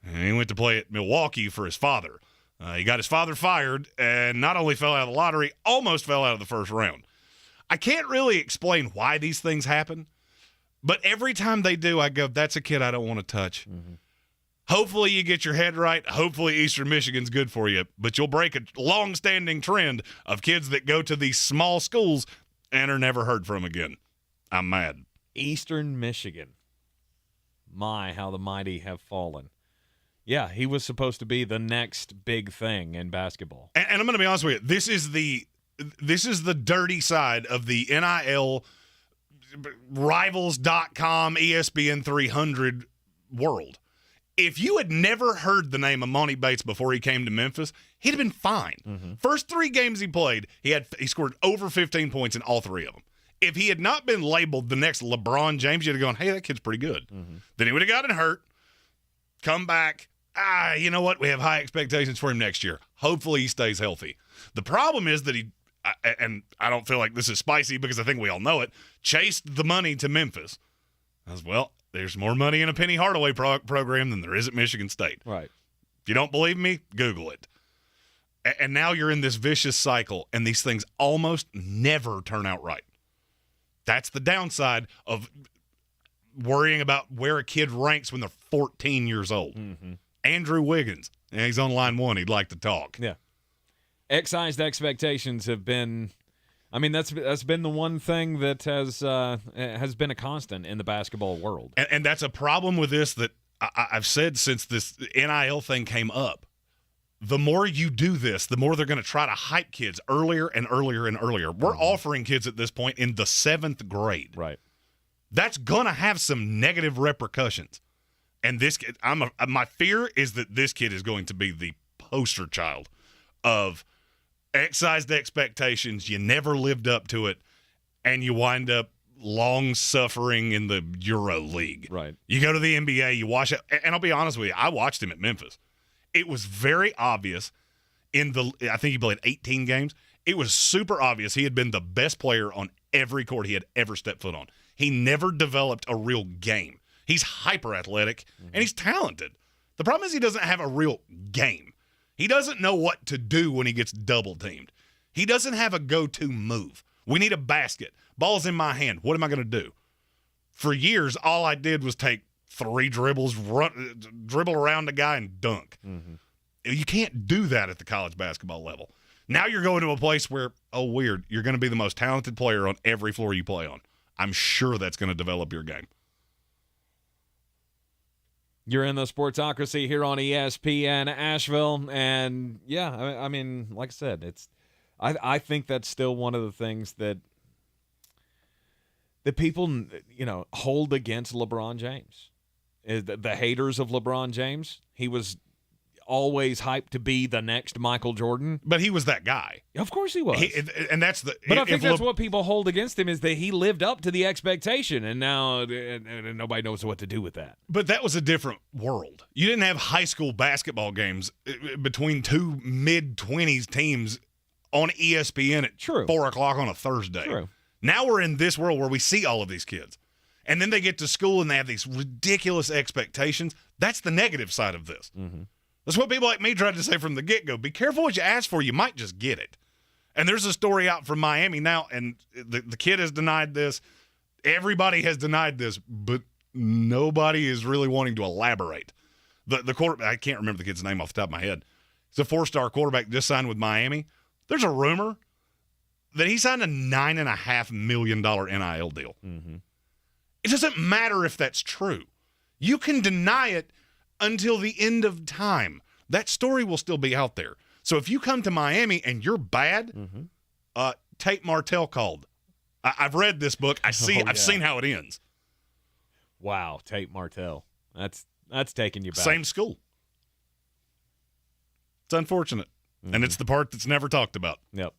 And he went to play at Milwaukee for his father. He got his father fired and not only fell out of the lottery, almost fell out of the first round. I can't really explain why these things happen, but every time they do, I go, that's a kid I don't want to touch. Mm-hmm. Hopefully you get your head right. Hopefully Eastern Michigan's good for you, but you'll break a long-standing trend of kids that go to these small schools and are never heard from again. I'm mad. Eastern Michigan. My, how the mighty have fallen. Yeah, he was supposed to be the next big thing in basketball. And I'm going to be honest with you. This is the dirty side of the NIL Rivals.com ESPN 300 world. If you had never heard the name Emoni Bates before he came to Memphis, he'd have been fine. Mm-hmm. First 3 games he played, he scored over 15 points in all 3 of them. If he had not been labeled the next LeBron James, you'd have gone, hey, that kid's pretty good. Mm-hmm. Then he would have gotten hurt, come back. You know what? We have high expectations for him next year. Hopefully he stays healthy. The problem is that and I don't feel like this is spicy because I think we all know it, chased the money to Memphis. As well, there's more money in a Penny Hardaway program than there is at Michigan State. Right. If you don't believe me, Google it. And now you're in this vicious cycle, and these things almost never turn out right. That's the downside of worrying about where a kid ranks when they're 14 years old. Mm-hmm. Andrew Wiggins, he's on line 1. He'd like to talk. Yeah. Excised expectations have been – I mean, that's been the one thing that has been a constant in the basketball world. And that's a problem with this that I've said since this NIL thing came up. The more you do this, the more they're going to try to hype kids earlier and earlier and earlier. We're offering kids at this point in the 7th grade. Right. That's going to have some negative repercussions. And this kid, my fear is that this kid is going to be the poster child of excised expectations. You never lived up to it, and you wind up long suffering in the Euro League. Right. You go to the NBA, you watch it, and I'll be honest with you, I watched him at Memphis. It was very obvious I think he played 18 games. It was super obvious he had been the best player on every court he had ever stepped foot on. He never developed a real game. He's hyper athletic, and he's talented. The problem is he doesn't have a real game. He doesn't know what to do when he gets double teamed. He doesn't have a go-to move. We need a basket. Ball's in my hand. What am I going to do? For years, all I did was take 3 dribbles, dribble around a guy, and dunk. Mm-hmm. You can't do that at the college basketball level. Now you're going to a place where, weird, you're going to be the most talented player on every floor you play on. I'm sure that's going to develop your game. You're in the Sportsocracy here on ESPN Asheville, and yeah, I mean, like I said, I think that's still one of the things that people, hold against LeBron James. Is the haters of LeBron James. He was always hyped to be the next Michael Jordan, but he was that guy. Of course he was, and that's the. But I think that's what people hold against him is that he lived up to the expectation, and now and nobody knows what to do with that. But that was a different world. You didn't have high school basketball games between 2 mid-20s teams on ESPN at 4:00 on a Thursday. True. Now we're in this world where we see all of these kids, and then they get to school and they have these ridiculous expectations. That's the negative side of this. Mm-hmm. That's what people like me tried to say from the get-go. Be careful what you ask for. You might just get it. And there's a story out from Miami now, and the kid has denied this. Everybody has denied this, but nobody is really wanting to elaborate. The quarterback, I can't remember the kid's name off the top of my head. He's a 4-star quarterback, just signed with Miami. There's a rumor that he signed a $9.5 million NIL deal. Mm-hmm. It doesn't matter if that's true. You can deny it until the end of time. That story will still be out there. So if you come to Miami and you're bad, Tate Martell called. I've read this book. I've seen how it ends. Wow, Tate Martell. That's taking you back. Same school. It's unfortunate. And it's the part that's never talked about. Yep.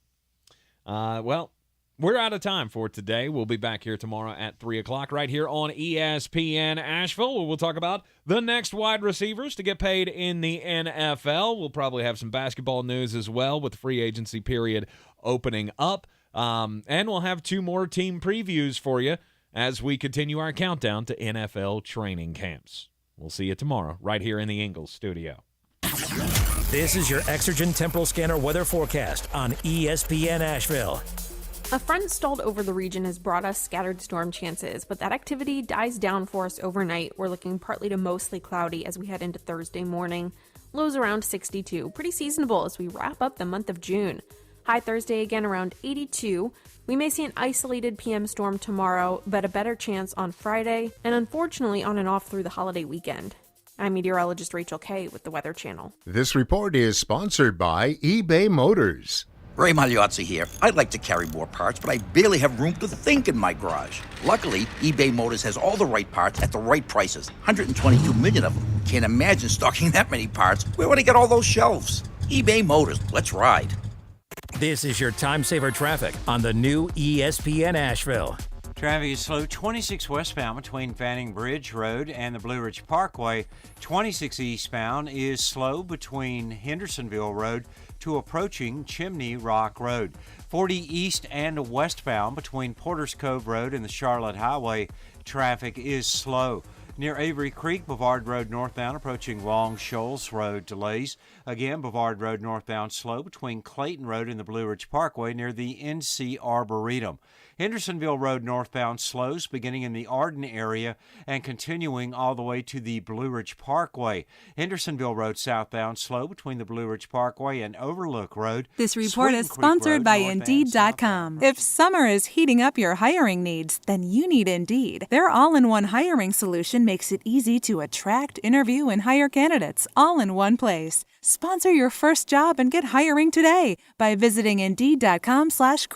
Well, we're out of time for today. We'll be back here tomorrow at 3 o'clock right here on ESPN Asheville, where we'll talk about the next wide receivers to get paid in the NFL. We'll probably have some basketball news as well with the free agency period opening up. And we'll have 2 more team previews for you as we continue our countdown to NFL training camps. We'll see you tomorrow right here in the Ingles Studio. This is your Exergen Temporal Scanner weather forecast on ESPN Asheville. A front stalled over the region has brought us scattered storm chances, but that activity dies down for us overnight. We're looking partly to mostly cloudy as we head into Thursday morning. Lows around 62, pretty seasonable as we wrap up the month of June. High Thursday again around 82. We may see an isolated PM storm tomorrow, but a better chance on Friday, and unfortunately on and off through the holiday weekend. I'm meteorologist Rachel Kay with the Weather Channel. This report is sponsored by eBay Motors. Ray Magliozzi here. I'd like to carry more parts, but I barely have room to think in my garage. Luckily, eBay Motors has all the right parts at the right prices. 122 million of them. Can't imagine stocking that many parts. Where would I get all those shelves? eBay Motors. Let's ride. This is your time saver traffic on the new ESPN Asheville. Traffic is slow 26 westbound between Fanning Bridge Road and the Blue Ridge Parkway. 26 eastbound is slow between Hendersonville Road to approaching Chimney Rock Road. 40 east and westbound between Porters Cove Road and the Charlotte Highway. Traffic is slow. Near Avery Creek, Bavard Road northbound approaching Long Shoals Road delays. Again, Bavard Road northbound slow between Clayton Road and the Blue Ridge Parkway near the NC Arboretum. Hendersonville Road northbound slows beginning in the Arden area and continuing all the way to the Blue Ridge Parkway. Hendersonville Road southbound slow between the Blue Ridge Parkway and Overlook Road. This report is sponsored by Indeed.com. If summer is heating up your hiring needs, then you need Indeed. Their all-in-one hiring solution makes it easy to attract, interview, and hire candidates all in one place. Sponsor your first job and get hiring today by visiting Indeed.com/credit.